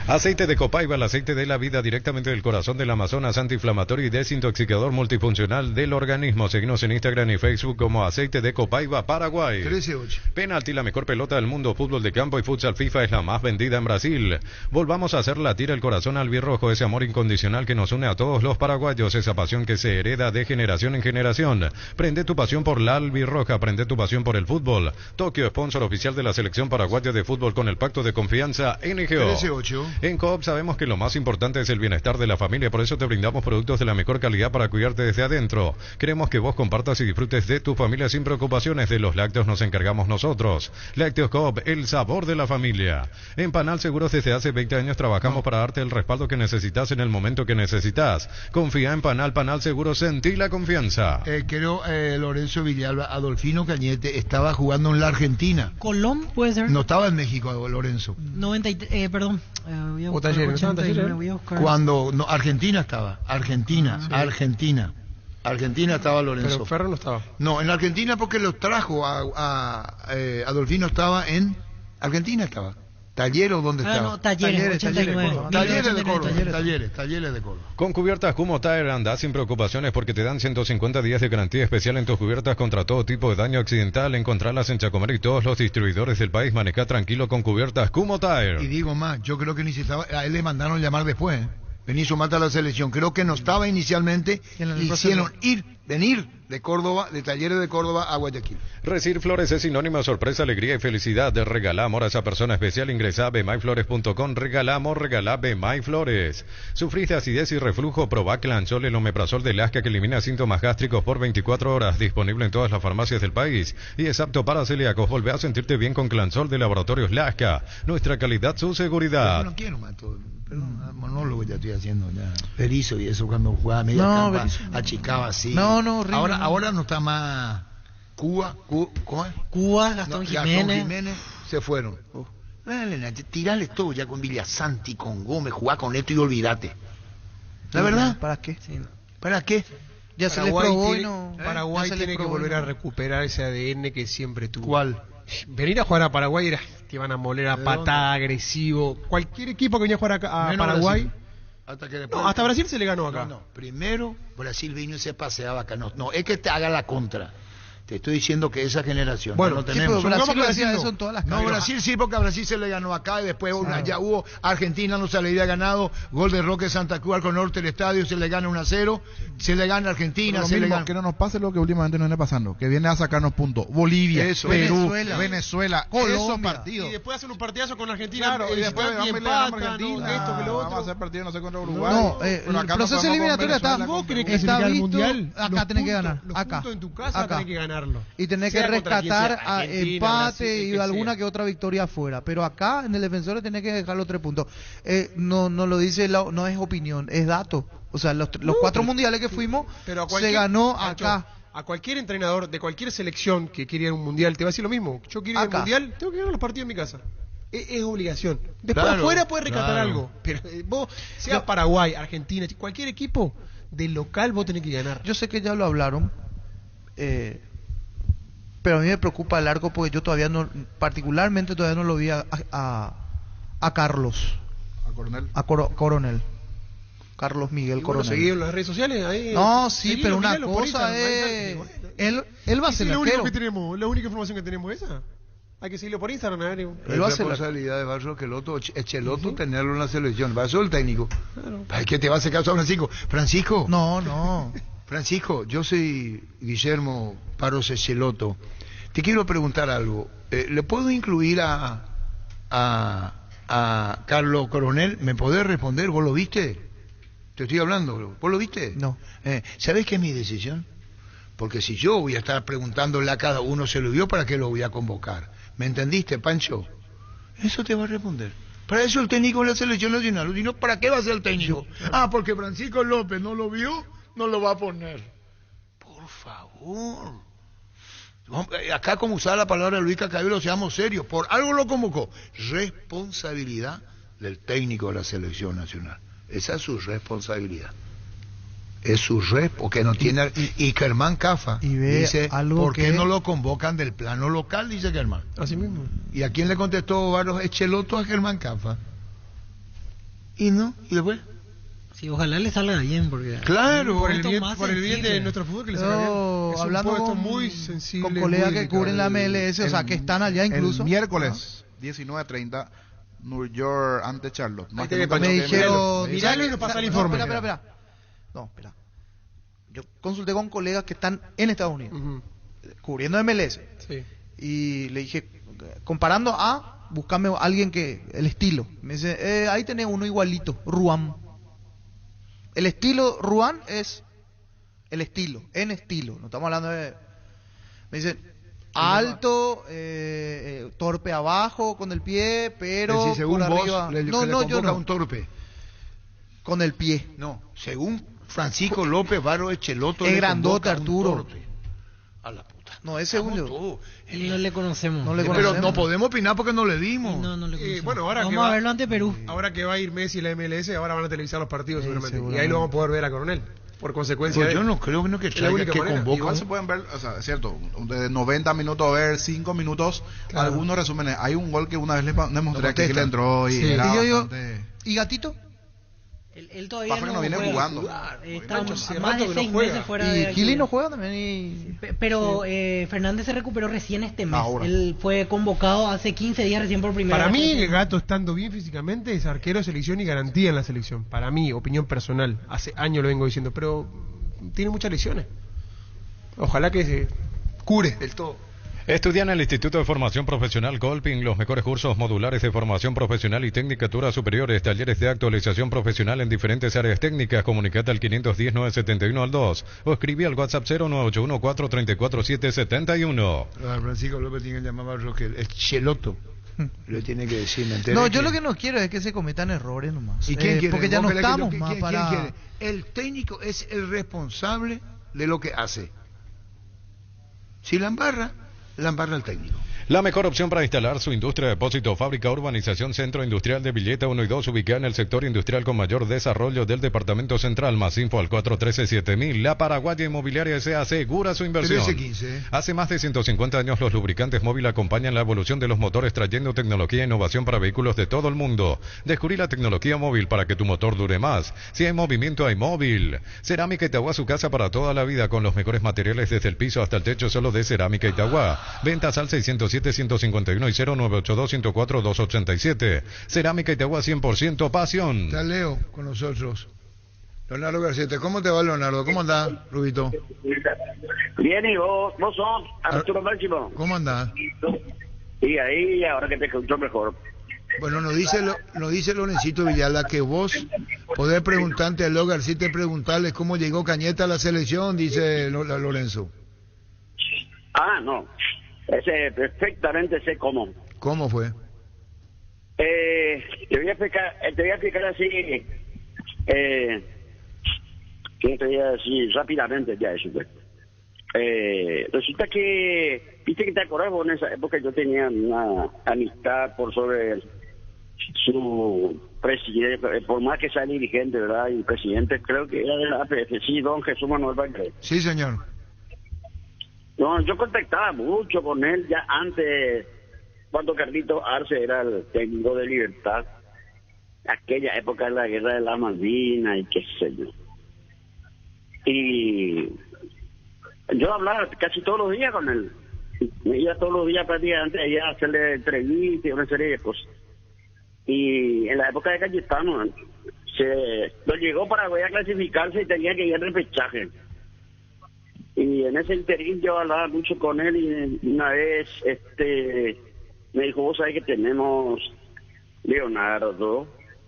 Aceite de Copaiba, el aceite de la vida directamente del corazón del Amazonas, antiinflamatorio y desintoxicador multifuncional del organismo. Seguimos en Instagram y Facebook como Aceite de Copaiba Paraguay. 13-8. Penalti, la mejor pelota del mundo, fútbol de campo y futsal FIFA es la más vendida en Brasil. Volvamos a hacer latir el corazón albirrojo, ese amor incondicional que nos une a todos los paraguayos, esa pasión que se hereda de generación en generación. Prende tu pasión por la albirroja, prende tu pasión por el fútbol. Tokio, sponsor oficial de la selección paraguaya de fútbol con el pacto de confianza NGO. 13-8. En Coop sabemos que lo más importante es el bienestar de la familia, por eso te brindamos productos de la mejor calidad para cuidarte desde adentro. Queremos que vos compartas y disfrutes de tu familia sin preocupaciones. De los lácteos nos encargamos nosotros. Lácteos Coop, el sabor de la familia. En Panal Seguros desde hace 20 años trabajamos para darte el respaldo que necesitas en el momento que necesitas. Confía en Panal Seguros, sentí la confianza. Creo Lorenzo Villalba, Adolfino Cañete estaba jugando en la Argentina. Colón puede ser. No estaba en México, Lorenzo. 93, perdón. Voy a O buscar, Talleres, 89, voy a buscar. Cuando no, Argentina estaba. Argentina estaba Lorenzo. Pero Ferro no estaba. No, en Argentina porque los trajo Adolfino estaba en Argentina estaba. ¿Talleres o dónde estaba? No, Talleres, 89. Talleres de Córdoba. Talleres de Córdoba. Con cubiertas Kumo Tire andás sin preocupaciones porque te dan 150 días de garantía especial en tus cubiertas contra todo tipo de daño accidental. Encontrarlas en Chacomer y todos los distribuidores del país. Maneja tranquilo con cubiertas Kumo Tire. Y digo más, yo creo que necesitaba, a él le mandaron llamar después. Vení, sumate a la selección. Creo que no estaba inicialmente. Hicieron venir de Córdoba, de Talleres de Córdoba a Guayaquil. Recibir flores es sinónimo de sorpresa, alegría y felicidad. Regala amor a esa persona especial. Ingresa a bmyflores.com. Regala amor, regala BMyFlores. ¿Sufrís de acidez y reflujo? Probá Clanchol, el omeprazol de Lasca que elimina síntomas gástricos por 24 horas. Disponible en todas las farmacias del país. Y es apto para celíacos. Volvé a sentirte bien con Clanchol de Laboratorios Lasca. Nuestra calidad, su seguridad. Yo no quiero más todo. Monólogo ya estoy haciendo ya. Perizo y eso cuando jugaba media campa, achicaba así. Ahora no está más. Cuba, ¿cómo es? Cuba, Gastón Jiménez. Se fueron. Tirale todo ya con Villasanti, con Gómez, jugá con esto y olvídate. ¿La verdad? ¿Para qué? Sí. ¿Para qué? Ya se les probó y no. Paraguay tiene que volver a recuperar ese ADN que siempre tuvo. ¿Cuál? Venir a jugar a Paraguay te iban a moler a patada, agresivo. Cualquier equipo que venía a jugar a Paraguay. Hasta que después hasta Brasil se le ganó acá. No. Primero Brasil vino y se paseaba acá. No es que te haga la contra. Te estoy diciendo que esa generación bueno, no tenemos. Brasil hacía eso en todas las No, Brasil sí, porque a Brasil se le ganó acá y después ya hubo Argentina, no se le había ganado. Gol de Roque Santa Cruz al Norte del Estadio, se le gana 1-0. Se le gana a Argentina, se le gana. Que no nos pase lo que últimamente nos viene pasando, que viene a sacarnos puntos. Bolivia, Perú, Venezuela, esos partidos. Y después hacen un partidazo con Argentina. Claro, y después vamos a empatan, Argentina, esto que lo otro. Vamos a hacer partido, no sé, contra Uruguay. No, el proceso eliminatorio está visto. Acá tenés que ganar. Acá. En tu casa tenés que ganarlo. Y tenés que rescatar a empate y alguna que otra victoria afuera. Pero acá en el Defensor tenés que dejar los 3 puntos. No lo dice, no es opinión, es dato. O sea, los 4 mundiales que fuimos se ganó acá. A cualquier entrenador de cualquier selección que quiera ir a un mundial te va a decir lo mismo. Yo quiero ir al mundial, tengo que ganar los partidos en mi casa. Es obligación. Después afuera puedes rescatar algo. Pero vos, sea Paraguay, Argentina, cualquier equipo de local vos tenés que ganar. Yo sé que ya lo hablaron. Pero a mí me preocupa el arco porque yo particularmente todavía no lo vi a Carlos. ¿A Coronel? A Coronel. Carlos Miguel Coronel. ¿Lo seguí en las redes sociales? Ahí, no, sí, pero una cosa es... Él va a ser el arquero. La única información que tenemos es esa. Hay que seguirlo por Instagram. Es responsabilidad de Barrio Echeloto tenerlo en la selección. Barrio el técnico. Claro. ¿Qué te va a hacer caso a Francisco? Francisco. No. Francisco, yo soy Guillermo Paros Echeloto. Te quiero preguntar algo. ¿Le puedo incluir a Carlos Coronel? ¿Me podés responder? ¿Vos lo viste? Te estoy hablando. ¿Vos lo viste? No. ¿Sabés qué es mi decisión? Porque si yo voy a estar preguntándole a cada uno, ¿se lo vio? ¿Para qué lo voy a convocar? ¿Me entendiste, Pancho? Eso te va a responder. Para eso el técnico de la selección nacional. Si no, ¿para qué va a ser el técnico? Porque Francisco López no lo vio, no lo va a poner. Por favor. Acá, como usaba la palabra Luis Cacabelo, seamos serios. Por algo lo convocó. Responsabilidad del técnico de la selección nacional. Esa es su responsabilidad. Es su porque no tiene. Y Germán Cafa dice: ¿por qué no lo convocan del plano local? Dice Germán. Así mismo. ¿Y a quién le contestó Barros Echeloto? A Germán Cafa. ¿Y después? Sí, ojalá le salga bien, porque... Claro, por el bien de nuestro fútbol que le salga bien. Es hablando un puesto muy sensible, con colegas que cubren la MLS, o sea, que están allá incluso. El miércoles, 19:30, New York ante Charlotte. Me dijeron, miralo y nos pasa el informe. Espera. Yo consulté con colegas que están en Estados Unidos, cubriendo MLS. Sí. Y le dije, comparando a buscame a alguien que, el estilo. Me dice, ahí tenés uno igualito, Ruan. El estilo Ruan es el estilo, en estilo. No estamos hablando de... Me dice, alto, torpe abajo con el pie, pero si según por vos, arriba. yo no. Un torpe. Con el pie. No, según Francisco López Varo Echeloto, es grandote, Arturo. A la puta. No, es segundo. Y no le conocemos. Pero no podemos opinar porque no le dimos. No le conocemos. Bueno, ahora vamos a verlo ante Perú. Ahora que va a ir Messi y la MLS, ahora van a televisar los partidos seguramente. Y ahí lo vamos a poder ver a Coronel. Por consecuencia, pues yo no creo que traiga, que convoca. Igual se pueden ver, o sea, es cierto, de 90 minutos a ver 5 minutos, claro. Algunos resúmenes. Hay un gol que una vez le demostré que le entró y era bastante... ¿Y Gatito? Él todavía no viene jugando. Está más de 6 meses fuera de... Y Gili no juega también. Pero Fernández se recuperó recién este mes. Ahora. Él fue convocado hace 15 días recién por primera vez. Para mí, Gato estando bien físicamente es arquero de selección y garantía en la selección. Para mí, opinión personal. Hace años lo vengo diciendo, pero tiene muchas lesiones. Ojalá que se cure del todo. Estudia en el Instituto de Formación Profesional Colping los mejores cursos modulares de formación profesional y tecnicaturas superiores, talleres de actualización profesional en diferentes áreas técnicas. Comunicate al 510-971-2 o escribí al WhatsApp 0981-434-771. Francisco López tiene que llamar a Roque, el Cheloto. Le tiene que decir, no, yo lo que no quiero es que se cometan errores nomás. ¿Y quién quiere? Porque ya no estamos más para... ¿Quién quiere? El técnico es el responsable de lo que hace. Si la embarra el técnico. La mejor opción para instalar su industria, depósito, fábrica, urbanización, centro industrial de Villeta 1 y 2, ubicada en el sector industrial con mayor desarrollo del departamento central. Más info al 413-7000. La Paraguaya Inmobiliaria S.A. asegura su inversión. 1315. Hace más de 150 años los lubricantes móvil acompañan la evolución de los motores, trayendo tecnología e innovación para vehículos de todo el mundo. Descubrí la tecnología móvil para que tu motor dure más. Si hay movimiento, hay móvil. Cerámica Itagua, su casa para toda la vida, con los mejores materiales desde el piso hasta el techo, solo de Cerámica Itagua. Ventas al 607-151 y 0982-104-287. Cerámica Itagua, 100% pasión. Está Leo con nosotros. Leonardo García, ¿cómo te va, Leonardo? ¿Cómo andás, Rubito? Bien, y vos sos Arturo Máximo. ¿Cómo andás? Y ahí, ahora que te escucho mejor. Bueno, nos dice Lorencito Villalba que vos podés preguntarte a Leo García, preguntarles cómo llegó Cañete a la selección, dice Lorenzo. No. Perfectamente sé cómo. ¿Cómo fue? Te voy a explicar así. ¿Qué te voy a decir rápidamente ya eso? Resulta que, viste que te acordás vos, en esa época yo tenía una amistad por sobre su presidente, por más que sea dirigente, ¿verdad? Y presidente, creo que era de la APF, sí, don Jesús Manuel Valgrés. Sí, señor. No, yo contactaba mucho con él ya antes, cuando Carlito Arce era el técnico de Libertad, aquella época de la guerra de la Malvinas y qué sé yo. Y yo hablaba casi todos los días con él. Me iba todos los días prácticamente allá a hacerle entrevistas y una serie de cosas. Y en la época de Cayetano, lo llegó Paraguay a clasificarse y tenía que ir al repechaje. Y en ese interín yo hablaba mucho con él y una vez me dijo, vos sabés que tenemos Leonardo,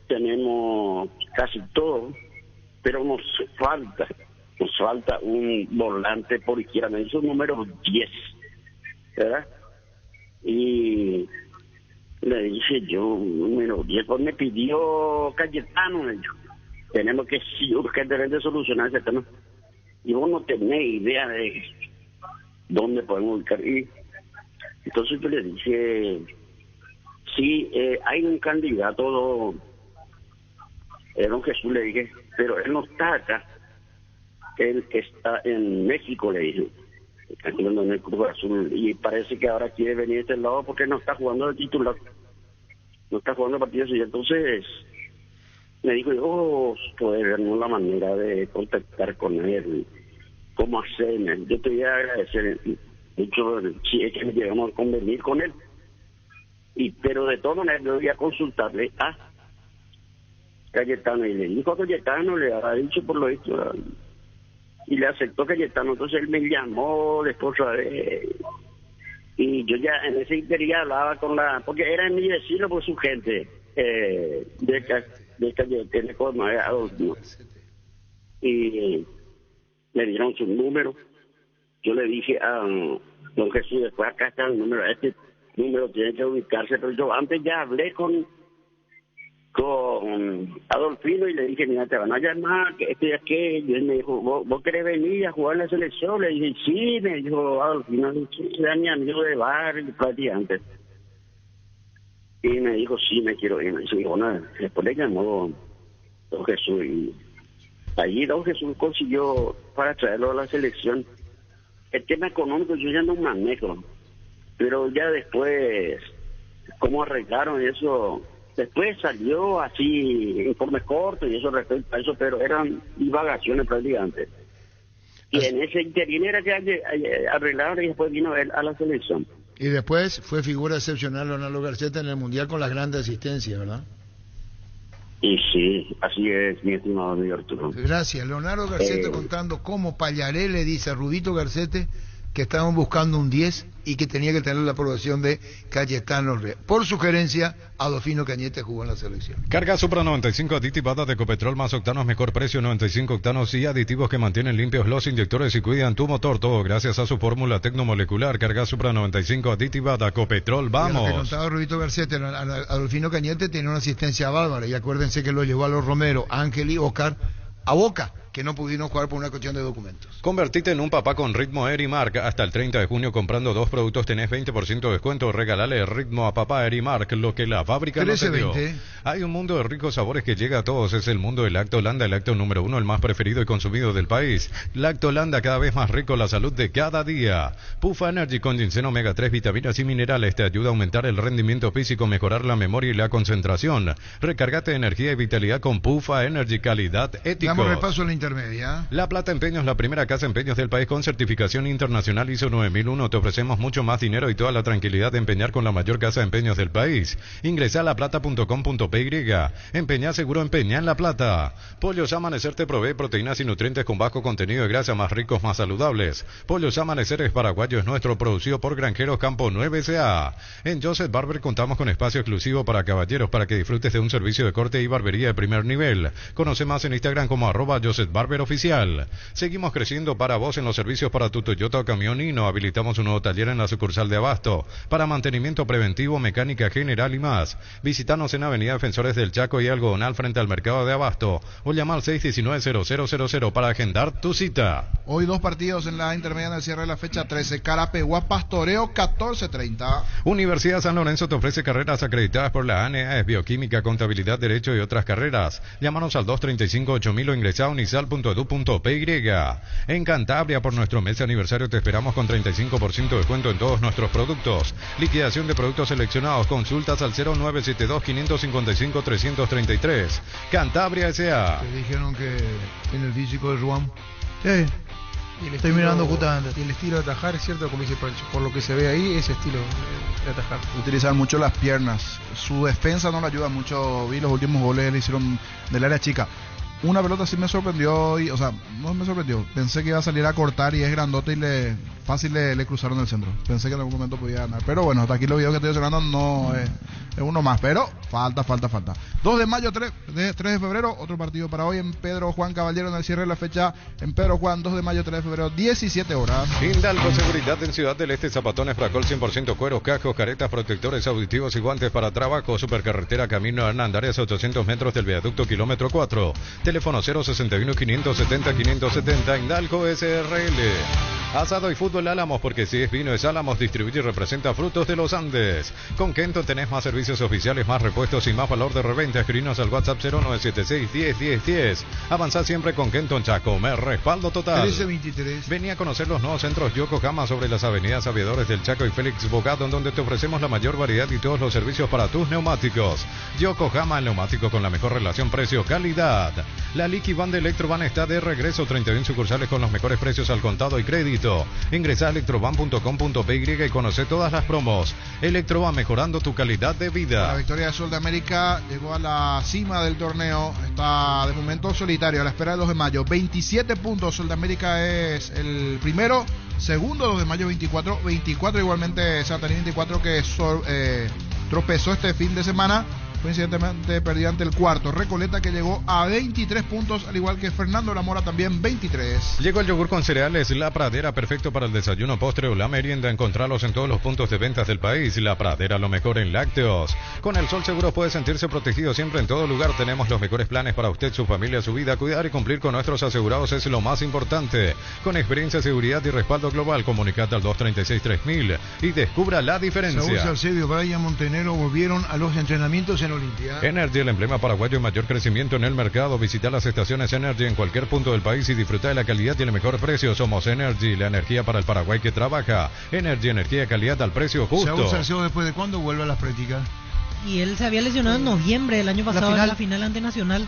tenemos casi todo, pero nos falta un volante por izquierda, me hizo un número 10, ¿verdad? Y le dije yo, número 10, pues me pidió Cayetano, me dijo, tenemos que urgentemente solucionar ese tema. Y vos no tenés idea de dónde podemos ubicar. Y entonces yo le dije, sí, hay un candidato, don Jesús, le dije, pero él no está acá, él está en México, le dije, está jugando en el Cruz Azul, y parece que ahora quiere venir a este lado porque no está jugando de titular, no está jugando partidos, y entonces me dijo, puede vernos la manera de contactar con él, cómo hacer. Yo te voy a agradecer mucho si es que llegamos a convenir con él. Pero de todas maneras yo voy a consultarle a Cayetano, y le dijo a Cayetano, le había dicho por lo visto, y le aceptó Cayetano. Entonces él me llamó después Y yo ya en ese intería hablaba con porque era en mi vecino por su gente, de calle Telecom, Adolfino. Y me dieron su número. Yo le dije a don Jesús, después acá está el número, este número tiene que ubicarse, pero yo antes ya hablé con Adolfino y le dije, mira, te van a llamar, que esto y aquello. Y él me dijo, ¿vos querés venir a jugar en la selección? Le dije, sí, me dijo Adolfino, era mi amigo de barrio, antes. Y me dijo, sí, me quiero ir. Y bueno, después le llamó don Jesús y allí don Jesús consiguió para traerlo a la selección. El tema económico yo ya no manejo, pero ya después, cómo arreglaron eso, después salió así, informes cortos y eso respecto a eso, pero eran divagaciones prácticamente. Y en ese interín era que arreglaron y después vino él a la selección. Y después fue figura excepcional Leonardo Garceta en el Mundial con las grandes asistencias, ¿verdad? Y sí, así es, mi estimado amigo Arturo. Gracias. Leonardo Garcete contando cómo Payaré le dice a Rudito Garcete que estaban buscando un 10 y que tenía que tener la aprobación de Cayetano Rea. Por sugerencia, Adolfino Cañete jugó en la selección. Carga Supra 95 aditivada de Ecopetrol más octanos, mejor precio, 95 octanos y aditivos que mantienen limpios los inyectores y cuidan tu motor. Todo gracias a su fórmula tecnomolecular. Carga Supra 95 aditivada Ecopetrol. Vamos. Lo que contaba Rudito Garcete, Adolfino Cañete tenía una asistencia bárbara y acuérdense que lo llevó a los Romero, Ángel y Oscar a Boca, que no pudieron jugar por una cuestión de documentos. Convertite en un papá con Ritmo Erimark. Hasta el 30 de junio comprando 2 productos tenés 20% de descuento. Regalale Ritmo a papá Erimark, lo que la fábrica no te dio. Hay un mundo de ricos sabores que llega a todos. Es el mundo de Lactolanda, el lácteo número 1, el más preferido y consumido del país. Lactolanda, cada vez más rico, la salud de cada día. Pufa Energy con ginseng omega 3, vitaminas y minerales te ayuda a aumentar el rendimiento físico, mejorar la memoria y la concentración. Recargate de energía y vitalidad con Pufa Energy, calidad ética. Damos repaso a la intermedia. La Plata Empeños, la primera casa de empeños del país con certificación internacional ISO 9001. Te ofrecemos mucho más dinero y toda la tranquilidad de empeñar con la mayor casa de empeños del país. Ingresa a laplata.com.py. Empeñá seguro, empeñá en La Plata. Pollos Amanecer te provee proteínas y nutrientes con bajo contenido de grasa, más ricos, más saludables. Pollos Amanecer es paraguayo, es nuestro, producido por Granjeros Campo 9 S.A. En Joseph Barber contamos con espacio exclusivo para caballeros para que disfrutes de un servicio de corte y barbería de primer nivel. Conoce más en Instagram como @JosephBarberOficial. Seguimos creciendo para vos en los servicios para tu Toyota o camión y no habilitamos un nuevo taller en la sucursal de Abasto para mantenimiento preventivo, mecánica general y más. Visítanos en Avenida Defensores del Chaco y Algodonal frente al mercado de Abasto o llama al 619-0000 para agendar tu cita. Hoy 2 partidos en la intermedia en el cierre de la fecha 13. Carapeguá Pastoreo 14:30. Universidad San Lorenzo te ofrece carreras acreditadas por la ANEAES, Bioquímica, Contabilidad, Derecho y otras carreras. Llámanos al 235-8000 o ingresa a unisal.edu.py. En Cantabria, por nuestro mes de aniversario, te esperamos con 35% de descuento en todos nuestros productos. Liquidación de productos seleccionados. Consultas al 0972-555-333. Cantabria S.A. Te dijeron que en el físico de Ruan. Sí. Estoy mirando justamente. Y el estilo de atajar, es cierto, como dice Pancho, por lo que se ve ahí, ese estilo de atajar. Utilizar mucho las piernas. Su defensa no le ayuda mucho. Vi los últimos goles le hicieron del área chica. Una pelota sí me sorprendió, o sea, no me sorprendió. Pensé que iba a salir a cortar y es grandote y fácil le cruzaron el centro. Pensé que en algún momento podía ganar. Pero bueno, hasta aquí los videos que estoy observando no es uno más. Pero falta. 2 de mayo, 3 de febrero, otro partido para hoy en Pedro Juan Caballero en el cierre de la fecha. En Pedro Juan, 2 de mayo, 3 de febrero, 17 horas. Hindalco Seguridad en Ciudad del Este, zapatones Fracol 100% cueros, cascos, caretas, protectores auditivos y guantes para trabajo. Supercarretera Camino Hernandarias, 800 metros del viaducto kilómetro 4. Teléfono 061-570-570. Hindalco SRL. Asado y fútbol Álamos, porque si es vino es Álamos. Distribuye y representa Frutos de los Andes. Con Kenton tenés más servicios oficiales, más repuestos y más valor de reventa. Escribinos al WhatsApp 0976-101010. Avanzá siempre con Kenton Chaco. Me respaldo total. 1323. Vení a conocer los nuevos centros Yokohama sobre las avenidas Aviadores del Chaco y Félix Bogado, donde te ofrecemos la mayor variedad y todos los servicios para tus neumáticos. Yokohama, el neumático con la mejor relación precio-calidad. La Liqui Van de Electrovan está de regreso. 31 sucursales con los mejores precios al contado y crédito. descuento. Ingresa a electroban.com.py y conoce todas las promos. Electroban, mejorando tu calidad de vida. La victoria de Sol de América llegó a la cima del torneo. Está de momento solitario a la espera del 2 de mayo. 27 puntos. Sol de América es el primero. Segundo, 2 de mayo, 24. 24 igualmente Santaní 24, que tropezó este fin de semana. Coincidentemente perdió ante el cuarto Recoleta, que llegó a 23 puntos, al igual que Fernando Lamora, también 23. Llegó el yogur con cereales La Pradera, perfecto para el desayuno, postre o la merienda. Encontrarlos en todos los puntos de ventas del país. La Pradera, lo mejor en lácteos. Con el Sol Seguros puede sentirse protegido siempre, en todo lugar. Tenemos los mejores planes para usted, su familia, su vida. Cuidar y cumplir con nuestros asegurados es lo más importante. Con experiencia, seguridad y respaldo global, comunicate al 236-3000 y descubra la diferencia. Saúl Salcedo, Brian Montenegro volvieron a los entrenamientos en Olimpia. Energy, el emblema paraguayo en mayor crecimiento en el mercado. Visita las estaciones Energy en cualquier punto del país y disfruta de la calidad y el mejor precio. Somos Energy, la energía para el Paraguay que trabaja. Energy, energía y calidad al precio justo. Saúl Salcedo, ¿después de cuándo vuelve a las prácticas? Y él se había lesionado en noviembre del año pasado en la final ante Nacional.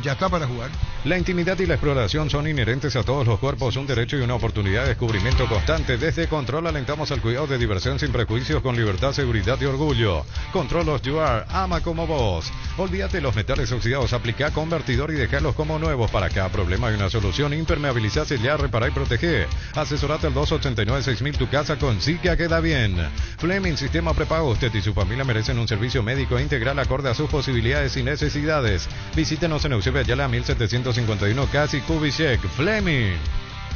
Ya está para jugar. La intimidad y la exploración son inherentes a todos los cuerpos, un derecho y una oportunidad de descubrimiento constante. Desde Control alentamos al cuidado de diversión sin prejuicios, con libertad, seguridad y orgullo. Control of You Are, ama como vos. Olvídate los metales oxidados, aplica convertidor y dejarlos como nuevos. Para cada problema hay una solución. Impermeabilizá, sellar, reparar y proteger. Asesorate al 289-6000, tu casa con Zika queda bien. Fleming, sistema prepago. Usted y su familia merecen un servicio médico integral acorde a sus posibilidades y necesidades. Visítenos en Eusebio Ayala 1751, casi Kubitschek. Fleming.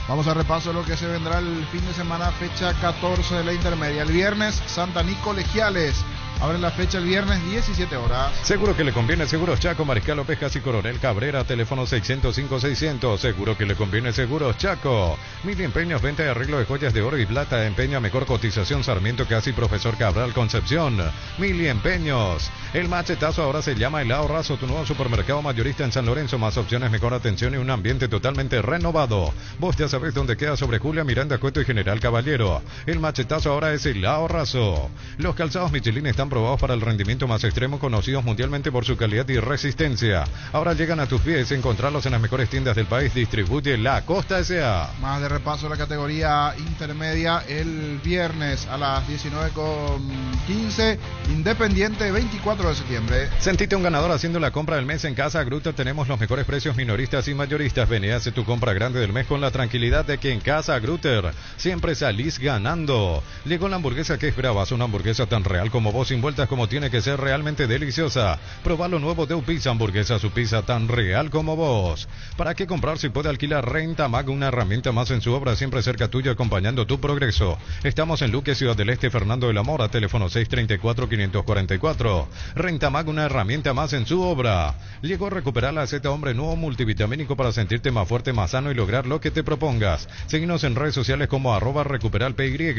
Vamos a repaso lo que se vendrá el fin de semana, fecha 14 de la intermedia. El viernes, Santaní Colegiales. Abre la fecha el viernes, 17 horas. Seguro que le conviene Seguros Chaco, Mariscal López, casi Coronel Cabrera, teléfono 605-600. Seguro que le conviene Seguros Chaco. Mil Empeños, venta y arreglo de joyas de oro y plata. Empeña, mejor cotización, Sarmiento, casi Profesor Cabral, Concepción. Mil Empeños. El machetazo ahora se llama El Ahorrazo, tu nuevo supermercado mayorista en San Lorenzo. Más opciones, mejor atención y un ambiente totalmente renovado. Vos ya sabés dónde queda, sobre Julia, Miranda, Cueto y General Caballero. El machetazo ahora es El Ahorrazo. Los calzados Michelin están probados para el rendimiento más extremo, conocidos mundialmente por su calidad y resistencia. Ahora llegan a tus pies. Encontrarlos en las mejores tiendas del país. Distribuye La Costa S.A. Más de repaso de la categoría intermedia el viernes a las 19:15. Independiente, 24 de septiembre. Sentite un ganador haciendo la compra del mes en Casa Grutter. Tenemos los mejores precios minoristas y mayoristas. Ven y hace tu compra grande del mes con la tranquilidad de que en Casa Grutter siempre salís ganando. Llegó la hamburguesa que es brava, una hamburguesa tan real como vos, sin vueltas, como tiene que ser, realmente deliciosa. Probá lo nuevo de Upizza, hamburguesa, su pizza tan real como vos. ¿Para qué comprar si puede alquilar? Renta Mag, una herramienta más en su obra, siempre cerca tuyo, acompañando tu progreso. Estamos en Luque, Ciudad del Este, Fernando de la Mora, teléfono 634-544. Renta Mag, una herramienta más en su obra. Llegó a recuperar la Z Hombre nuevo multivitamínico para sentirte más fuerte, más sano y lograr lo que te propongas. Seguinos en redes sociales como @recuperalpy.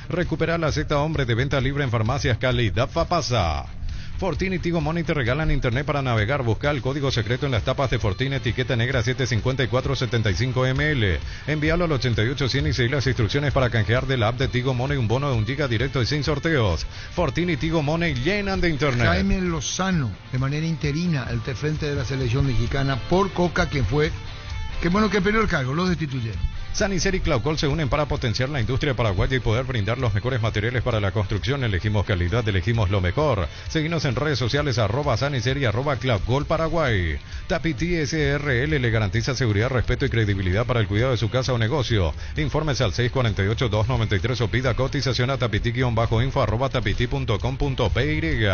Recupera la Z Hombre, de venta libre en farmacias, calidad Fapasa. Fortini y Tigo Money te regalan internet para navegar. Busca el código secreto en las tapas de Fortini, etiqueta negra 75475ml. Envíalo al 88100 y seguir las instrucciones para canjear de la app de Tigo Money un bono de 1 giga directo y sin sorteos. Fortini y Tigo Money llenan de internet. Jaime Lozano, de manera interina, al frente de la selección mexicana por Coca, que fue... Qué bueno que perdió el cargo, lo destituyeron. Sanicer y Claucol se unen para potenciar la industria paraguaya y poder brindar los mejores materiales para la construcción. Elegimos calidad, elegimos lo mejor. Seguinos en redes sociales @Sanicer y @Claucol Paraguay. Tapiti SRL le garantiza seguridad, respeto y credibilidad para el cuidado de su casa o negocio. Infórmese al 648-293 o pida cotización a tapiti-info @tapiti.com.py.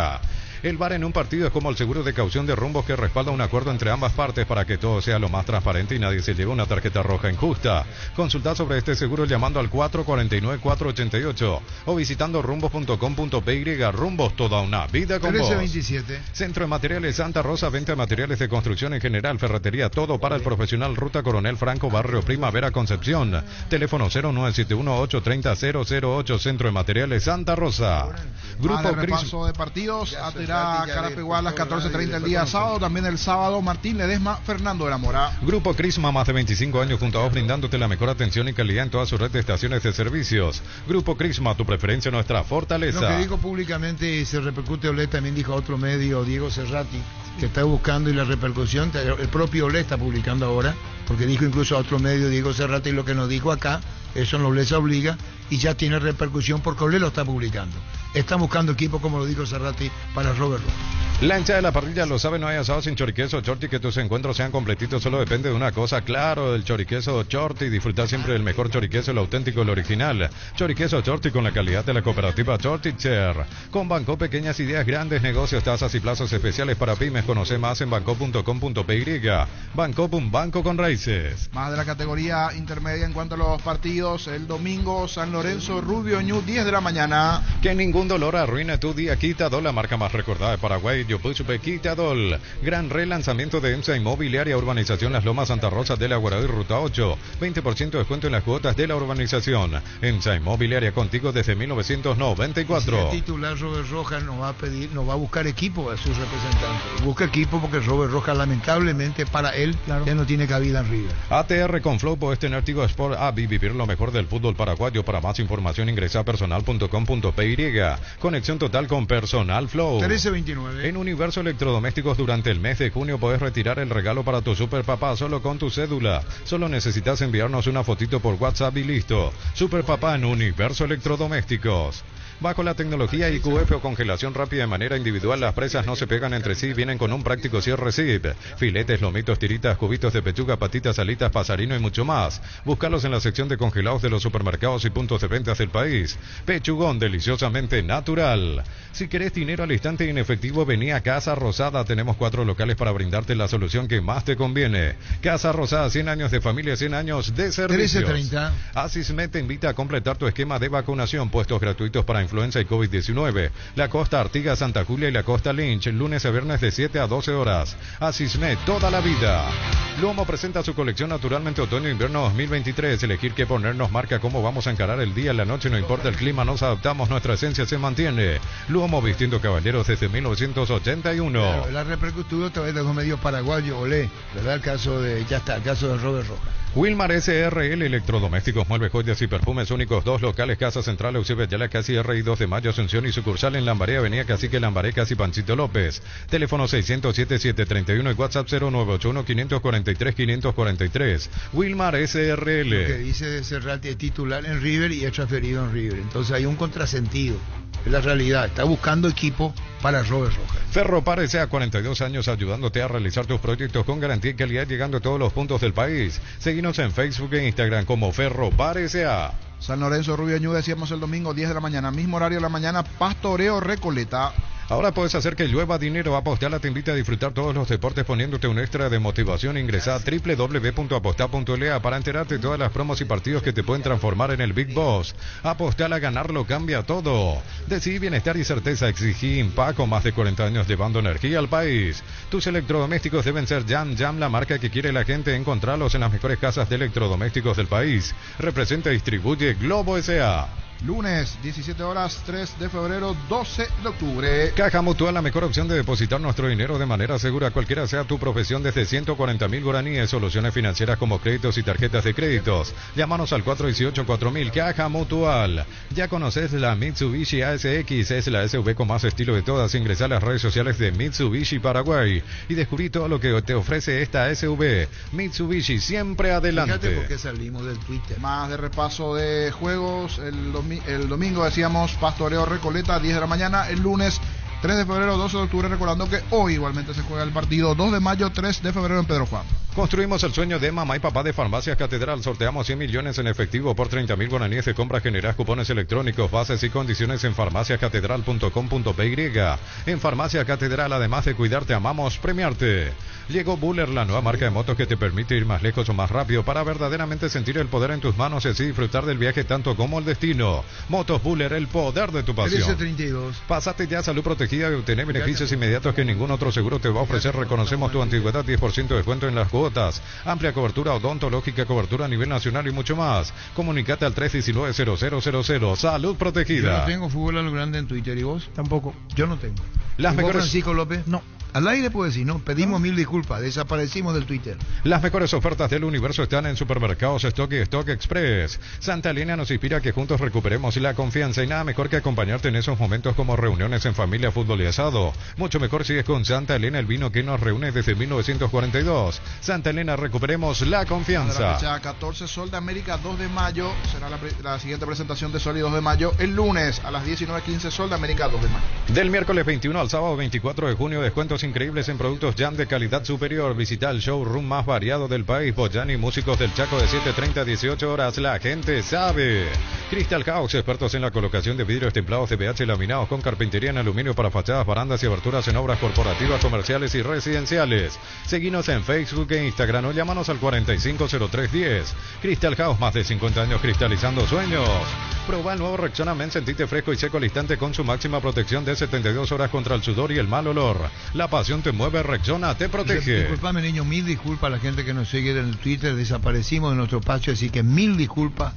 El VAR en un partido es como el seguro de caución de rumbos, que respalda un acuerdo entre ambas partes para que todo sea lo más transparente y nadie se lleve una tarjeta roja injusta. Consulta sobre este seguro llamando al 449-488 o visitando rumbos.com.py. Rumbos, toda una vida con vos. 1327. Centro de Materiales Santa Rosa, venta de materiales de construcción en general, ferretería, todo para el profesional. Ruta Coronel Franco, Barrio Primavera, Concepción. Teléfono 0971-830-008. Centro de Materiales Santa Rosa. Grupo repaso de partidos. Atirá Carapeguá a las 14:30 el día sábado. También el sábado Martín Ledesma, Fernando de la Mora. Grupo Crisma, más de 25 años junto a vos, brindándote la mejor atención y calidad en toda su red de estaciones de servicios. Grupo Crisma, tu preferencia, nuestra fortaleza. Lo que digo públicamente y se repercute, Olé también dijo a otro medio, Diego Cerrati, que está buscando, y la repercusión, el propio Olé está publicando ahora, porque dijo incluso a otro medio, Diego Cerrati, lo que nos dijo acá, Eso Nobleza obliga y ya tiene repercusión porque Olé lo está publicando. Están buscando equipo, como lo dijo Cerrati, para Robert Rojas. La hincha de la parrilla lo sabe, no hay asado sin choriqueso Chorti, que tus encuentros sean completitos, solo depende de una cosa, claro, el choriqueso Chorti, disfrutar siempre del mejor choriqueso, el auténtico, el original. Choriqueso Chorti con la calidad de la cooperativa Chortitzer. Con Banco, pequeñas ideas, grandes negocios, tasas y plazos especiales para pymes. Conoce más en banco.com.py. Banco, un banco con raíces. Más de la categoría intermedia en cuanto a los partidos. El domingo, San Lorenzo, Rubio Ñu, 10 de la mañana. Que ningún dolor arruine tu día. Quitadol, la marca más recordada de Paraguay. Yopuchupe Quitadol. Gran relanzamiento de EMSA Inmobiliaria, Urbanización Las Lomas, Santa Rosa de la Guaraí, Ruta 8. 20% de descuento en las cuotas de la urbanización. EMSA Inmobiliaria, contigo desde 1994. Si el titular Robert Rojas no va a buscar equipo a sus representantes. Busca equipo porque Robert Rojas, lamentablemente para él, ya no tiene cabida en River. ATR con Flow, puedes tener Tigo Sport App y vivir lo mejor del fútbol paraguayo. Para más información ingresa a personal.com.py. Conexión total con Personal Flow. 1329. En Universo Electrodomésticos, durante el mes de junio puedes retirar el regalo para tu super papá solo con tu cédula. Solo necesitas enviarnos una fotito por WhatsApp y listo. Super papá en Universo Electrodomésticos. Bajo la tecnología IQF o congelación rápida de manera individual, las presas no se pegan entre sí, vienen con un práctico cierre zip. Filetes, lomitos, tiritas, cubitos de pechuga, patitas, alitas, pasarino y mucho más. Búscalos en la sección de congelados de los supermercados y puntos de ventas del país. Pechugón, deliciosamente natural. Si querés dinero al instante y en efectivo, vení a Casa Rosada. Tenemos 4 locales para brindarte la solución que más te conviene. Casa Rosada, 100 años de familia, 100 años de servicios. 1330. Asismed te invita a completar tu esquema de vacunación. Puestos gratuitos para influenza y COVID-19. La Costa Artigas, Santa Julia y la Costa Lynch, lunes a viernes de 7 a 12 horas. Asismed, toda la vida. Luomo presenta su colección Naturalmente Otoño-Invierno 2023. Elegir qué ponernos marca cómo vamos a encarar el día, la noche, no importa el clima, nos adaptamos, nuestra esencia se mantiene. Luomo, vistiendo caballeros desde 1981. Claro, la repercutió otra vez de los medios paraguayos, Olé, ¿verdad? El caso de Robert Rojas. Wilmar SRL, electrodomésticos, muebles, joyas y perfumes únicos, 2 locales, Casa Central, Eusebio Ayala, Casi R y 2 de Mayo, Asunción y sucursal en Lambaré, Avenida Cacique Lambaré, Casi Pancito López. Teléfono 607-731 y WhatsApp 0981-543-543. Wilmar SRL. Lo que dice Cerrati es titular en River y es transferido en River. Entonces hay un contrasentido. Es la realidad. Está buscando equipo para Robert Rojas. Ferropar S.A., 42 años ayudándote a realizar tus proyectos con garantía y calidad, llegando a todos los puntos del país. Seguinos en Facebook e Instagram como Ferropar S.A. San Lorenzo, Rubio Ñu, decíamos el domingo 10 de la mañana, mismo horario de la mañana, Pastoreo Recoleta. Ahora puedes hacer que llueva dinero. Apostala te invita a disfrutar todos los deportes poniéndote un extra de motivación. Ingresa a www.apostá.la para enterarte de todas las promos y partidos que te pueden transformar en el Big Boss. Apostala, ganarlo cambia todo. Decidí bienestar y certeza. Exigí Impaco, más de 40 años llevando energía al país. Tus electrodomésticos deben ser Jam, la marca que quiere la gente. Encontralos en las mejores casas de electrodomésticos del país. Representa y distribuye Globo S.A. Lunes, 17 horas, 3 de febrero, 12 de octubre. Caja Mutual, la mejor opción de depositar nuestro dinero de manera segura, cualquiera sea tu profesión, desde 140.000 guaraníes. Soluciones financieras como créditos y tarjetas de créditos. Llámanos al 418-4000. Caja Mutual. Ya conoces la Mitsubishi ASX, es la SUV con más estilo de todas. Ingresa a las redes sociales de Mitsubishi Paraguay y descubrí todo lo que te ofrece esta SUV. Mitsubishi, siempre adelante. Fíjate por qué salimos del Twitter. Más de repaso de juegos. El domingo decíamos Pastoreo Recoleta, 10 de la mañana. El lunes 3 de febrero, 12 de octubre, recordando que hoy igualmente se juega el partido 2 de mayo, 3 de febrero en Pedro Juan. Construimos el sueño de mamá y papá de Farmacias Catedral. Sorteamos 100 millones en efectivo por 30.000 guaraníes de compra. Generás cupones electrónicos, bases y condiciones en farmaciacatedral.com.py. En Farmacia Catedral, además de cuidarte, amamos premiarte. Llegó Buller, la nueva marca de motos que te permite ir más lejos o más rápido para verdaderamente sentir el poder en tus manos y así disfrutar del viaje tanto como el destino. Motos Buller, el poder de tu pasión. 32. Pásate ya a Salud Protegida y obtener beneficios inmediatos que ningún otro seguro te va a ofrecer. Reconocemos tu antigüedad, 10% de descuento en las cuotas, amplia cobertura odontológica, cobertura a nivel nacional y mucho más. Comunicate al 319-0000. Salud Protegida. Yo no tengo fútbol a lo grande en Twitter, ¿y vos? Tampoco. Yo no tengo. Las mejores... Francisco López? No. Al aire puedo decir, no, pedimos 1000 disculpas, desaparecimos del Twitter. Las mejores ofertas del universo están en Supermercados Stock y Stock Express. Santa Elena nos inspira a que juntos recuperemos la confianza y nada mejor que acompañarte en esos momentos como reuniones en familia, fútbol y asado. Mucho mejor si es con Santa Elena, el vino que nos reúne desde 1942. Santa Elena, recuperemos la confianza. La fecha 14, Sol de América, 2 de mayo, será la siguiente presentación de Sol y 2 de mayo. El lunes a las 19:15, Sol de América, 2 de mayo. Del miércoles 21 al sábado 24 de junio, descuentos increíbles en productos Jam de calidad superior. Visita el showroom más variado del país. Boyani, músicos del Chaco, de 7:30 a 18 horas. La gente sabe. Crystal House, expertos en la colocación de vidrios templados de PH laminados con carpintería en aluminio para fachadas, barandas y aberturas en obras corporativas, comerciales y residenciales. Seguinos en Facebook e Instagram o llámanos al 450310. Crystal House, más de 50 años cristalizando sueños. Proba el nuevo Rexona Men, sentite fresco y seco al instante con su máxima protección de 72 horas contra el sudor y el mal olor. La pasión te mueve, Rexona te protege. Disculpame, niño, 1000 disculpas a la gente que nos sigue en el Twitter, desaparecimos de nuestro espacio, así que 1000 disculpas,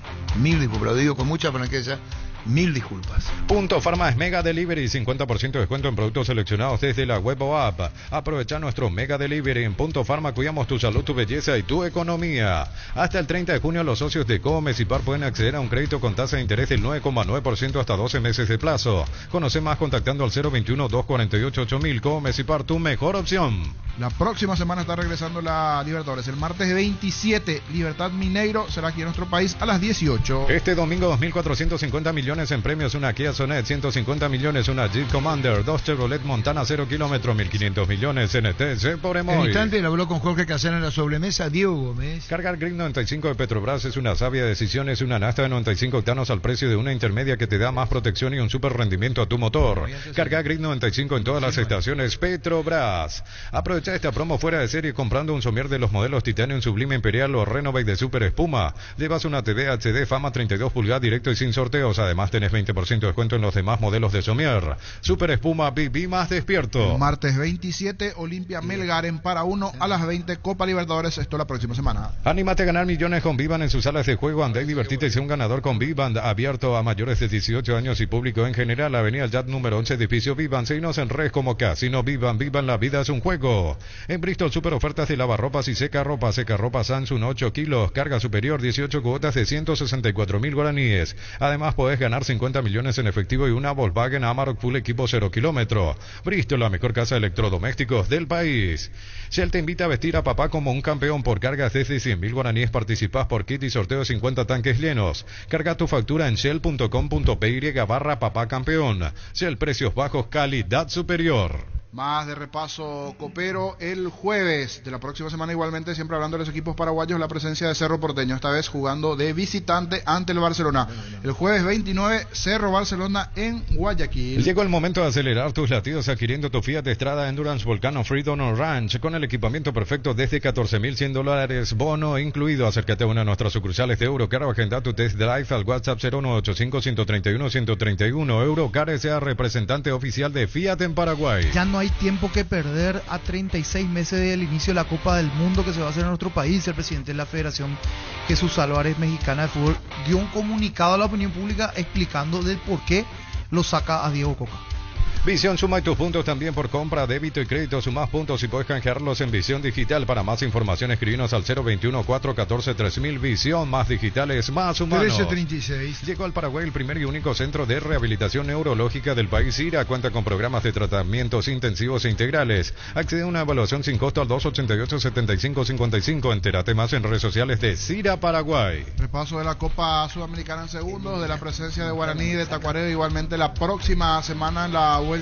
lo digo con mucha franqueza. 1000 disculpas. Punto Farma es Mega Delivery, 50% de descuento en productos seleccionados desde la web o app. Aprovecha nuestro Mega Delivery. En Punto Farma cuidamos tu salud, tu belleza y tu economía. Hasta el 30 de junio los socios de Comecipar pueden acceder a un crédito con tasa de interés del 9,9% hasta 12 meses de plazo. Conoce más contactando al 021-248-8000. Comecipar, tu mejor opción. La próxima semana está regresando la Libertadores. El martes 27, Libertad Mineiro será aquí en nuestro país a las 18. Este domingo 2.450 millones en premios, una Kia Sonet, 150 millones, una Jeep Commander, 2 Chevrolet Montana 0 kilómetros, 1.500 millones en ETC por Emoy. En instante le habló con Jorge Casano en la sobremesa, Diego Gómez. Cargar Grip 95 de Petrobras es una sabia decisión, es una nafta de 95 octanos al precio de una intermedia que te da más protección y un super rendimiento a tu motor. Carga Grip 95 en todas las estaciones Petrobras. Aprovecha esta promo fuera de serie comprando un somier de los modelos Titanium Sublime Imperial o Renovate de Super Espuma. Llevas una TV HD Fama 32 pulgadas directo y sin sorteos. Además tenés 20% de descuento en los demás modelos de somier. Super Espuma, viví más despierto. El martes 27, Olimpia Melgar en para 1 a las 20, Copa Libertadores. Esto la próxima semana. Anímate a ganar millones con Vivan en sus salas de juego. Anda y divertite y sea un ganador con Vivan, abierto a mayores de 18 años y público en general. Avenida Yat número 11, edificio Vivan. Seguinos en redes como Casino Vivan. Vivan, la vida es un juego. En Bristol, super ofertas de lavarropas y seca ropa Samsung 8 kilos, carga superior, 18 cuotas de 164.000 guaraníes. Además podés ganar 50 millones en efectivo y una Volkswagen Amarok Full equipo 0 kilómetro. Bristol, la mejor casa de electrodomésticos del país. Shell te invita a vestir a papá como un campeón. Por cargas desde 100.000 guaraníes participás por kit y sorteo de 50 tanques llenos. Carga tu factura en shell.com.py/papá campeón. Shell, precios bajos, calidad superior. Más de repaso copero el jueves de la próxima semana, igualmente siempre hablando de los equipos paraguayos, la presencia de Cerro Porteño, esta vez jugando de visitante ante el Barcelona. El jueves 29, Cerro Barcelona en Guayaquil. Llegó el momento de acelerar tus latidos adquiriendo tu Fiat Strada Endurance Volcano Freedom o Ranch con el equipamiento perfecto desde $14.100, bono incluido. Acércate a una de nuestras sucursales de Eurocar o agenda tu test drive al WhatsApp 0985-131-131. Eurocar sea representante oficial de Fiat en Paraguay. Ya no hay tiempo que perder a 36 meses del inicio de la Copa del Mundo que se va a hacer en nuestro país. El presidente de la Federación, Jesús Álvarez, mexicana de fútbol, dio un comunicado a la opinión pública explicando del por qué lo saca a Diego Coca. Visión suma y tus puntos también por compra, débito y crédito. Sumás puntos y puedes canjearlos en Visión Digital. Para más información escribinos al 021-414-3000. Visión, más digitales, más humanos. 1336. Llegó al Paraguay el primer y único centro de rehabilitación neurológica del país. IRA cuenta con programas de tratamientos intensivos e integrales. Accede a una evaluación sin costo al 288-7555. Entérate más en redes sociales de CIRA Paraguay. Repaso de la Copa Sudamericana en segundos, de la presencia de Guaraní y de Tacuarembó. Igualmente la próxima semana en la vuelta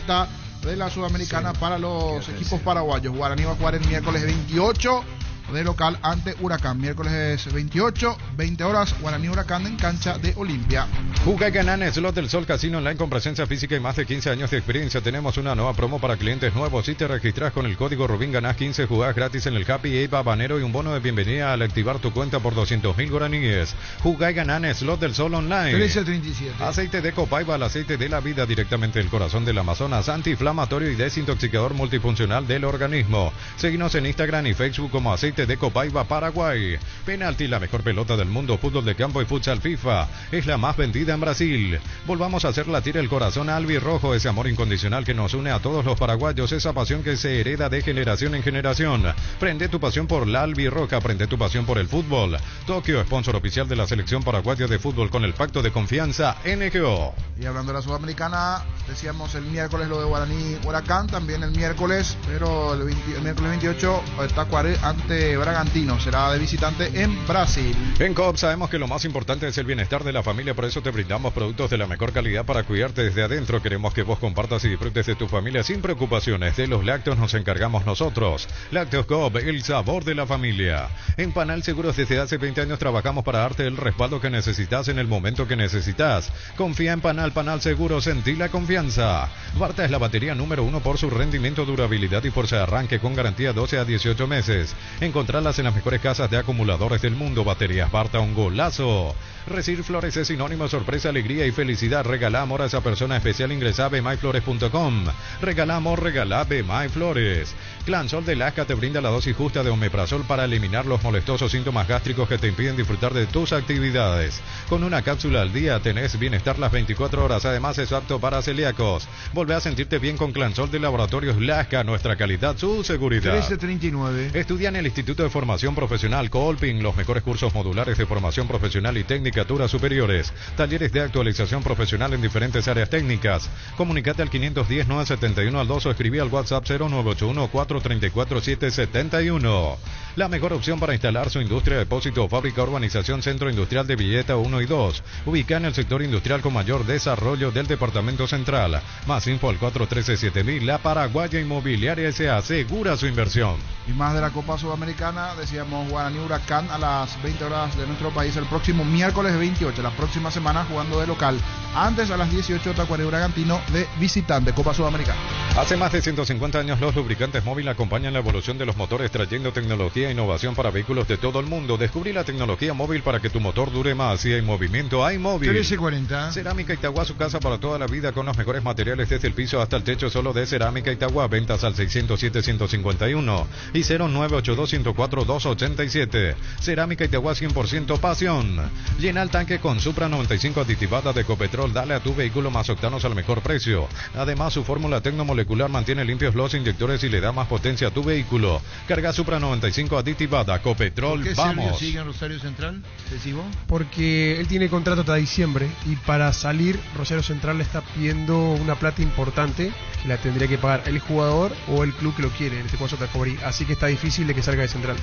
de la Sudamericana para los equipos paraguayos. Guaraní va a jugar el miércoles 28 de local ante Huracán. Miércoles 28, 20 horas, Guaraní Huracán en cancha de Olimpia. Juga y gana en Slot del Sol Casino Online con presencia física y más de 15 años de experiencia. Tenemos una nueva promo para clientes nuevos. Si te registras con el código Rubín, ganás 15 jugadas gratis en el Happy Ape Habanero y un bono de bienvenida al activar tu cuenta por 200.000 guaraníes. Juga y gana en Slot del Sol Online. 1337. Aceite de Copaiba, el aceite de la vida directamente del corazón del Amazonas, antiinflamatorio y desintoxicador multifuncional del organismo. Seguinos en Instagram y Facebook como Aceite norte de Copaiba, Paraguay. Penalti, la mejor pelota del mundo, fútbol de campo y futsal FIFA. Es la más vendida en Brasil. Volvamos a hacer latir el corazón albirrojo, ese amor incondicional que nos une a todos los paraguayos, esa pasión que se hereda de generación en generación. Prende tu pasión por la albirroja, prende tu pasión por el fútbol. Tokio, sponsor oficial de la selección paraguaya de fútbol con el pacto de confianza NGO. Y hablando de la Sudamericana, decíamos el miércoles lo de Guaraní Huracán, también el miércoles, pero el miércoles 28 Tacuaré ante Bragantino, será de visitante en Brasil. En Coop sabemos que lo más importante es el bienestar de la familia, por eso te brindamos productos de la mejor calidad para cuidarte desde adentro. Queremos que vos compartas y disfrutes de tu familia sin preocupaciones. De los lácteos nos encargamos nosotros. Lácteos Coop, el sabor de la familia. En Panal Seguros desde hace 20 años trabajamos para darte el respaldo que necesitas en el momento que necesitas. Confía en Panal Seguros, sentí la confianza. Barta es la batería número 1 por su rendimiento, durabilidad y fuerza de arranque con garantía 12 a 18 meses. Encontrarlas en las mejores casas de acumuladores del mundo. Baterías Barta, un golazo. Recibir flores es sinónimo de sorpresa, alegría y felicidad. Regala amor a esa persona especial. Ingresa a bmyflores.com. Regala amor, regala Bmyflores. Clansol de Lasca te brinda la dosis justa de omeprazol para eliminar los molestosos síntomas gástricos que te impiden disfrutar de tus actividades. Con una cápsula al día tenés bienestar las 24 horas. Además es apto para celíacos. Volvé a sentirte bien con Clansol de Laboratorios Lasca. Nuestra calidad, su seguridad. 1339. Estudia en el Instituto de Formación Profesional Colping los mejores cursos modulares de formación profesional y tecnicaturas superiores. Talleres de actualización profesional en diferentes áreas técnicas. Comunicate al 510-971 al 2 o escribí al WhatsApp 0981-434-771. La mejor opción para instalar su industria, depósito o fábrica, urbanización Centro Industrial de Villeta 1 y 2. Ubicada en el sector industrial con mayor desarrollo del Departamento Central. Más info al 413-7000. La Paraguaya Inmobiliaria S.A. asegura su inversión. Y más de la Copa Sudamericana, decíamos Guaraní Huracán a las 20 horas de nuestro país el próximo miércoles 28, la próxima semana jugando de local. Antes a las 18 Tacuaré Bragantino de visitante, Copa Sudamericana. Hace más de 150 años los lubricantes móvil acompañan la evolución de los motores, trayendo tecnología e innovación para vehículos de todo el mundo. Descubrí la tecnología móvil para que tu motor dure más. Si hay movimiento, hay móvil. 1340. Cerámica Itagua, su casa para toda la vida con los mejores materiales desde el piso hasta el techo, solo de Cerámica Itagua. Ventas al 607-151 y 0982-104-287. Cerámica Itagua, 100% pasión. Llena el tanque con Supra 95 aditivada de Copetrol. Dale a tu vehículo más octanos al mejor precio. Además, su fórmula tecnomolecular mantiene limpios los inyectores y le da más potencia a tu vehículo. Carga Supra 95 aditivada Copetrol. ¿Por qué Vamos. Sergio sigue en Rosario Central? ¿Decimos? Porque él tiene contrato hasta diciembre y para salir Rosario Central le está pidiendo una plata importante que la tendría que pagar el jugador o el club que lo quiere, en este caso Tacuarí. Así que está difícil de que salga de Central.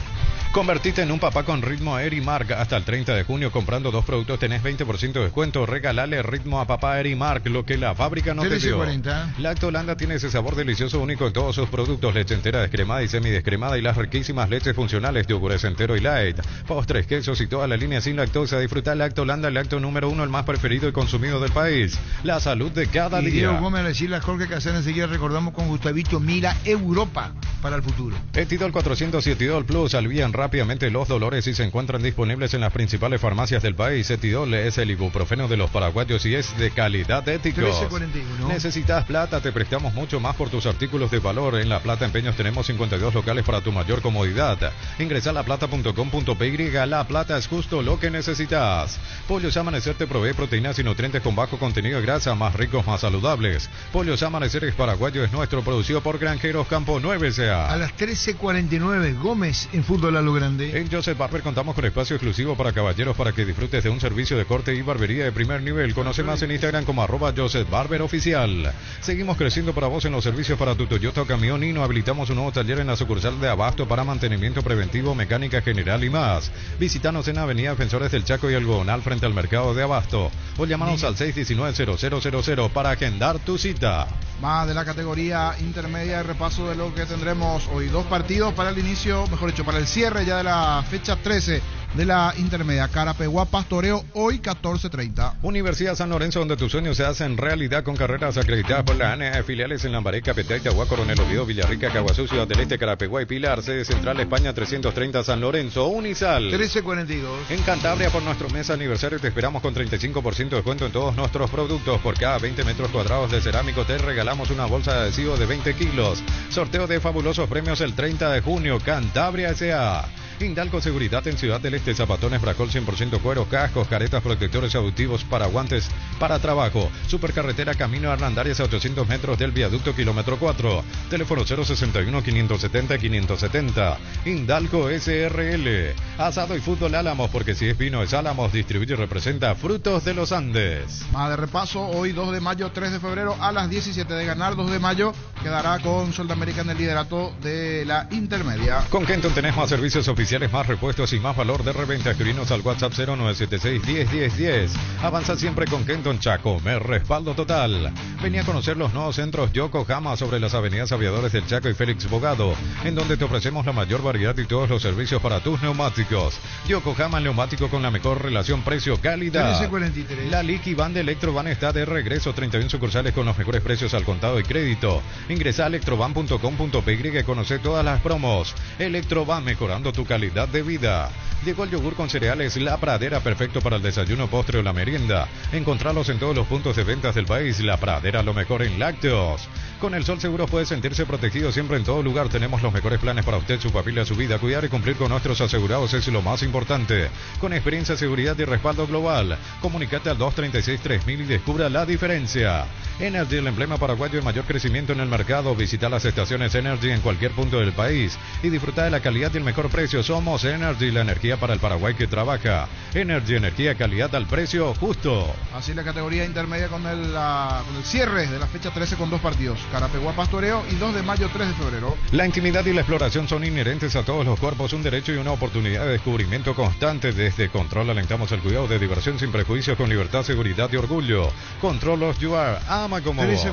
Convertite en un papá con ritmo Erimark. Hasta el 30 de junio comprando 2 productos tenés 20% de descuento. Regalale ritmo a papá Erimark, lo que la fábrica no te dio. 40. Lacto Holanda tiene ese sabor delicioso único en todos sus productos. Leche entera, descremada y semidescremada y las riquísimas leches funcionales de yogures entero y light. Postres, quesos y toda la línea sin lactosa. Disfruta Lacto Holanda, el lacto número 1, el más preferido y consumido del país. La salud de cada día. Diego Gómez, decirle a Jorge Casán, enseguida recordamos con Gustavito Mira Europa para el futuro. Etidol 472 Plus alivian rápidamente los dolores y se encuentran disponibles en las principales farmacias del país. Etidol es el ibuprofeno de los paraguayos y es de calidad ética. 1341. ¿Necesitas plata? Te prestamos mucho más por tus artículos de valor. En La Plata Empeños tenemos 52 locales para tu mayor comodidad. Ingresa a laplata.com.py. La Plata es justo lo que necesitas. Pollos Amanecer te provee proteínas y nutrientes con bajo contenido de grasa, más ricos, más saludables. Pollos Amanecer es paraguayo, es nuestro, producido por Granjeros Campo 9 S.A. A las 13:49, Gómez en Fútbol a lo Grande. En Joseph Barber contamos con espacio exclusivo para caballeros para que disfrutes de un servicio de corte y barbería de primer nivel. Conoce más en Instagram como @JosephBarberOficial. Seguimos creciendo para vos en los servicios para tu Toyota o camión y nos habilitamos un nuevo taller en la sucursal de Abasto para mantenimiento preventivo, mecánica general y más. Visítanos en Avenida Defensores del Chaco y Algodonal frente al mercado de Abasto o llámanos al 619-0000 para agendar tu cita. Más de la categoría intermedia, repaso de lo que tendremos hoy. 2 partidos para el inicio, mejor dicho, para el cierre ya de la fecha 13 de la intermedia. Carapeguá Pastoreo hoy 14:30. Universidad San Lorenzo, donde tus sueños se hacen realidad con carreras acreditadas por la ANE. Filiales en Lambaré, Capital, Itagua, Coronel Oviedo, Villarrica, Caguazú, Ciudad del Este, Carapeguá y Pilar. Sede Central España 330 San Lorenzo. Unisal 13:42. En Cantabria, por nuestro mes aniversario te esperamos con 35% de descuento en todos nuestros productos. Por cada 20 metros cuadrados de cerámico te regalamos una bolsa de adhesivo de 20 kilos. Sorteo de fabulosos premios el 30 de junio. Cantabria S.A. Indalco Seguridad en Ciudad del Este, zapatones Bracol 100% cuero, cascos, caretas, protectores auditivos, paraguantes para trabajo. Supercarretera Camino Hernandarias a 800 metros del viaducto kilómetro 4. Teléfono 061-570-570. Indalco SRL. Asado y fútbol Álamos, porque si es vino es Álamos. Distribuye y representa Frutos de los Andes. Más de repaso, hoy 2 de mayo, 3 de febrero a las 17 de ganar. 2 de mayo quedará con Soldamérica en el liderato de la intermedia. Con Kenton tenés más servicios oficiales, más repuestos y más valor de reventa. Escribinos al WhatsApp 0976-101010. Avanza siempre con Kenton Chaco, me respaldo total. Venía a conocer los nuevos centros Yokohama sobre las avenidas Aviadores del Chaco y Félix Bogado, en donde te ofrecemos la mayor variedad y todos los servicios para tus neumáticos. Yokohama neumático con la mejor relación precio-calidad. La Liqui Van de Electrovan está de regreso. 31 sucursales con los mejores precios al contado y crédito. Ingresa a electrovan.com.py y conoce todas las promos. Electrovan, mejorando tu calidad de vida. Llegó el yogur con cereales La Pradera, perfecto para el desayuno, postre o la merienda. Encontralos en todos los puntos de ventas del país. La Pradera, lo mejor en lácteos. Con el Sol Seguros puede sentirse protegido siempre en todo lugar. Tenemos los mejores planes para usted, su familia, su vida. Cuidar y cumplir con nuestros asegurados es lo más importante. Con experiencia, seguridad y respaldo global. Comunicate al 236-3000 y descubra la diferencia. Energy, el emblema paraguayo de mayor crecimiento en el mercado. Visita las estaciones Energy en cualquier punto del país y disfruta de la calidad y el mejor precio. Somos Energy, la energía para el Paraguay que trabaja. Energy, energía, calidad al precio justo. Así la categoría intermedia con el cierre de la fecha 13 con 2 partidos. Carapeguá, Pastoreo y 2 de mayo, 3 de febrero. La intimidad y la exploración son inherentes a todos los cuerpos, un derecho y una oportunidad de descubrimiento constante. Desde Control alentamos el cuidado de diversión sin prejuicios, con libertad, seguridad y orgullo. Control of You Are, ama como vos.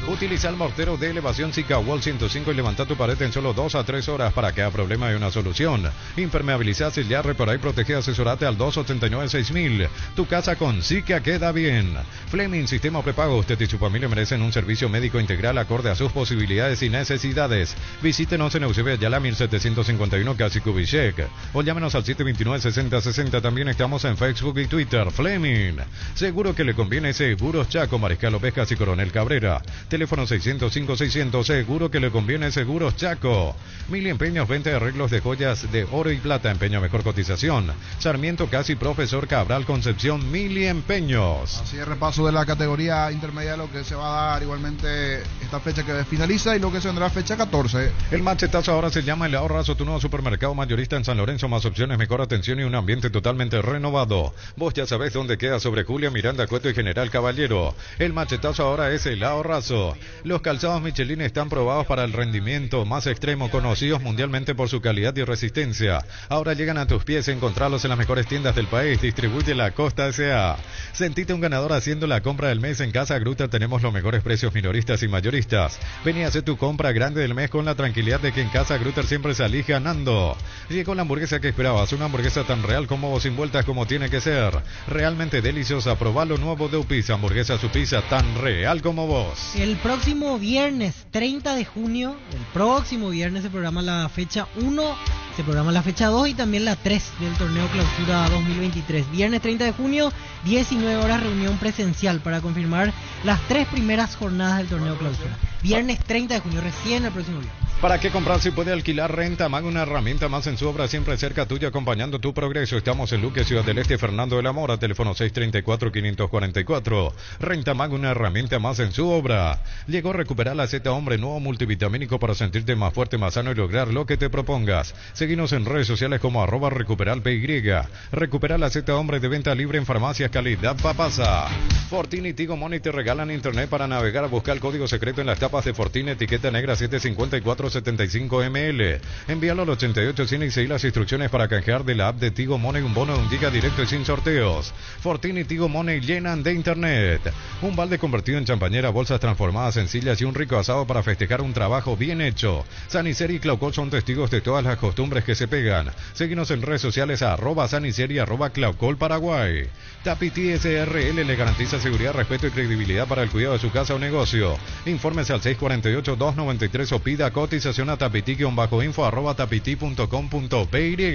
Utiliza el mortero de elevación Zika Wall 105 y levanta tu pared en solo 2 a 3 horas. Para cada problema hay una solución. Impermeabiliza, sellar, reparar y protege. Asesorate al 289-6000. Tu casa con Zika queda bien. Fleming, sistema prepago. Usted y su familia merecen un servicio médico integral acorde a sus posibilidades y necesidades. Visítenos en Eusebio Ayala 1751, casi Kubitschek, o llámenos al 729-6060. También estamos en Facebook y Twitter. Fleming, seguro que le conviene. Seguros Chaco, Mariscal Ovejas y Coronel Cabrera. Teléfono 605-600. Seguro que le conviene. Seguros Chaco. Mili Empeños, venta de arreglos de joyas de oro y plata. Empeño a mejor cotización. Sarmiento, casi Profesor Cabral, Concepción. Mili Empeños. Así es, repaso de la categoría intermedia, lo que se va a dar igualmente esta fecha que finaliza y lo que se vendrá fecha 14. El machetazo ahora se llama El Ahorrazo, tu nuevo supermercado mayorista en San Lorenzo. Más opciones, mejor atención y un ambiente totalmente renovado. Vos ya sabés dónde queda, sobre Julia, Miranda, Cueto y General Caballero. El machetazo ahora es El Ahorrazo. Los calzados Michelin están probados para el rendimiento más extremo, conocidos mundialmente por su calidad y resistencia. Ahora llegan a tus pies. Encontrarlos en las mejores tiendas del país. Distribuye la Costa S.A. Sentite un ganador haciendo la compra del mes. En Casa Gruta tenemos los mejores precios minoristas y mayoristas. Vení a hacer tu compra grande del mes con la tranquilidad de que en Casa Grutter siempre salís ganando. Llegó la hamburguesa que esperabas, una hamburguesa tan real como vos, sin vueltas como tiene que ser. Realmente deliciosa. Probá lo nuevo de Upizza, hamburguesa su pizza tan real como vos. El próximo viernes 30 de junio, el próximo viernes se programa la fecha 1, se programa la fecha 2 y también la 3 del torneo Clausura 2023. Viernes 30 de junio, 19 horas, reunión presencial para confirmar las 3 primeras jornadas del torneo Clausura. Viernes 30 de junio, recién el próximo viernes. ¿Para qué comprar si puede alquilar? Renta Mag, una herramienta más en su obra, siempre cerca tuya, acompañando tu progreso. Estamos en Luque, Ciudad del Este, Fernando de la Mora, teléfono 634-544. Renta Mag, una herramienta más en su obra. Llegó Recuperar la Z Hombre, nuevo multivitamínico para sentirte más fuerte, más sano y lograr lo que te propongas. Seguinos en redes sociales como @recuperalpy. Recupera la Z Hombre, de venta libre en farmacias, calidad Papasa. Fortini y Tigo Money te regalan internet para navegar. Busca el código secreto en las tapas de Fortini, etiqueta negra 75475ml. Envíalo al 8800 y seguí las instrucciones para canjear de la app de Tigo Money un bono de 1 giga directo y sin sorteos. Fortini y Tigo Money llenan de internet. Un balde convertido en champañera, bolsas transformadas en sillas y un rico asado para festejar un trabajo bien hecho. Saniceri y Claucol son testigos de todas las costumbres que se pegan. Síguenos en redes sociales a @Saniceri y @Claucol Paraguay. Tapiti SRL le garantiza seguridad, respeto y credibilidad para el cuidado de su casa o negocio. Infórmese al 648-293 o pida cotización a tapiti-info @tapiti.com.py.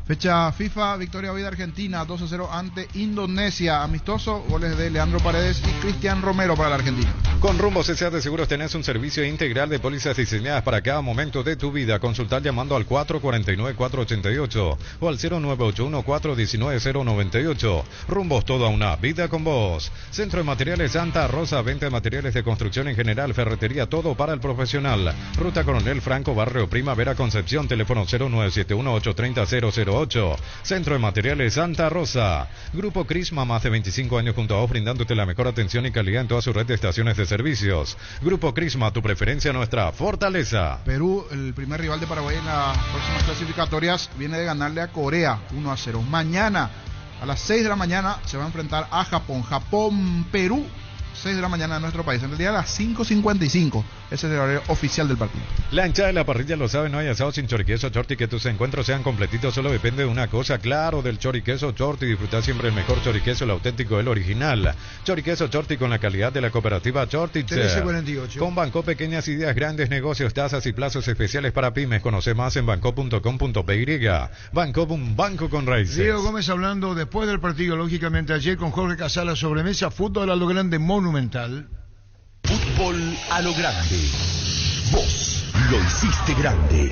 Fecha FIFA, victoria hoy de Argentina, 2-0 ante Indonesia. Amistoso, goles de Leandro Paredes y Cristian Romero para la Argentina. Con Rumbo CCA de Seguros tenés un servicio integral de pólizas diseñadas para cada momento de tu vida. Consultar llamando al 449-488 o al 0981-419-098. Rumbos, toda una vida con vos. Centro de Materiales Santa Rosa, venta de materiales de construcción en general, ferretería, todo para el profesional. Ruta Coronel Franco, Barrio Primavera, Concepción, teléfono 0971-830-008. Centro de Materiales Santa Rosa. Grupo Crisma, más de 25 años junto a vos, brindándote la mejor atención y calidad en toda su red de estaciones de servicios. Grupo Crisma, tu preferencia, nuestra fortaleza. Perú, el primer rival de Paraguay en las próximas clasificatorias, viene de ganarle a Corea 1-0. Mañana, a las 6 de la mañana, se va a enfrentar a Japón. Japón-Perú, 6 de la mañana en nuestro país. En realidad a las 5:55. Ese es el horario oficial del partido. La hinchada de la parrilla lo sabe, no hay asado sin choriqueso Chorti. Que tus encuentros sean completitos solo depende de una cosa, claro, del choriqueso Chorti. Disfrutar siempre el mejor choriqueso, el auténtico, el original. Choriqueso Chorti con la calidad de la cooperativa Chorti. 1348. Con Banco, pequeñas ideas, grandes negocios, tasas y plazos especiales para pymes. Conoce más en banco.com.py. Banco, un banco con raíces. Diego Gómez hablando después del partido, lógicamente ayer con Jorge Casala sobre mesa. Fútbol a lo grande, monumental. Fútbol a lo grande. Vos lo hiciste grande.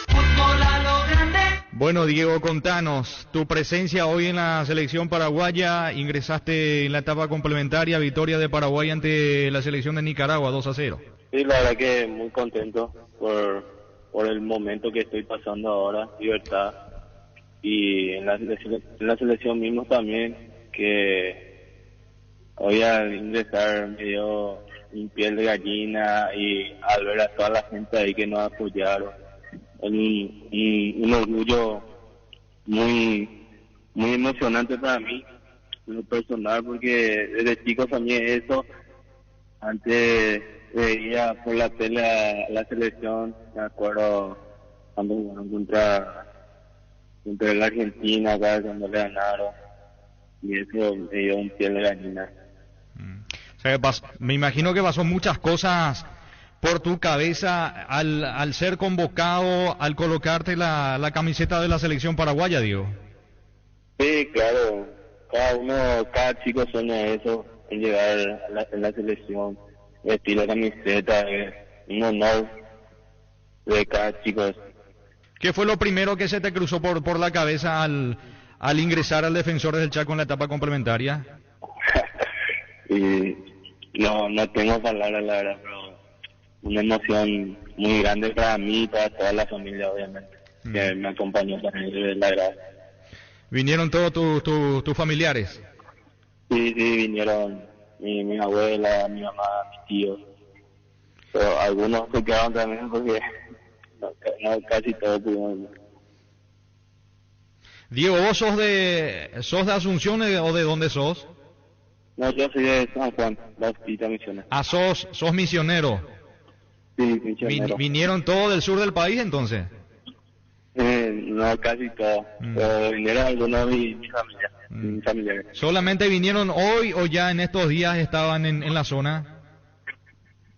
Fútbol a lo grande. Bueno, Diego, contanos tu presencia hoy en la selección paraguaya. Ingresaste en la etapa complementaria, victoria de Paraguay ante la selección de Nicaragua, 2-0. Sí, la verdad que muy contento por el momento que estoy pasando ahora, libertad. Y en la selección mismo también, que hoy al ingresar me dio un piel de gallina, y al ver a toda la gente ahí que nos apoyaron, un orgullo muy emocionante para mí, en lo personal, porque desde chico soñé eso. Antes veía por la tele a la selección, me acuerdo cuando jugaron contra la Argentina, acá cuando le ganaron, y eso me dio un piel de gallina. O sea, me imagino que pasó muchas cosas por tu cabeza al ser convocado, al colocarte la camiseta de la selección paraguaya, Diego. Sí, claro, cada chico sueña eso, en llegar a la selección, vestir la camiseta, es un honor de cada chico. ¿Qué fue lo primero que se te cruzó por la cabeza al ingresar al Defensores del Chaco en la etapa complementaria? Y no tengo palabras, la verdad, pero una emoción muy grande para mí y para toda la familia, obviamente, que me acompañó también, la verdad. ¿Vinieron todos tus familiares? Sí, vinieron mi abuela, mi mamá, mis tíos, pero algunos se quedaron también porque no casi todos pudieron. Diego, ¿vos sos de Asunción o de dónde sos? No, yo soy de San Juan, Bautista Misiones. Ah, sos misionero. Sí, misionero. ¿Vinieron todos del sur del país entonces? No, casi todos. Pero vinieron algunos de mi familia, mis familiares. ¿Solamente vinieron hoy o ya en estos días estaban en la zona?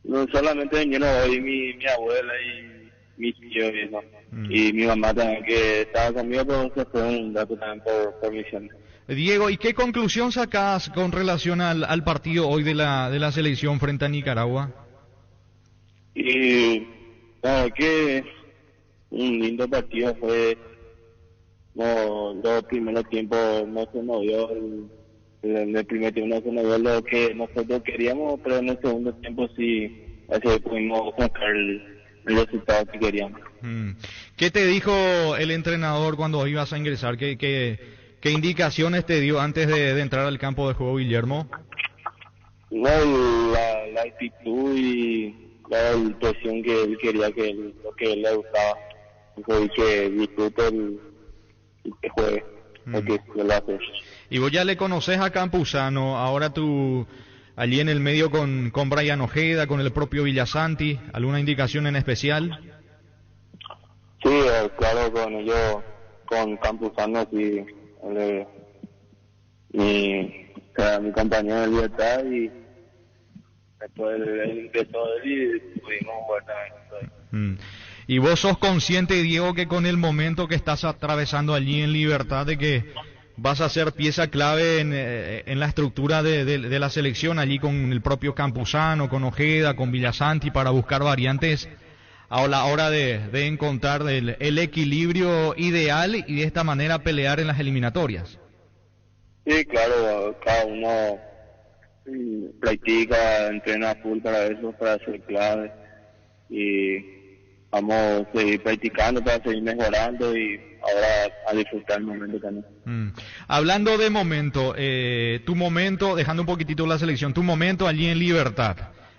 No, solamente vinieron hoy mi abuela y mi tío y eso. Y mi mamá también, que estaba conmigo, pero se fue un rato también por misiones. Diego, ¿y qué conclusión sacás con relación al partido hoy de la selección frente a Nicaragua? Y que un lindo partido fue. No, los primeros tiempos no se nos dio en el primer tiempo no se nos dio lo que nosotros queríamos, pero en el segundo tiempo sí, así pudimos sacar el resultado que queríamos. ¿Qué te dijo el entrenador cuando ibas a ingresar? ¿Qué indicaciones te dio antes de entrar al campo de juego, Guillermo? No, la actitud y la impresión que él quería, lo que él le gustaba, y que disfrute y que juegue, lo que lo hace. Y vos ya le conoces a Campuzano, ahora tú allí en el medio con Brian Ojeda, con el propio Villasanti, ¿alguna indicación en especial? Sí, claro, con ellos, con Campuzano, sí. Mi compañero de libertad, y después él empezó y pudimos jugar también. Y vos sos consciente, Diego, que con el momento que estás atravesando allí en Libertad, de que vas a ser pieza clave en la estructura de la selección, allí con el propio Campuzano, con Ojeda, con Villasanti, para buscar variantes a la hora de encontrar el equilibrio ideal y de esta manera pelear en las eliminatorias. Sí, claro, cada uno practica, entrena full para eso, para ser clave, y vamos a seguir practicando para seguir mejorando y ahora a disfrutar el momento también. Hablando de momento, tu momento, dejando un poquitito la selección, tu momento allí en Libertad,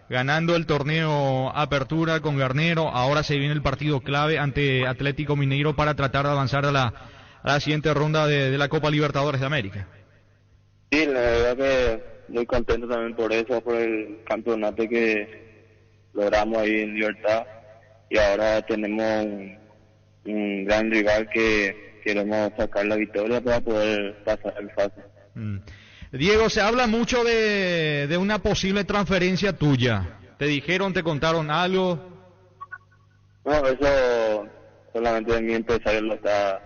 ganando el torneo Apertura con Garnero, ahora se viene el partido clave ante Atlético Mineiro para tratar de avanzar a la siguiente ronda de la Copa Libertadores de América. Sí, la verdad que muy contento también por eso, por el campeonato que logramos ahí en Libertad, y ahora tenemos un gran rival que queremos sacar la victoria para poder pasar el fase. Diego, se habla mucho de una posible transferencia tuya. ¿Te dijeron, te contaron algo? No, eso solamente mi empresario lo está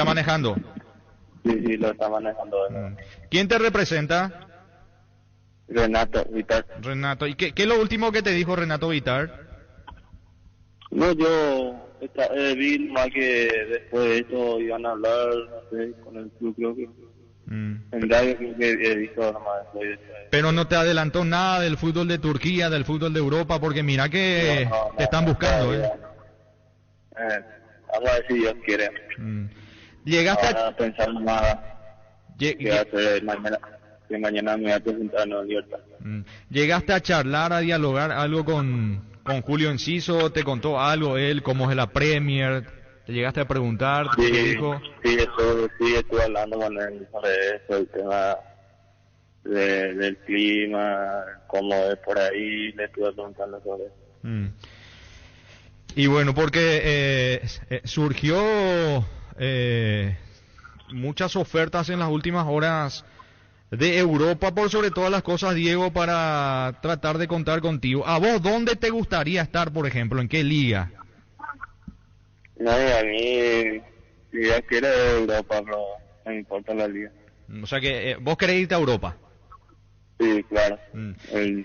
manejando. Sí, lo está manejando. ¿Quién te representa? Renato Vitar. Renato, ¿y qué es lo último que te dijo Renato Vitar? No, yo vi más que después de esto iban a hablar, no sé, con el club, creo que en radio creo que he visto nomás. Pero no te adelantó nada del fútbol de Turquía, del fútbol de Europa, porque mira que te están buscando, vamos a ver si Dios quiere. Llegaste a pensar nada. Que mañana me voy a presentar en Libertad. ¿Llegaste a charlar, a dialogar algo con Julio Enciso? ¿Te contó algo él, cómo es la Premier? ¿Te llegaste a preguntar? Sí, ¿Qué dijo? Sí, estuve hablando con él sobre eso, el tema del clima, cómo es por ahí, le estuve preguntando sobre eso. Y bueno, porque surgió muchas ofertas en las últimas horas de Europa, por sobre todas las cosas, Diego, para tratar de contar contigo. ¿A vos dónde te gustaría estar, por ejemplo? ¿En qué liga? No, a mí, si ya quiero Europa, pero no me importa la liga. O sea que vos querés irte a Europa. Sí, claro.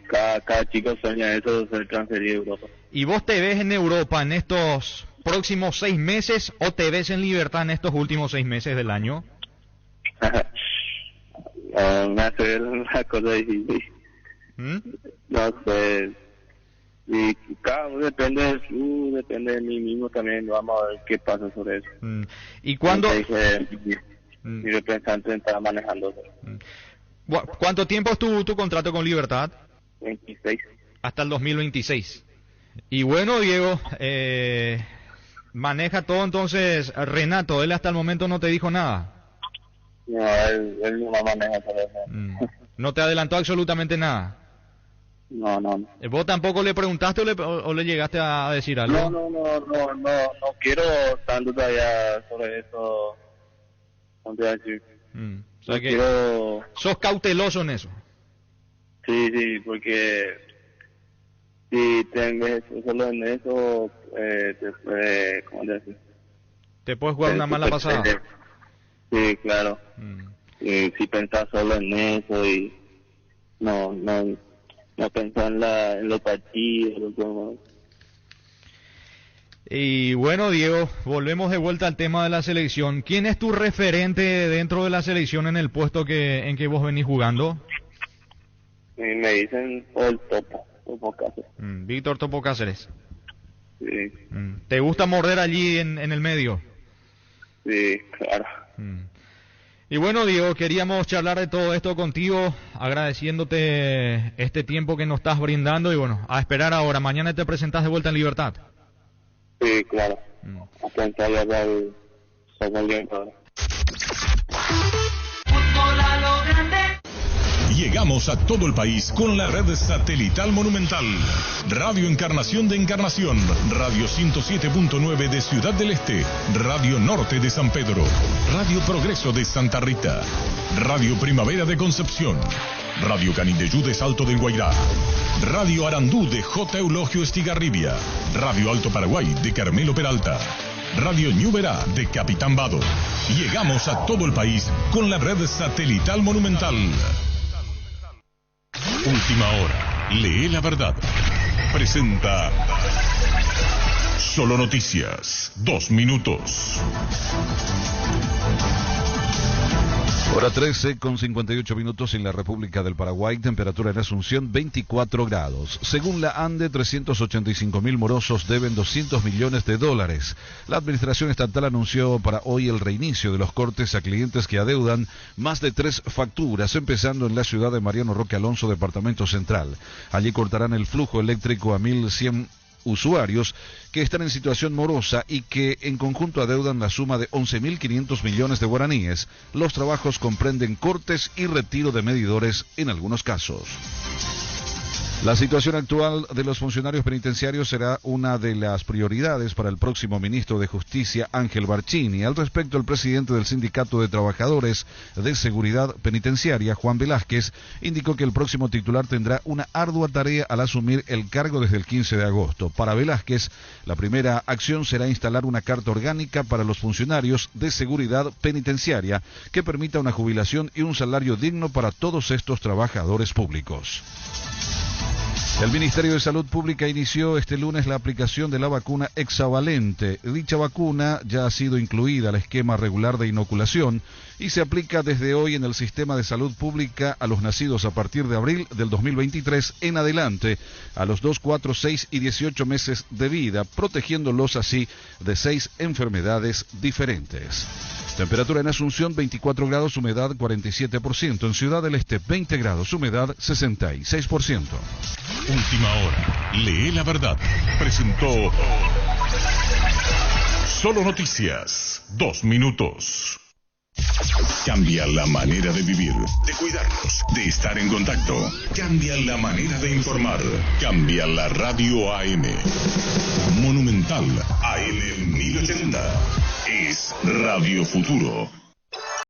Cada chico sueña eso, de ser transferido a Europa. ¿Y vos te ves en Europa en estos próximos 6 meses o te ves en Libertad en estos últimos 6 meses del año? Me hace una cosa difícil. No sé. Y cada uno depende del club, depende de mí mismo también. Vamos a ver qué pasa sobre eso. ¿Y cuándo? Mi representante está manejando eso. ¿Cuánto tiempo es tu contrato con Libertad? 26. Hasta el 2026. Y bueno, Diego, maneja todo entonces Renato. Él hasta el momento no te dijo nada. No, él no maneja todo eso. ¿No te adelantó absolutamente nada? No. ¿Vos tampoco le preguntaste o le llegaste a decir algo? No quiero tanto todavía sobre eso. No te voy a decir. O sea que sos cauteloso en eso. Sí, porque si te ves solo en eso, ¿cómo te decir? Te puedes jugar una mala pasada. Sí, claro. Si pensás solo en eso y no pensás en los partidos. Y bueno, Diego, volvemos de vuelta al tema de la selección. ¿Quién es tu referente dentro de la selección en el puesto en que vos venís jugando? Me dicen el Topo Cáceres. Víctor Topo Cáceres. Sí. ¿Te gusta morder allí en el medio? Sí, claro. Y bueno, Diego, queríamos charlar de todo esto contigo, agradeciéndote este tiempo que nos estás brindando y bueno, a esperar ahora. Mañana te presentás de vuelta en Libertad. Sí, claro. A pensar ya el Libertad. Fútbol a lo grande. Llegamos a todo el país con la red satelital Monumental. Radio Encarnación de Encarnación, Radio 107.9 de Ciudad del Este, Radio Norte de San Pedro, Radio Progreso de Santa Rita, Radio Primavera de Concepción, Radio Canindeyú de Salto del Guairá, Radio Arandú de J. Eulogio Estigarribia, Radio Alto Paraguay de Carmelo Peralta, Radio Ñuberá de Capitán Vado. Llegamos a todo el país con la red satelital Monumental. Última hora. Lee la verdad. Presenta Solo Noticias. 2 minutos. Hora 13 con 58 minutos en la República del Paraguay. Temperatura en Asunción 24 grados. Según la ANDE, 385.000 morosos deben $200 millones. La administración estatal anunció para hoy el reinicio de los cortes a clientes que adeudan más de 3 facturas, empezando en la ciudad de Mariano Roque Alonso, departamento central. Allí cortarán el flujo eléctrico a 1.100 usuarios que están en situación morosa y que en conjunto adeudan la suma de 11.500 millones de guaraníes. Los trabajos comprenden cortes y retiro de medidores en algunos casos. La situación actual de los funcionarios penitenciarios será una de las prioridades para el próximo ministro de Justicia, Ángel Barcini. Al respecto, el presidente del Sindicato de Trabajadores de Seguridad Penitenciaria, Juan Velázquez, indicó que el próximo titular tendrá una ardua tarea al asumir el cargo desde el 15 de agosto. Para Velázquez, la primera acción será instalar una carta orgánica para los funcionarios de seguridad penitenciaria que permita una jubilación y un salario digno para todos estos trabajadores públicos. El Ministerio de Salud Pública inició este lunes la aplicación de la vacuna hexavalente. Dicha vacuna ya ha sido incluida al esquema regular de inoculación y se aplica desde hoy en el sistema de salud pública a los nacidos a partir de abril del 2023 en adelante, a los 2, 4, 6 y 18 meses de vida, protegiéndolos así de 6 enfermedades diferentes. Temperatura en Asunción 24 grados, humedad 47%. En Ciudad del Este 20 grados, humedad 66%. Última hora. Lee la verdad. Presentó Solo Noticias. 2 minutos. Cambia la manera de vivir, de cuidarnos, de estar en contacto. Cambia la manera de informar. Cambia la radio AM. Monumental AM 1080. Es Radio Futuro.